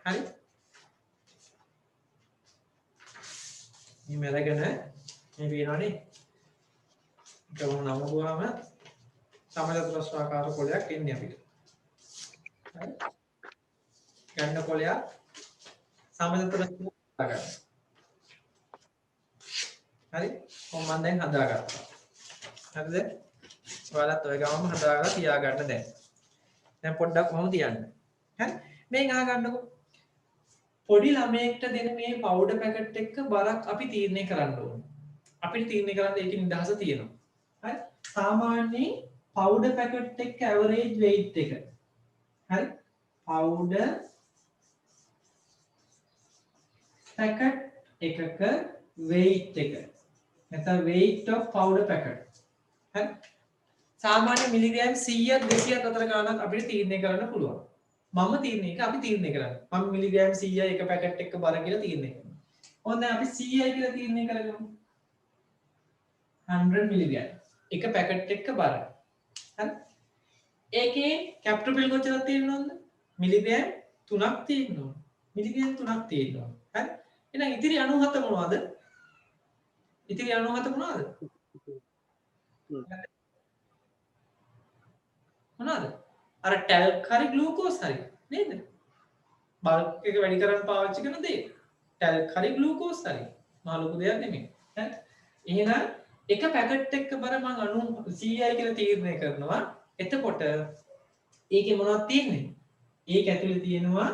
Speaker 1: හරි? මේ මැරගෙන මේ පේනවනේ ගමන නමගුවාම සමචතුරස්‍රාකාර කොලයක් එන්නේ අපිට. හරි. ගන්න කොලයක් සමචතුරස්‍රාකාර ගන්න. හරි. කොහොම මම දැන් හදාගත්තා. හරිද? ඔයාලත් ඔය ගමම හදාගලා තියාගන්න දැන්. දැන් පොඩ්ඩක් කොහොම තියන්න. හරි. මේක අහගන්නකො. පොඩි ළමයෙක්ට දෙන මේ පවුඩර් පැකට් එක බරක් අපි තීරණය කරන්න ඕනේ. අපිට තීරණය කරන්න ඒකේ නිදහස තියෙනවා. හරි. සාමාන්‍යයෙන් පවුඩර් පැකට් එක ඇවරේජ් weight එක. හරි. පවුඩර් පැකට් එකක weight එක. නැත්නම් weight of powder packet. හරි. සාමාන්‍ය මිලිග්‍රෑම් 100ක් 200ක් අතර ගානක් අපිට තීරණය කරන්න පුළුවන්. මම තීරණය එක අපි තීරණය කරන්නේ. මම මිලිග්‍රෑම් 100යි එක පැකට් එකක බර කියලා තීරණය කරනවා. ඕන දැන් අපි 100යි කියලා තීරණය කරගමු. 100 මිලිග්‍රෑම් එක පැකට් එකක බර. හරි. ඒකේ කැප්ටෝපිල් කොච්චරක් තියෙනවද? මිලිග්‍රෑම් 3ක් තියෙනවා. මිලිග්‍රෑම් 3ක් තියෙනවා. හරි. එහෙනම් ඉතිරි 97 මොනවද? ඉතිරි 97 මොනවද? මොනවද? අර ටැල්ක් හරි ග්ලූකෝස් හරි නේද? බල්ක් එක වැඩි කරන්න පාවිච්චි කරන දේ. ටැල්ක් හරි ග්ලූකෝස් හරි. මහ ලොකු දෙයක් නෙමෙයි. හරි. එහෙනම් එක පැකට් එකක බර මම 100යි කියලා තීරණය කරනවා. එතකොට ඒකේ මොනවද තියෙන්නේ? ඒක ඇතුලේ තියෙනවා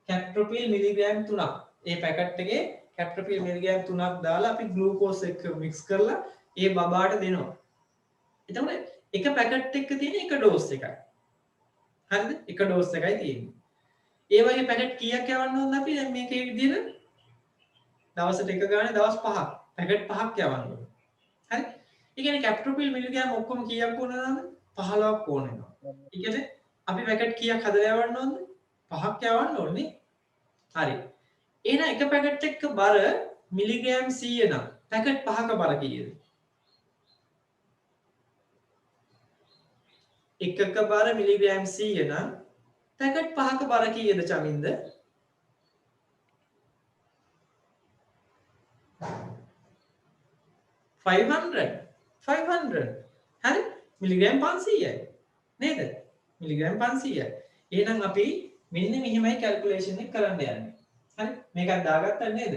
Speaker 1: කැප්ටෝපිල් මිලිග්‍රෑම් 3ක්. ඒ පැකට් එකේ කැප්ටෝපිල් මිලිග්‍රෑම් 3ක් දාලා අපි ග්ලූකෝස් එක්ක මික්ස් කරලා ඒ බබාට දෙනවා. එතකොට එක පැකට් එකක තියෙන එක ඩෝස් එකයි. හරිද? එක ඩෝස් එකයි තියෙන්නේ. ඒ වගේ පැකට් කීයක් යවන්න ඕනද අපි දැන් මේකේ විදිහට? දවසට එක ගානේ දවස් 5ක්. පැකට් 5ක් යවන්න ඕනේ. හරි? ඒ කියන්නේ කැප්ටෝපිල් මිලිග්‍රෑම් ඔක්කොම කීයක් ඕනද? 15ක් ඕන වෙනවා. ඒ කියන්නේ අපි පැකට් කීයක් හදලා යවන්න ඕනද? 5ක් යවන්න ඕනේ. හරි. එහෙනම් එක පැකට් එකක බර මිලිග්‍රෑම් 100 නම් පැකට් 5ක බර කීයද? එකක බර මිලිග්‍රෑම් 100 නම් පැකට් 5ක බර කීයද චමින්ද? 500. හරි? මිලිග්‍රෑම් 500යි. නේද? මිලිග්‍රෑම් 500යි. එහෙනම් අපි මෙන්න මෙහෙමයි කැල්කියුලේෂන් එක කරන්න යන්නේ. හරි? මේකත් දාගත්තා නේද?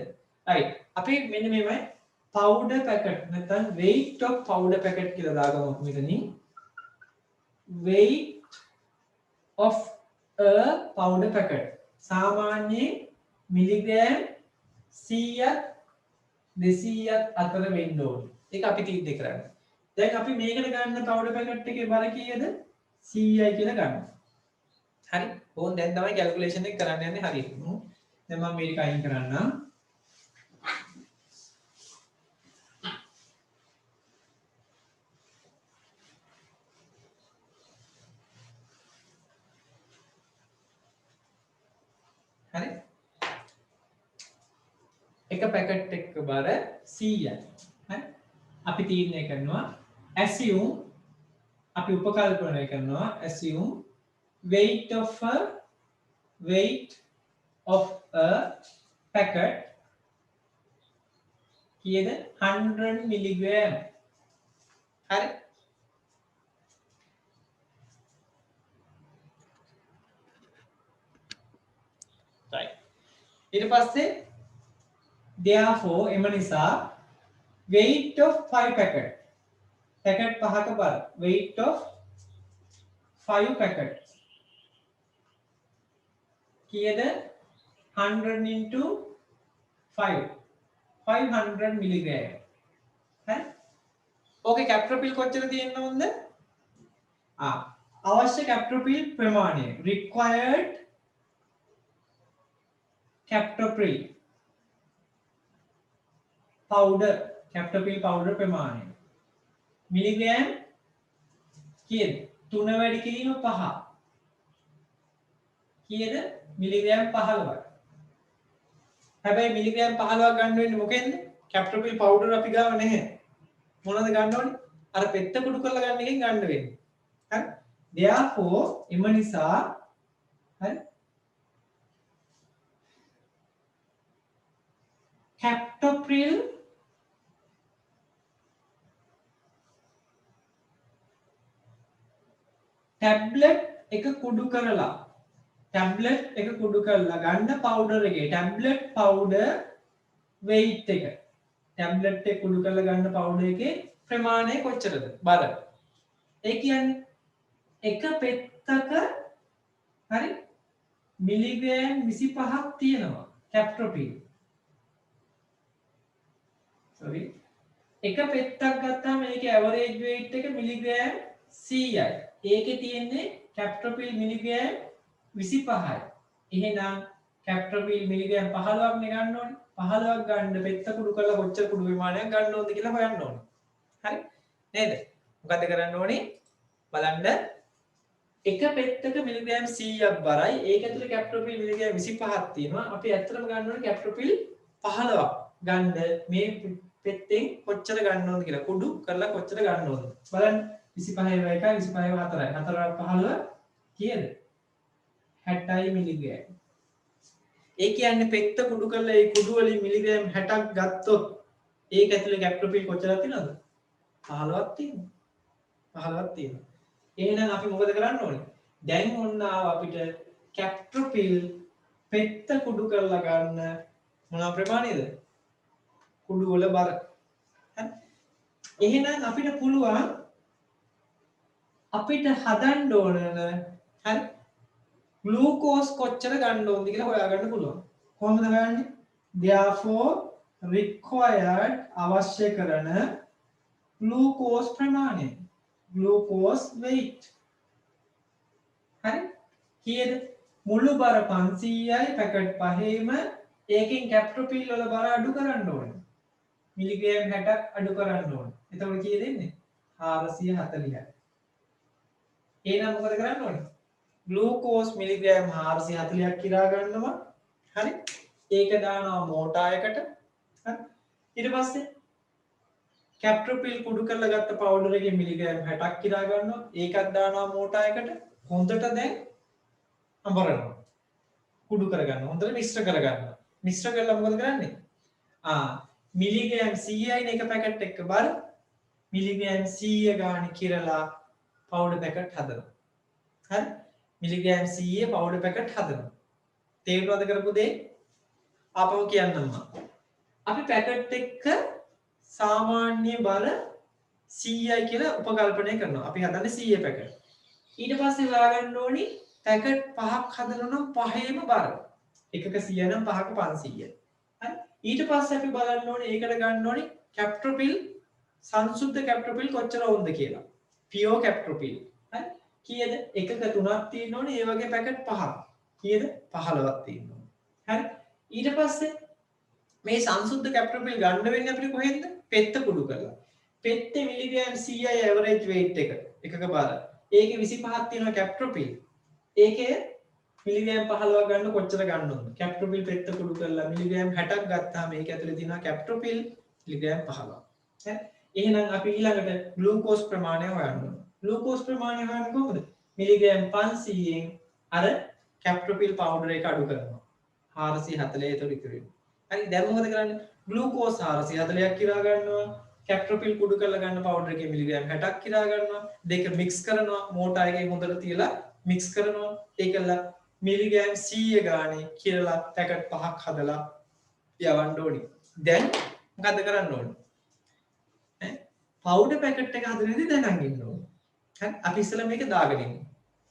Speaker 1: right. අපි මෙන්න මෙහෙමයි powder packet නැත්නම් weight of powder packet කියලා දාගමු මෙතනින්. weight of a powder packet සාමාන්‍යයෙන් මිලිග්‍රෑම් 100ක් 200ක් අතර වෙන්න ඕනේ. ඒක අපි තීරණය කරන්නේ. දැන් අපි මේකට ගන්න powder packet එකේ බර කීයද? 100යි කියලා ගන්නවා. හරි. ඕන් දැන් තමයි කැල්කියුලේෂන් එක කරන්න යන්නේ හරියට. දැන් මම මේක අයින් කරන්නම්. හරි. එක පැකට් එකක බර 100යි. හරි. අපි තීරණය කරනවා assume අපි උපකල්පනය කරනවා assume weight of a packet කීයද 100 මිලිග්‍රෑම්. හරි. right. ඊට පස්සේ therefore එම නිසා weight of 5 packet packet 5ක බර weight of 5 packet කීයද 100 into 5 500 මිලිග්‍රෑම්. හරි. ඕකේ කැප්ටෝපිල් කොච්චර තියෙන්න ඕනද? අවශ්‍ය කැප්ටෝපිල් ප්‍රමාණය required captopril powder captopril powder ප්‍රමාණය මිලිග්‍රෑම් කීයද? 3 වැඩි කිරීම 5 කීයද? මිලිග්‍රෑම් 15යි. හැබැයි මිලිග්‍රෑම් 15ක් ගන්න වෙන්නේ මොකෙන්ද? captopril powder අපි ගාව නැහැ. මොනවද ගන්න ඕනේ? අර පෙත්ත කුඩු කරලා ගන්න එකෙන් ගන්න වෙන්නේ. හරි? therefore එම නිසා හරි captopril ටැබ්ලට් එක කුඩු කරලා ටැබ්ලට් එක කුඩු කරලා ගන්න පවුඩර් එකේ ටැබ්ලට් පවුඩර් weight එක ටැබ්ලට් එක කුඩු කරලා ගන්න පවුඩර් එකේ ප්‍රමාණය කොච්චරද බර ඒ කියන්නේ එක පෙත්තක හරි මිලිග්‍රෑම් 25ක් තියෙනවා කැප්ටොපිල් sorry එක පෙත්තක් ගත්තාම මේකේ ඇවරේජ් weight එක මිලිග්‍රෑම් 100යි ඒකේ තියෙන්නේ කැප්ටොපිල් මිලිග්‍රෑම් 25යි එහෙනම් කැප්ටොපිල් මිලිග්‍රෑම් 15ක් නේ ගන්න ඕනේ 15ක් ගන්න පෙත්ත කුඩු කරලා කොච්චර කුඩු ප්‍රමාණයක් ගන්න ඕනද කියලා හොයන්න ඕනේ හරි නේද මොකද කරන්න ඕනේ බලන්න එක පෙත්තක මිලිග්‍රෑම් 100ක් බරයි ඒක ඇතුලේ කැප්ටොපිල් මිලිග්‍රෑම් 25ක් තියෙනවා අපි ඇත්තටම ගන්න ඕනේ කැප්ටොපිල් 15ක් ගන්න මේ පෙත්තෙන් කොච්චර ගන්න ඕනද කියලා කුඩු කරලා කොච්චර ගන්න ඕනද බලන්න 25 1යි 25 4යි 4 15 කීයද 60 මිලිග්‍රෑම් ඒ කියන්නේ පෙත්ත කුඩු කරලා ඒ කුඩු වලින් මිලිග්‍රෑම් 60ක් ගත්තොත් ඒක ඇතුලේ කැප්ටොපිල් කොච්චරක් තියෙනවද 15ක් තියෙනවා 15ක් තියෙනවා එහෙනම් අපි මොකද කරන්න ඕනේ දැන් ඔන්න ආව අපිට කැප්ටොපිල් පෙත්ත කුඩු කරලා ගන්න මොනවා ප්‍රමාණයද කුඩු වල බර හරි එහෙනම් අපිට පුළුවන් අපිට හදන්න ඕන හරි ග්ලූකෝස් කොච්චර ගන්න ඕනද කියලා හොයාගන්න පුළුවන් කොහොමද හොයන්නේ therefore required අවශ්‍ය කරන ග්ලූකෝස් ප්‍රමාණය glucose weight හරි කීයද මුළු බර 500යි පැකට් පහේම ඒකෙන් කැප්ටොපිල් වල බර අඩු කරන්න ඕනේ මිලිග්‍රෑම් 60ක් අඩු කරන්න ඕනේ එතකොට කීයද එන්නේ 440යි එහෙනම් මොකද කරන්න ඕනේ ග්ලූකෝස් මිලිග්‍රෑම් 440ක් කිරා ගන්නවා හරි ඒක දානවා මෝටායකට හරි ඊට පස්සේ කැප්ටොපිල් කුඩු කරලා ගත්ත පවුඩර් එකේ මිලිග්‍රෑම් 60ක් කිරා ගන්නවා ඒකත් දානවා මෝටායකට හොඳට දැන් අඹරනවා කුඩු කරගන්න හොඳට මිශ්‍ර කරගන්න මිශ්‍ර කරලා මොකද කරන්නේ මිලිග්‍රෑම් 100යි එක පැකට් එක බර මිලිග්‍රෑම් 100 ගාන කිරලා පවුඩර් පැකට් හදනවා හරි මිලිග්‍රෑම් 100 පවුඩර් පැකට් හදනවා තේරුණාද කරපු දේ ආපහු කියන්නම් අපි පැකට් එක සාමාන්‍ය බර 100යි කියලා උපකල්පනය කරනවා අපි හදන්නේ 100 පැකට් ඊට පස්සේ හොයාගන්න ඕනි පැකට් 5ක් හදනවා නම් පහේම බර එකක 100 නම් පහක 500යි හරි ඊට පස්සේ අපි බලන්න ඕනේ ඒකට ගන්න ඕනේ කැප්ටොපිල් සංසුද්ධ කැප්ටොපිල් කොච්චර වුන්ද කියලා පියෝ කැප්ටොපිල් හරි කීයද එකක 3ක් තියෙන්න ඕනේ ඒ වගේ පැකට් 5ක් කීයද 15ක් තියෙන්න ඕනේ හරි ඊට පස්සේ මේ සංසුද්ධ කැප්ටොපිල් ගන්න වෙන්නේ අපිට කොහෙන්ද පෙත්ත කුඩු කරලා පෙත්තේ මිලිග්‍රෑම් 100යි ඇවරේජ් weight එක එකක බර ඒකේ 25ක් තියෙනවා කැප්ටොපිල් ඒකේ මිලිග්‍රෑම් 15ක් ගන්න කොච්චර ගන්න ඕනද කැප්ටොපිල් පෙත්ත කුඩු කරලා මිලිග්‍රෑම් 60ක් ගත්තාම ඒක ඇතුලේ තියෙනවා කැප්ටොපිල් මිලිග්‍රෑම් 15ක් හරි එහෙනම් අපි ඊළඟට ග්ලූකෝස් ප්‍රමාණය හොයන්න ඕනේ ග්ලූකෝස් ප්‍රමාණය හොයන්නේ කොහොමද මිලිග්‍රෑම් 500න් අර කැප්ටොපිල් පවුඩර් එක අඩු කරනවා 440 ඒතර ඉතුරු වෙනවා හරි දැන් මොකද කරන්නේ ග්ලූකෝස් 440ක් කිරා ගන්නවා කැප්ටොපිල් කුඩු කරලා ගන්න පවුඩර් එකේ මිලිග්‍රෑම් 60ක් කිරා ගන්නවා දෙක මික්ස් කරනවා මෝටාර් එකේ හොඳට තියලා මික්ස් කරනවා ඒකල මිලිග්‍රෑම් 100 ගානේ කියලා පැකට් 5ක් හදලා යවන්න ඕනි දැන් මොකද කරන්න ඕනි පවුඩර් පැකට් එක හදන්නේදී දැනන් ඉන්න ඕනි හරි අපි ඉස්සෙල්ලා මේක දාගෙන ඉමු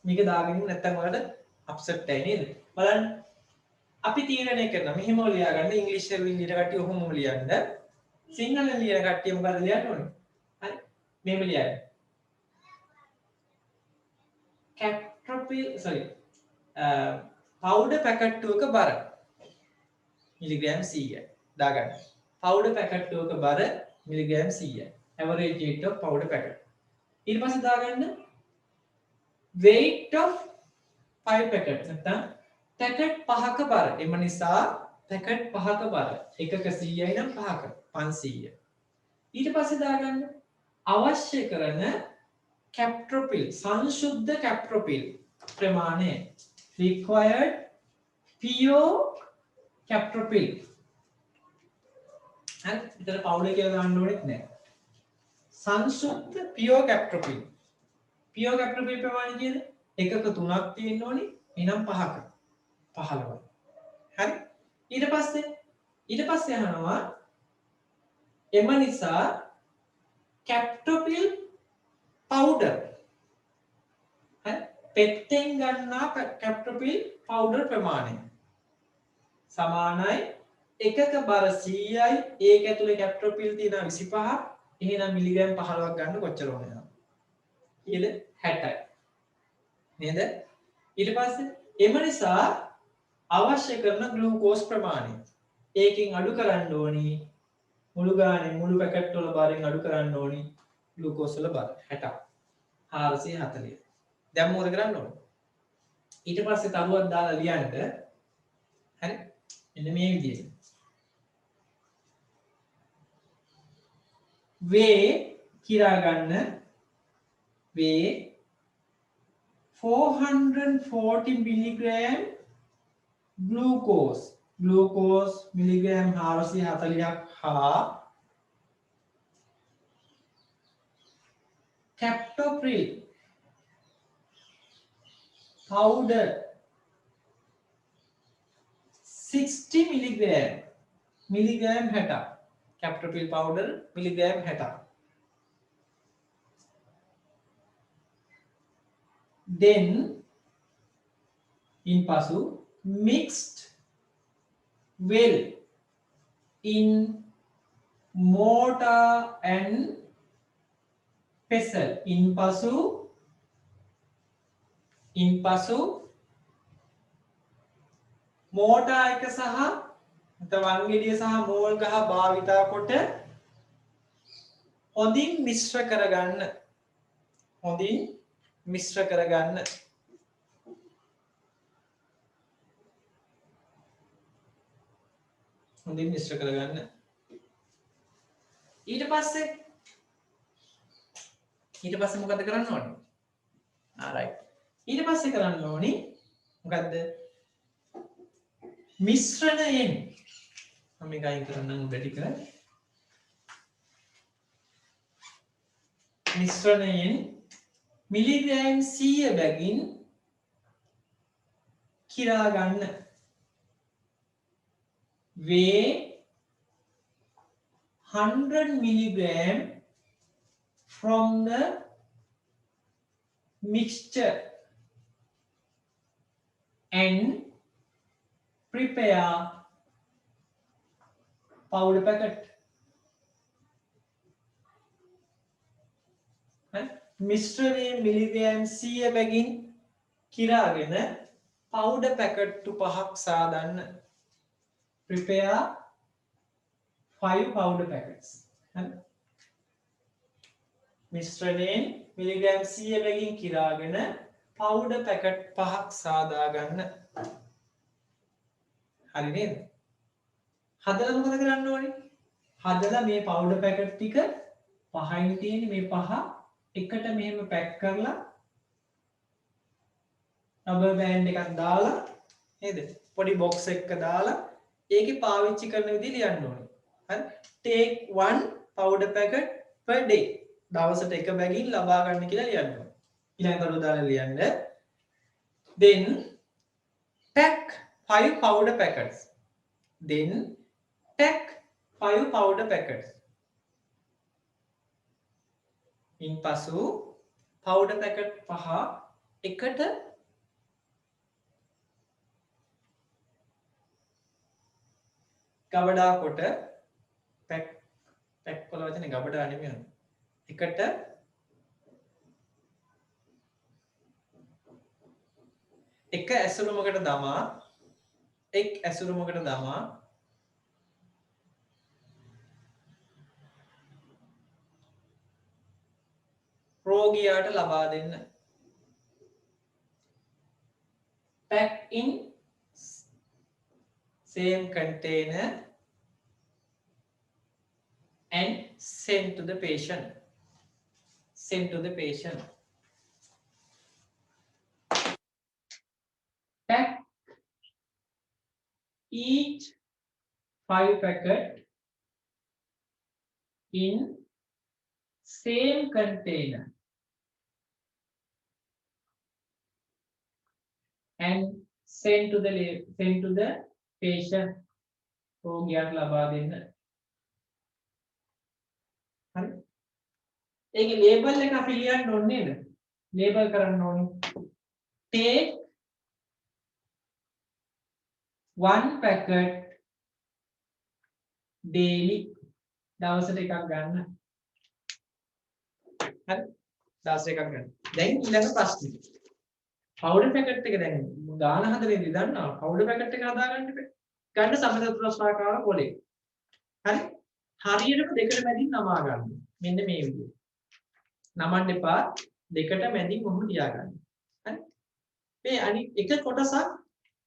Speaker 1: මේක දාගෙන ඉමු නැත්නම් ඔයාලට අප්සෙට් වෙයි නේද බලන්න අපි තීරණය කරනවා මෙහෙම ලියා ගන්න ඉංග්‍රීසි වලින් ලියන කට්ටිය ඔහොමම ලියන්න සිංහලෙන් ලියන කට්ටිය මොකද ලියන්න ඕනේ හරි මෙහෙම ලියන්න කැප්ටොපිල් පවුඩර් පැකට් එක බර මිලිග්‍රෑම් 100යි දාගන්න පවුඩර් පැකට් එක බර milligram 100යි average weight of powder packet ඊට පස්සේ දාගන්න weight of 5 packets නැත්නම් පැකට් 5ක බර එම නිසා පැකට් 5ක බර එකක 100යි නම් 5ක 500 ඊට පස්සේ දාගන්න අවශ්‍ය කරන කැප්ටොපිල් සංශුද්ධ කැප්ටොපිල් ප්‍රමාණය required pure කැප්ටොපිල් හරි විතර පවුඩර් කියලා දාන්න ඕනෙත් නැහැ සංශුද්ධ pure කැප්ටොපිල් පියෝ කැපිටල් P ප්‍රමාණය කියන්නේ එකක 3ක් තියෙන්න ඕනි එනම් 5ක 15යි. හරි? ඊට පස්සේ අහනවා එම නිසා කැප්ටෝපිල් පවුඩර් හරි පෙත්තෙන් ගන්නා කැප්ටෝපිල් පවුඩර් ප්‍රමාණය සමානයි එකක බර 100යි ඒක ඇතුලේ කැප්ටෝපිල් තියෙනවා 25 එහෙනම් මිලිග්‍රෑම් 15ක් ගන්න කොච්චර ඕනද? ඊළ 60යි. නේද? ඊට පස්සේ එම නිසා අවශ්‍ය කරන ග්ලූකෝස් ප්‍රමාණය ඒකෙන් අඩු කරන්න ඕනි මුළු ගානේ මුළු පැකට් වල බරෙන් අඩු කරන්න ඕනි ග්ලූකෝස් වල බර 60 440. දැන් මොකද කරන්න ඕන? ඊට පස්සේ තරුවක් දාලා ලියන්න. හරි? මෙන්න මේ විදිහට. වේ කිරා ගන්න වේ 440 milligram glucose මිලිග්‍රෑම් 440ක් හා captopril powder 60 milligram 60 captopril powder milligram 60 then ඉන්පසු mixed well in mortar and pestle ඉන්පසු මෝටා එක සහ වංගෙඩිය සහ මෝල් ගහ භාවිතා කොට හොඳින් මිශ්‍ර කරගන්න ඊට පස්සේ මොකද කරන්න ඕනේ? right ඊට පස්සේ කරන්න ඕනේ මොකද්ද? මිශ්‍රණයෙන් මම මේක අයින් කරන්නම් වැඩි කර මිශ්‍රණයෙන් මිලිග්‍රෑම් 100 බැගින් කිරා ගන්න weigh 100 milligram from the mixture and prepare powder packet. මිශ්‍රණයේ මිලිග්‍රෑම් 100 බැගින් කිරාගෙන powder packet 5ක් සාදන්න. prepare 5 powder packets. මිශ්‍රණයෙන් මිලිග්‍රෑම් 100 බැගින් කිරාගෙන powder packet 5ක් සාදා ගන්න. හරි නේද? හදලා මොකද කරන්න ඕනේ? හදලා මේ powder packet ටික පහින් තියෙන මේ පහ එකට මෙහෙම පැක් කරලා රබර් බෑන්ඩ් එකක් දාලා නේද? පොඩි බොක්ස් එකක දාලා ඒකේ පාවිච්චි කරන විදිහ ලියන්න ඕනේ. හරි? take 1 powder packet per day. දවසට එක බැගින් ලබා ගන්න කියලා ලියන්න ඕනේ. ඊළඟට උදාහරණ ලියන්න. then pack 5 powder packets. ඉන්පසු powder packet 5 එකට ගබඩා කොට පැක් වල වචනේ ගබඩා නෙමෙයි. එකට එක ඇසුරුමකට දමා රෝගියාට ලබා දෙන්න. pack in same container and send to the patient. Pack each 5 packet in same container and send to the patient රෝගියාට ලබා දෙන්න. හරි. ඒකේ ලේබල් එක අපි ලියන්න ඕනේ නේද? ලේබල් කරන්න ඕනේ. Take 1 packet daily. දවසට එකක් ගන්න. හරි. දවසට එකක් ගන්න. දැන් ඊළඟ ප්‍රශ්නේ. powder packet එක දැන් ගාන හදරේදී දන්නවා. powder packet එක හදාගන්න ඉතින්. ගන්න සමතත්‍රස්වාකාර පොලේ. හරි. හරියටම දෙකට මැදින් නමා ගන්න. මෙන්න මේ විදිහට. නමන්න එපා. දෙකට මැදින් ඔහොම තියාගන්න. හරි. මේ අනිත් එක කොටසක්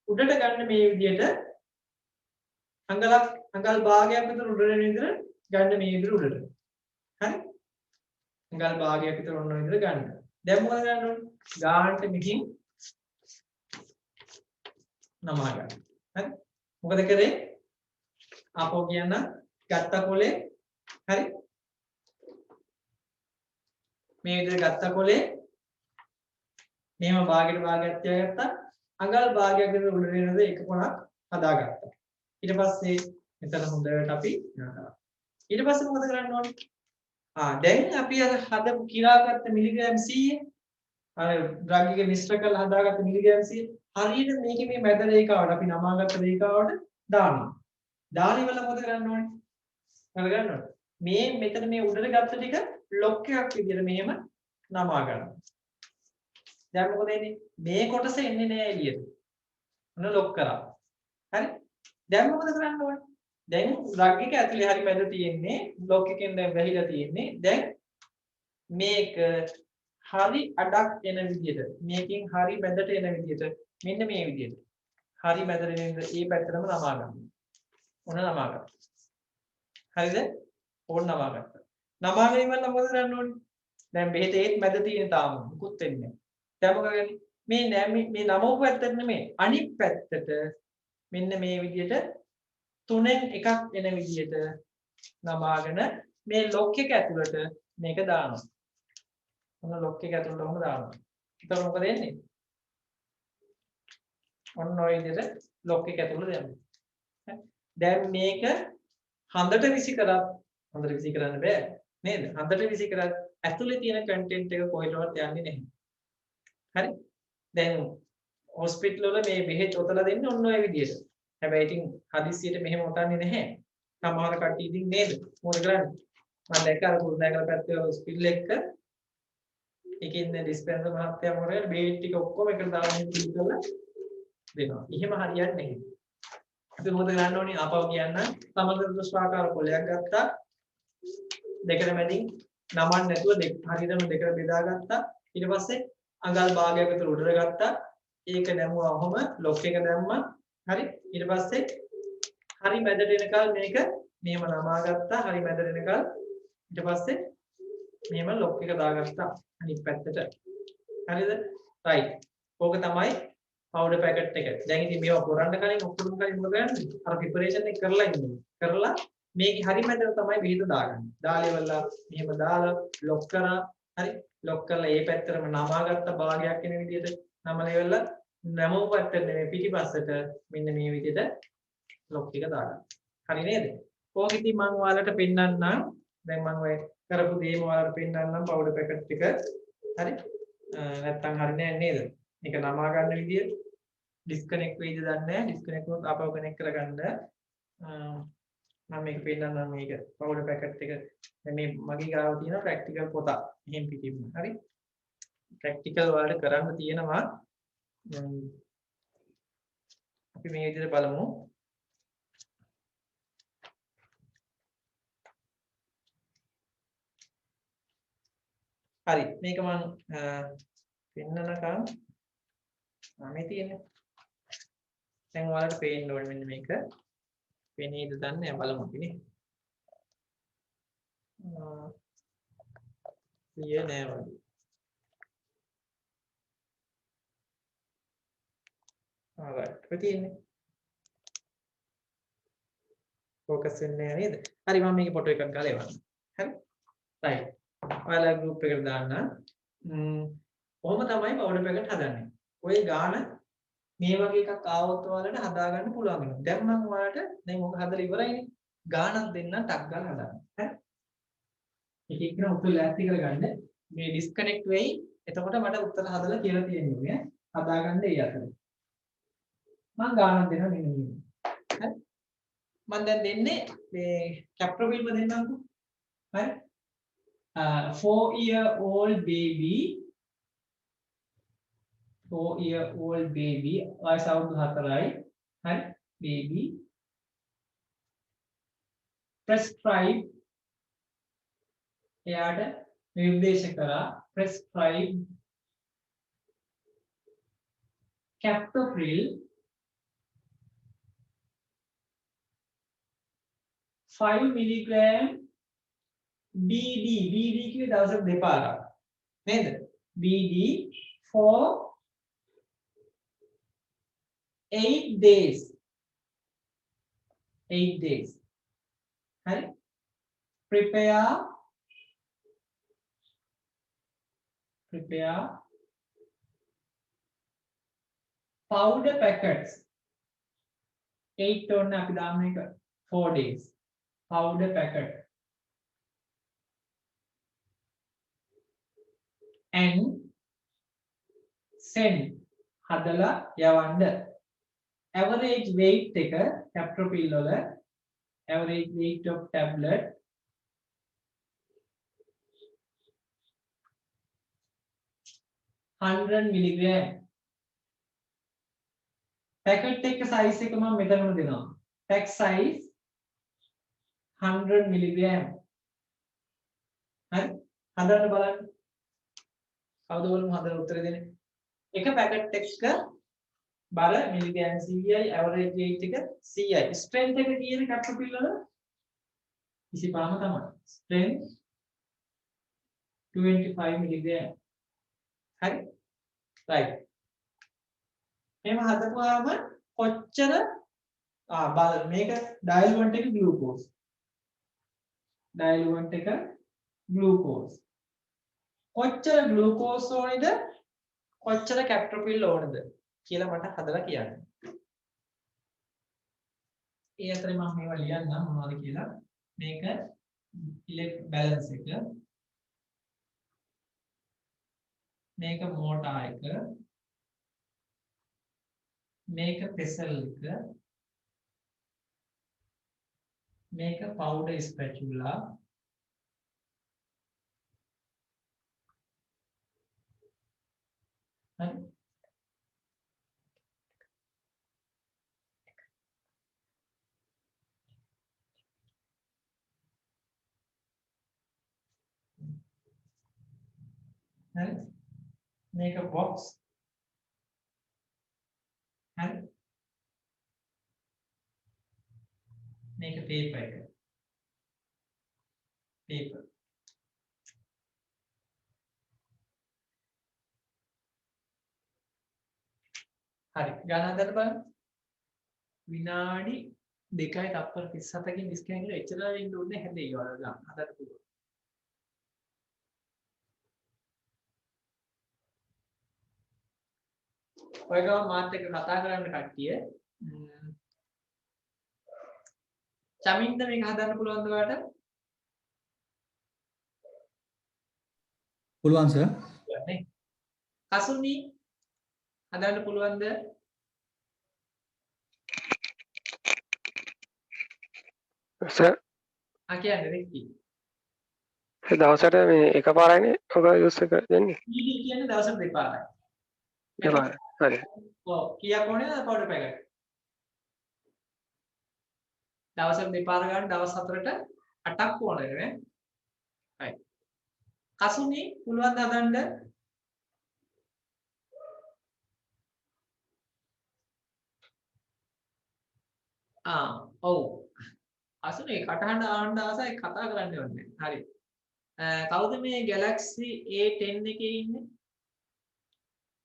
Speaker 1: උඩට ගන්න මේ විදිහට අඟල් භාගයක් විතර උඩට විතර ගන්න මේ විදිහට උඩට. හරි. අඟල් භාගයක් විතර ඔන්න ඔය විදිහට ගන්න. දැන් මොකද ගන්න ඕනේ? ගානට මෙකින් නමා ගන්න. හරි. මොකද කරේ? ආපෝ කියන්න ගත්ත කොලේ හරි මේ විදිහට ගත්ත කොලේ මෙහෙම භාගයට භාගයක් තියාගත්තා අඟල් භාගයක් විතර උඩ වෙනද එක කොනක් හදාගත්තා ඊට පස්සේ මෙතන හොඳට අපි යනවා ඊට පස්සේ මොකද කරන්න ඕනේ දැන් අපි අර හදපු කිරාගත්ත මිලිග්‍රෑම් 100 අර ඩ්‍රග් එක මිශ්‍ර කරලා හදාගත්ත මිලිග්‍රෑම් 100 හරියට මේකේ මේ මැද රේඛාවට අපි නමාගත්ත රේඛාවට දානවා දාන ඉවල මොකද කරන්න ඕනේ? මොකද කරන්න ඕනේ? මේ මෙතන මේ උඩට ගත්ත ටික ලොක් එකක් විදියට මෙහෙම නමා ගන්නවා. දැන් මොකද වෙන්නේ? මේ කොටස එන්නේ නෑ එළියට. මොන ලොක් කරා. හරි? දැන් මොකද කරන්න ඕනේ? දැන් රග් එක ඇතුලේ හරි මැද තියෙන්නේ ලොක් එකෙන් දැන් වැහිලා තියෙන්නේ. දැන් මේක හරි අඩක් එන විදියට මේකෙන් හරි මැදට එන විදියට මෙන්න මේ විදියට. හරි මැදට එන විදියට ඒ පැත්තටම නමා ගන්නවා. ඔන්න නමා ගත්තා. හරිද? ඕන නමා ගත්තා. නමා ගැනීමෙන් මොකද කරන්න ඕනේ? දැන් බෙහෙත ඒත් මැද තියෙන තාම මුකුත් වෙන්නේ නැහැ. දැන් මොකද කරන්නේ? මේ නමවපු පැත්තට නෙමෙයි අනිත් පැත්තට මෙන්න මේ විදියට තුනෙන් එකක් එන විදියට නමාගෙන මේ ලොක් එක ඇතුළට මේක දානවා. ඔන්න ලොක් එක ඇතුළටම දානවා. එතකොට මොකද වෙන්නේ? ඔන්න ඔය විදියට ලොක් එක ඇතුළට දානවා. දැන් මේක හඳට විසි කරත් හොඳට විසි කරන්න බෑ නේද? හඳට විසි කරත් ඇතුලේ තියෙන කන්ටෙන්ට් එක කොහෙටවත් යන්නේ නැහැ. හරි? දැන් හොස්පිටල් වල මේ බෙහෙත් ඔතලා දෙන්නේ ඔන්න ඔය විදියට. හැබැයි ඉතින් හදිස්සියට මෙහෙම ඔතන්නේ නැහැ. සමහර කට්ටිය ඉතින් නේද? මොකද කරන්නේ? මම දැක්ක අර කුරුණෑගල පැත්තේ හොස්පිටල් එක එකේ ඉන්න ඩිස්පෙන්සර් මහත්තයා මොකද බෙහෙත් ටික ඔක්කොම එකට දාගෙන ඉඳලා දෙනවා. එහෙම හරියන්නේ නැහැ. අපි මොකද කරන්න ඕනේ ආපහු කියන්න සමදෘෂ්ටාකාර කොලයක් ගත්තා දෙකට මැදින් නමන්න නැතුව හරියටම දෙකට බෙදාගත්තා ඊට පස්සේ අඟල් භාගයක් විතර උඩට ගත්තා ඒක දැම්මා ඔහම ලොක් එක දැම්මා හරි ඊට පස්සේ හරි මැදට එනකල් මේක මෙහෙම නමාගත්තා හරි මැදට එනකල් ඊට පස්සේ මෙහෙම ලොක් එක දාගත්තා අනිත් පැත්තට හරිද රයිට් ඕක තමයි powder packet එක. දැන් ඉතින් මේවා පොරන්න කලින් ඔක්කොම කලින් මොකද කරන්නේ? අර preparation එක කරලා ඉන්නවා. කරලා මේක හරි මැදට තමයි බෙහෙත දාගන්නේ. දාලා ඉවරලා මෙහෙම දාලා ලොක් කරා. හරි? ලොක් කරලා මේ පැත්තටම නමාගත්ත භාගයක් වෙන විදිහට නමලා ඉවරලා නමෝ පැත්තට නෙමෙයි පිටිපස්සට මෙන්න මේ විදිහට ලොක් එක දාගන්න. හරි නේද? ඕක ඉතින් මම ඔයාලට පෙන්නන්නම්. දැන් මම ඔය කරපු දේම ඔයාලට පෙන්නන්නම් powder packet එක. හරි? නැත්තම් හරියන්නේ නැහැ නේද? මේක නමා ගන්න විදිය ඩිස්කනෙක්ට් වෙයිද දන්නේ නැහැ ඩිස්කනෙක්ට් වුණොත් ආපහු කනෙක්ට් කරගන්න මම මේක පෙන්නන්නම් මේක powder packet එක දැන් මේ මගේ ගාව තියෙන ප්‍රැක්ටිකල් පොත එහෙන් පිටින්ම හරි ප්‍රැක්ටිකල් වලට කරන්න තියෙනවා අපි මේ විදිහට බලමු හරි මේක මම පෙන්නනකම් මේ තියෙන්නේ දැන් ඔයාලට පේන්න ඕනේ මෙන්න මේක පේනේද දන්නේ බලමු අපි නේ ලිය නෑ වගේ alright ඔය තියෙන්නේ ફોකස් වෙන්නේ නෑ නේද හරි මම මේකේ ෆොටෝ එකක් ගාලා එවන්න හරි right ඔයාලා group එකට දාන්න කොහොම තමයි powder packet හදන්නේ ඔය ගාන මේ වගේ එකක් ආවොත් ඔයාලට හදා ගන්න පුළුවන් වෙනවා. දැන් මම ඔයාලට දැන් ඔක හදලා ඉවරයිනේ. ගානක් දෙන්න ටක් ගාලා හදාගන්න. හරි? එක එක උත්තර ලෑස්ති කරගන්න. මේ ඩිස්කනෙක්ට් වෙයි. එතකොට මට උත්තර හදලා කියලා තියෙන්නේ. හදාගන්න ඒ අතරේ. මම ගානක් දෙනවා මෙන්න මේ. හරි? මම දැන් දෙන්නේ මේ කැප්ටර් බිල්ම දෙන්නම්කෝ. හරි? 4-year-old baby 4-year-old baby වයස අවුරුදු 4යි. හරි? baby prescribe එයාට නිර්දේශ කරා prescribe captopril 5 mg BD කිව්වේ දවසක් දෙපාරක් නේද? BD for 8 days 8 days. හරි? prepare powder packets 8 ඕන්න අපි දාන්න එක 4 days powder packet and send හදලා යවන්න average weight එක captopril වල average weight of tablet 100 mg packet එක size එක මම මෙතනම දෙනවා pack size 100 mg හරි හදන්න බලන්න කවුද බලමු හදලා උත්තර දෙන්නේ එක packet එක බර මිලිග්‍රෑම් 100යි average weight එක 100යි strength එක කියන captopril වල 25ම තමයි strength 25 mg හරි right එහෙම හදපුවාම කොච්චර බලන්න මේක diluent එක glucose කොච්චර glucose ඕනේද කොච්චර captopril ඕනේද කියලා මට හදලා කියන්න. ඒ අතරේ මම මේවා ලියන්නම් මොනවද කියලා. මේක ඉලෙක්ට්‍රික් බැලන්ස් එක. මේක මෝටාර් එක. මේක පෙසල් එක. මේක powder spatula. හරි හරි මේක box හරි මේක paper එක paper හරි ගණන් හදන්න බලන්න විනාඩි 2යි තත්පර 37කින් ඩිස්කනෙක්ට් කරලා එච්චරලා ඉන්න ඕනේ හැදෙයි ඔයාලා ගන්න හදන්න පුළුවන් ඔයගොල්ලෝ මාත් එක්ක කතා කරන්න කට්ටිය චමින්ද මේක හදන්න පුළුවන්ද ඔයාලට
Speaker 6: පුළුවන් සර්
Speaker 1: නේ කසුනි හදන්න පුළුවන්ද
Speaker 2: සර්
Speaker 1: කියන්නේ රික්කි
Speaker 2: දවසට මේ එකපාරයිනේ ඔක යූස් එක දෙන්නේ
Speaker 1: ඊඩි කියන්නේ දවසට දෙපාරයි
Speaker 2: දෙපාර හරි
Speaker 1: ඔව් කීයක් ඕනේද පවුඩර් පැකට් දවසට දෙපාර ගන්න දවස් 4ට 8ක් ඕනේ නේ හරි කසුනි පුළුවන් ද හදන්න ඔව් අසුනේ කටහඬ ආන්න ආසයි කතා කරන්න ඕනේ හරි කවුද මේ Galaxy A10 එකේ ඉන්නේ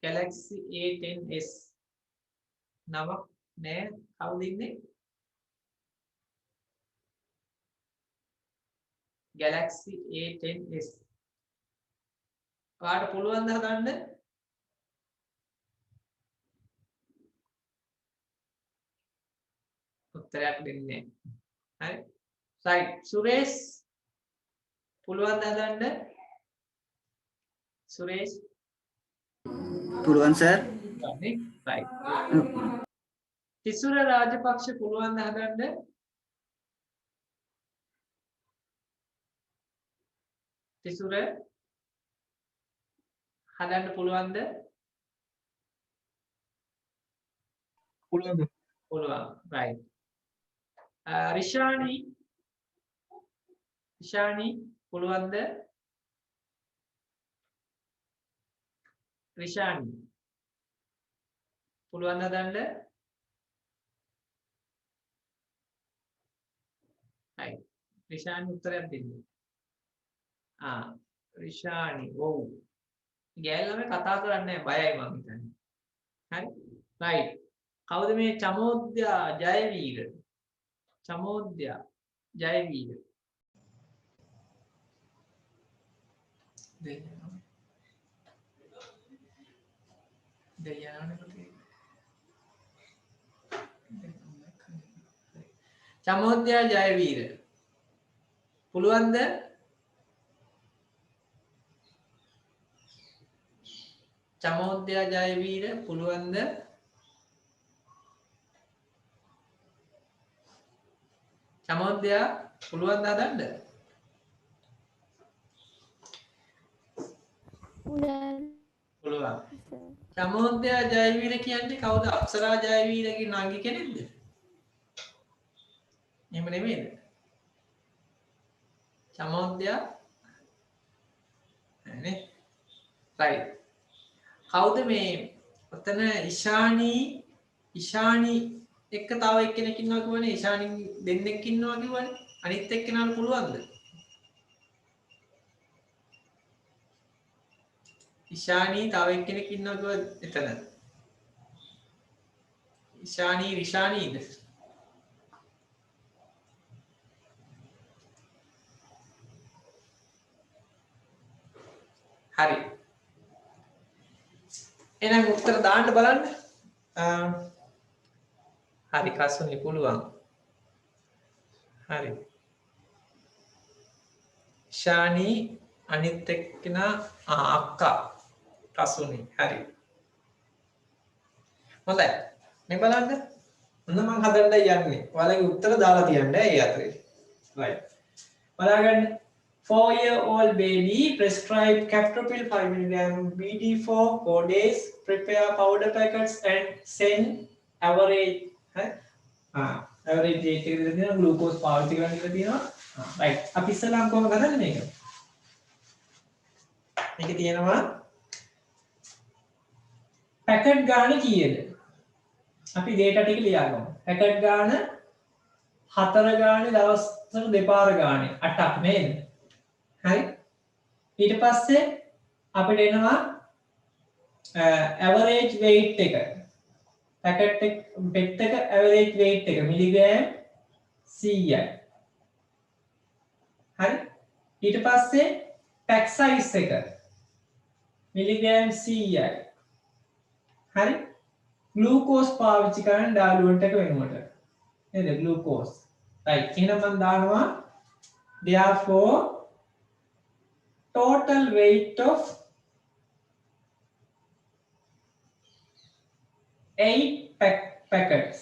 Speaker 1: Galaxy A10s නමක් නෑ කවුද ඉන්නේ Galaxy A10s ඔයාලට පුළුවන් ද හදන්න උත්තරයක් දෙන්නේ නැහැ. හරි. right. සුරේෂ් පුළුවන් ද හදන්න? සුරේෂ්
Speaker 6: පුළුවන් සර්.
Speaker 1: නේ? right. තිසුර රාජපක්ෂ පුළුවන් ද හදන්න? තිසුර හදන්න පුළුවන්ද?
Speaker 2: පුළුවන්ද?
Speaker 1: පුළුවන්. right. රිෂානි පුළුවන්ද? රිෂානි පුළුවන් හදන්න? right. රිෂානි උත්තරයක් දෙන්න. රිෂානි ඔව්. ගෑල්ලම කතා කරන්නේ බයයි මං හිතන්නේ. හරි. right. කවුද මේ චමෝද්‍යා ජයවීර? චමෝද්‍යා ජයවීර. චමෝද්‍යා ජයවීර පුළුවන්ද? චමෝද්‍යා ජයවීර පුළුවන්ද? චමෝද්‍යා පුළුවන්ද හදන්න? පුළුවන්. චමෝද්‍යා ජයවීර කියන්නේ කවුද? අක්ෂරා ජයවීරගේ නංගි කෙනෙක්ද? එහෙම නෙමෙයිද? චමෝද්‍යා නේ. right. කවුද මේ ඔතන ඉෂානි එක්ක තව එක්කෙනෙක් ඉන්නවා කියවනේ. ඉෂානි දෙන්නෙක් ඉන්නවා කියවනේ. අනිත් එක්කෙනාට පුළුවන්ද? ඉෂානි තව එක්කෙනෙක් ඉන්නවා කිව්ව එතන. ඉෂානි රිෂානිද? හරි. එහෙනම් උත්තර දාන්න බලන්න. හරි කසුනි පුළුවන්. හරි. ශානි අනිත් එක්කෙනා අක්කා කසුනි. හරි. හොඳයි. මේ බලන්න. ඔන්න මම හදන්න යන්නේ. ඔයාලගේ උත්තර දාලා තියන්න ඒ අතරේ. right. බලාගන්න. 4-year-old baby prescribed captopril 5 mg BD for 4 days. Prepare powder packets and send average. average rate එක දෙලා තියෙනවා. glucose පාවිච්චි කරන්න කියලා තියෙනවා. right. අපි ඉස්සෙල්ලාම කොහොමද හදන්නේ මේක? මේකේ තියෙනවා පැකට් ගාන කීයද? අපි data ටික ලියාගමු. පැකට් ගාන 4 ගානේ දවස්වල දෙපාර ගානේ 8ක් නේද? හරි. ඊට පස්සේ අපිට එනවා average weight එක. පැකට් එක පෙට් එක average weight එක මිලිග්‍රෑම් 100යි. හරි. ඊට පස්සේ pack size එක මිලිග්‍රෑම් 100යි. හරි. glucose පාවිච්චි කරන ඩාලුවන්ට් එක වෙනුවට. නේද? glucose. right. එහෙනම් මම දානවා therefore total weight of 8 packets.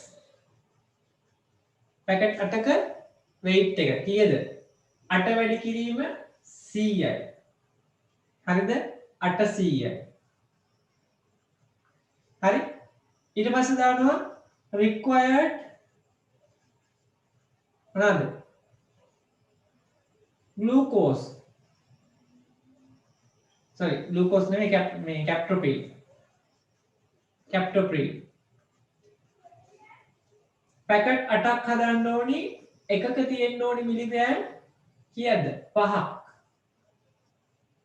Speaker 1: packet 8ක weight එක කීයද? 8 වැඩි කිරීම 100යි. හරිද? 800යි. හරි? ඊට පස්සේ දානවා required මොනවාද? glucose. sorry glucose නෙමෙයි මේ captopril. captopril. පැකට් 8ක් හදන්න ඕනි. එකක තියෙන්න ඕනි මිලිග්‍රෑම් කීයද? 5ක්.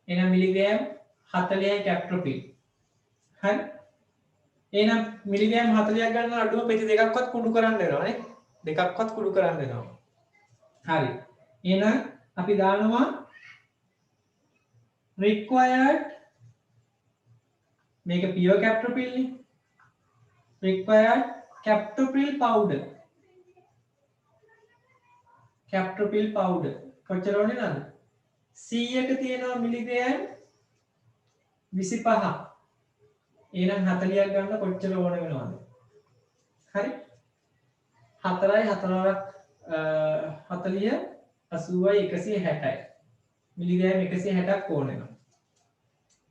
Speaker 1: එහෙනම් මිලිග්‍රෑම් 40යි captopril. හරි? එහෙනම් මිලිග්‍රෑම් 40ක් ගන්න අඩුව පෙති දෙකක්වත් කුඩු කරන්න වෙනවා නේ. දෙකක්වත් කුඩු කරන්න වෙනවා. හරි. එහෙනම් අපි දානවා required මේක pure captopril නේ. required captopril powder කැප්ටොපිල් පවුඩර් කොච්චර ඕනේ නේද 100ක තියෙනවා මිලිග්‍රෑම් 25 එහෙනම් 40ක් ගන්න කොච්චර ඕන වෙනවද හරි 4යි 4ක් 40 80යි 160යි මිලිග්‍රෑම් 160ක් ඕන වෙනවා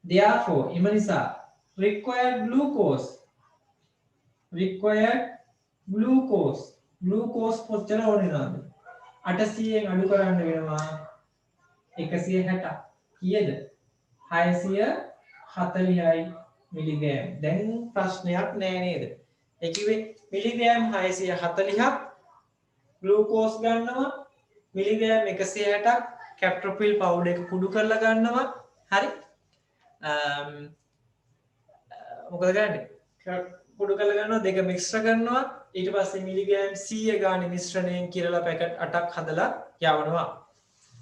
Speaker 1: therefore එම නිසා required glucose කොච්චර ඕන වෙනවද 800ෙන් අඩු කරන්න වෙනවා 160 කීයද 640යි මිලිග්‍රෑම් දැන් ප්‍රශ්නයක් නෑ නේද ඒ කිව්වේ මිලිග්‍රෑම් 640ක් ග්ලූකෝස් ගන්නවා මිලිග්‍රෑම් 160ක් කැප්ටොපිල් පවුඩර් එක කුඩු කරලා ගන්නවා හරි මොකද ගන්නේ කුඩු කරලා ගන්නවා දෙක මික්ස් කරනවා ඊට පස්සේ මිලිග්‍රෑම් 100 ගානේ මිශ්‍රණයෙන් කිරලා පැකට් 8ක් හදලා යවනවා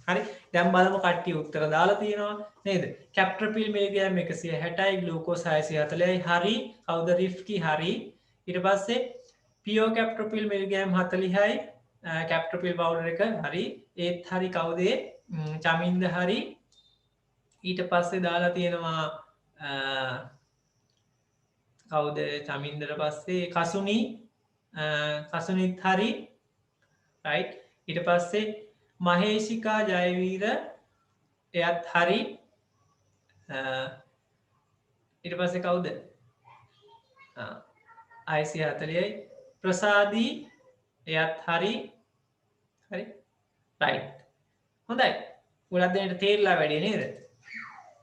Speaker 1: හරි දැන් බලමු කට්ටිය උත්තර දාලා තියෙනවා නේද කැප්ටොපිල් මිලිග්‍රෑම් 160යි ග්ලූකෝස් 640යි හරි කවුද රිෆ්කි හරි ඊට පස්සේ පියෝ කැප්ටොපිල් මිලිග්‍රෑම් 40යි කැප්ටොපිල් පවුඩර් එක හරි ඒත් හරි කවුද චමින්ද හරි ඊට පස්සේ දාලා තියෙනවා කවුද චමින්දට පස්සේ කසුනිත් හරි රයිට් ඊට පස්සේ මහේෂිකා ජයවීර එයත් හරි ඊට පස්සේ කවුද 640යි ප්‍රසාදී එයත් හරි රයිට් හොඳයි ගොඩක් දෙනෙක්ට තේරිලා වැඩි නේද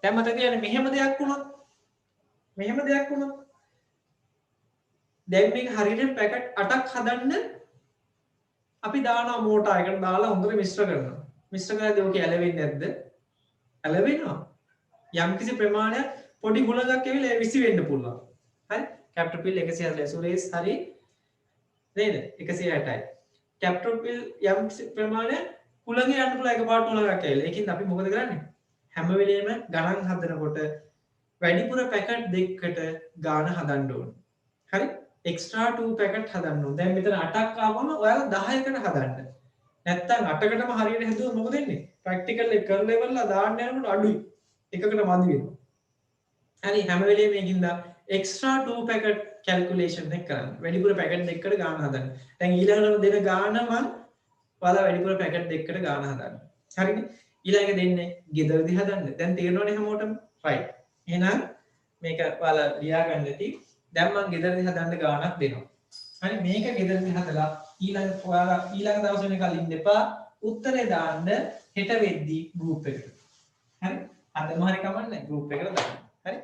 Speaker 1: දැන් මතක තියාගන්න මෙහෙම දෙයක් වුණොත් දැන් මේක හරියට පැකට් 8ක් හදන්න අපි දානවා මෝටරයකට දාලා හොඳට මිශ්‍ර කරනවා. මිශ්‍ර කරද්දී ඔක ඇලවෙන්නේ නැද්ද? ඇලවෙනවා. යම්කිසි ප්‍රමාණයක් පොඩි හුලඟක් ඇවිල්ලා ඒ විසි වෙන්න පුළුවන්. හරි? කැප්ටොපිල් 140 සුරේස් හරි නේද? 160යි. කැප්ටොපිල් යම්කිසි ප්‍රමාණයක් හුලඟ යන්න පුළුවන් එකපාරට හුලඟක් ඇවිල්ලා. ඒකින්ද අපි මොකද කරන්නේ? හැම වෙලේම ගණන් හදනකොට වැඩිපුර පැකට් දෙකකට ගාන හදන්න ඕනේ. හරි? එක්ස්ට්‍රා 2 පැකට් හදන්න ඕනේ. දැන් මෙතන 8ක් ආවම ඔයාලා 10කට හදන්න. නැත්තම් 8කටම හරියට හදුවොත් මොකද වෙන්නේ? ප්‍රැක්ටිකල් එක කරලා ඉවරලා දාන්න යනකොට අඩුයි. එකකට මදි වෙනවා. හරි හැම වෙලේම මේකින්ද එක්ස්ට්‍රා 2 පැකට් කැල්කියුලේෂන් එක කරන්න. වැඩිපුර පැකට් දෙකකට ගාන හදන්න. දැන් ඊළඟට දෙන ගාන මම ඔයාලා වැඩිපුර පැකට් දෙකකට ගාන හදන්න. හරිනේ? ඊළඟ දෙන්නේ ගෙදරදී හදන්න. දැන් තේරෙනවනේ හැමෝටම. රයිට්. එහෙනම් මේක ඔයාලා ලියා ගන්න ඇති. දැන් මම ගෙදරදී හදන්න ගානක් දෙනවා. හරි මේක ගෙදරදී හදලා ඔයාලා ඊළඟ දවස් වෙනකල් ඉන්න එපා. උත්තරේ දාන්න හෙට වෙද්දී ගෲප් එකට. හරි? අදම හරි කමන්නේ ගෲප් එකට දාන්න. හරි?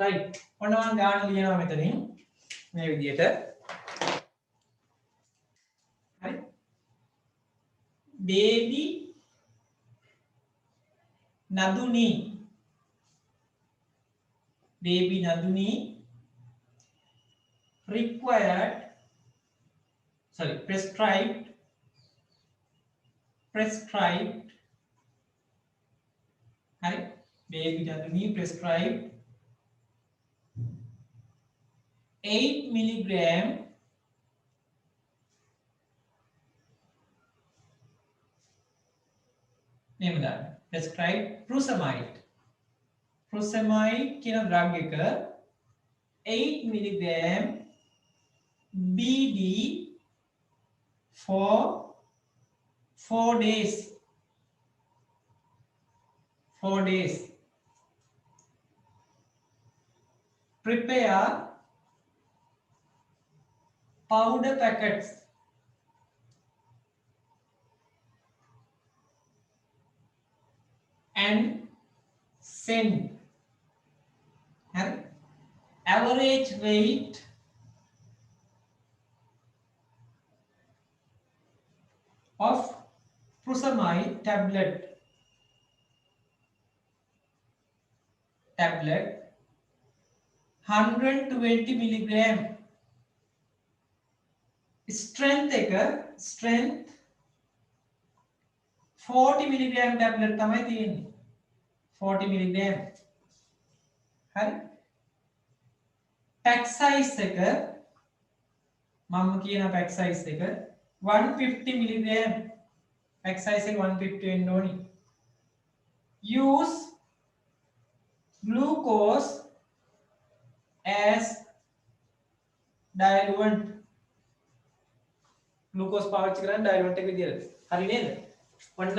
Speaker 1: රයිට්. ඔන්න මම ගාන ලියනවා මෙතනින් මේ විදියට. හරි? Baby Naduni prescribed hari baby naduni prescribed 8 milligram name that prescribed furosemide කියන drug එක 8 milligram BD for 4 days. Prepare powder packets and send. Average weight of furosemide tablet 120 milligram. Strength 40 milligram tablet තමයි තියෙන්නේ 40 milligram. හරි pack size එක මම කියන pack size එක 150 milligram exercise 150 වෙන්න ඕනි. Use glucose as diluent. glucose පාවිච්චි කරන්නේ diluent එක විදියට. හරි නේද? ඔන්න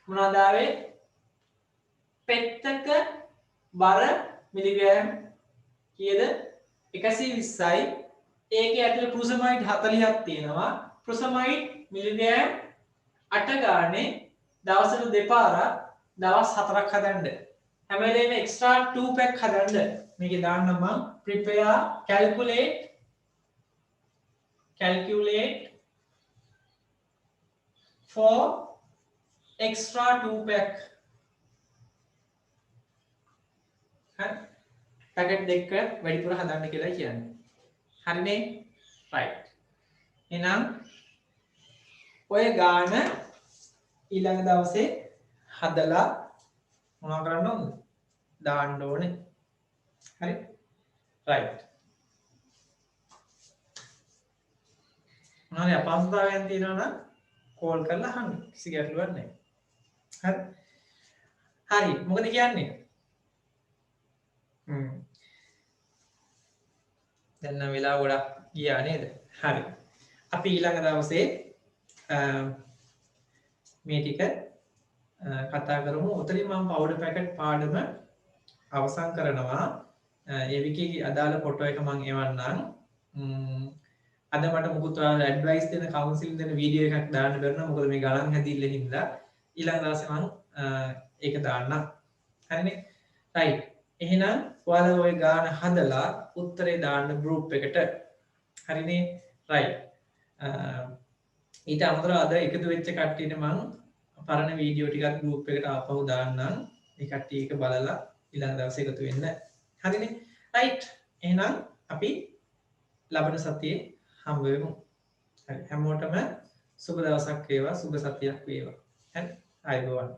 Speaker 1: මොනවද ආවේ? පෙත්තක බර මිලිග්‍රෑම් කීයද? 120යි. ඒකේ ඇතුළේ ප්‍රොසමයිඩ් 40ක් තියෙනවා. ප්‍රොසමයිඩ් මිලිග්‍රෑම් 8 ගානේ දවසට දෙපාරක් දවස් 4ක් හදන්න. හැම වෙලේම එක්ස්ට්‍රා 2 පැක් හදන්න. මේකේ දාන්නම් මම prepare calculate for extra 2 pack. හරි. පැකට් දෙක වැඩිපුර හදන්න කියලා කියන්නේ. හරිනේ? right. එහෙනම් ඔය ගාන ඊළඟ දවසේ හදලා මොනවා කරන්න ඕනද? දාන්න ඕනේ. හරි? right. මොනවාරි අපහසුතාවයන් තියෙනවා නම් කෝල් කරලා අහන්න. කිසි ගැටලුවක් නැහැ. හරි. හරි. මොකද කියන්නේ? දැන් නම් වෙලාව ගොඩක් ගියා නේද? හරි. අපි ඊළඟ දවසේ මේ ටික කතා කරමු. උතරින් මම පවුඩර් පැකට් පාඩම අවසන් කරනවා. ඒ විකී අදාළ ෆොටෝ එක මම එවන්නම්. අද මට මුකුත් ඔයාලා ඇඩ්වයිස් දෙන කවුන්සිලින් දෙන වීඩියෝ එකක් දාන්න බැරුණා. මොකද මේ ගණන් හැදිල්ල හින්දා ඊළඟ දවසේ මම ඒක දාන්නම්. හරිනේ? රයිට්. එහෙනම් ඔයාලා ওই ගාන හදලා උත්තරේ දාන්න ගෲප් එකට. හරිනේ? රයිට්. ඊට අමතරව අද එකතු වෙච්ච කට්ටියට මම පරණ වීඩියෝ ටිකක් ගෲප් එකට ආපහු දාන්නම්. ඒ කට්ටිය ඒක බලලා ඊළඟ දවසේ එකතු වෙන්න. හරිනේ? රයිට්. එහෙනම් අපි ලබන සතියේ හම්බ වෙමු. හරි. හැමෝටම සුබ දවසක් වේවා, සුබ සතියක් වේවා. හරි. ආයුබෝවන්.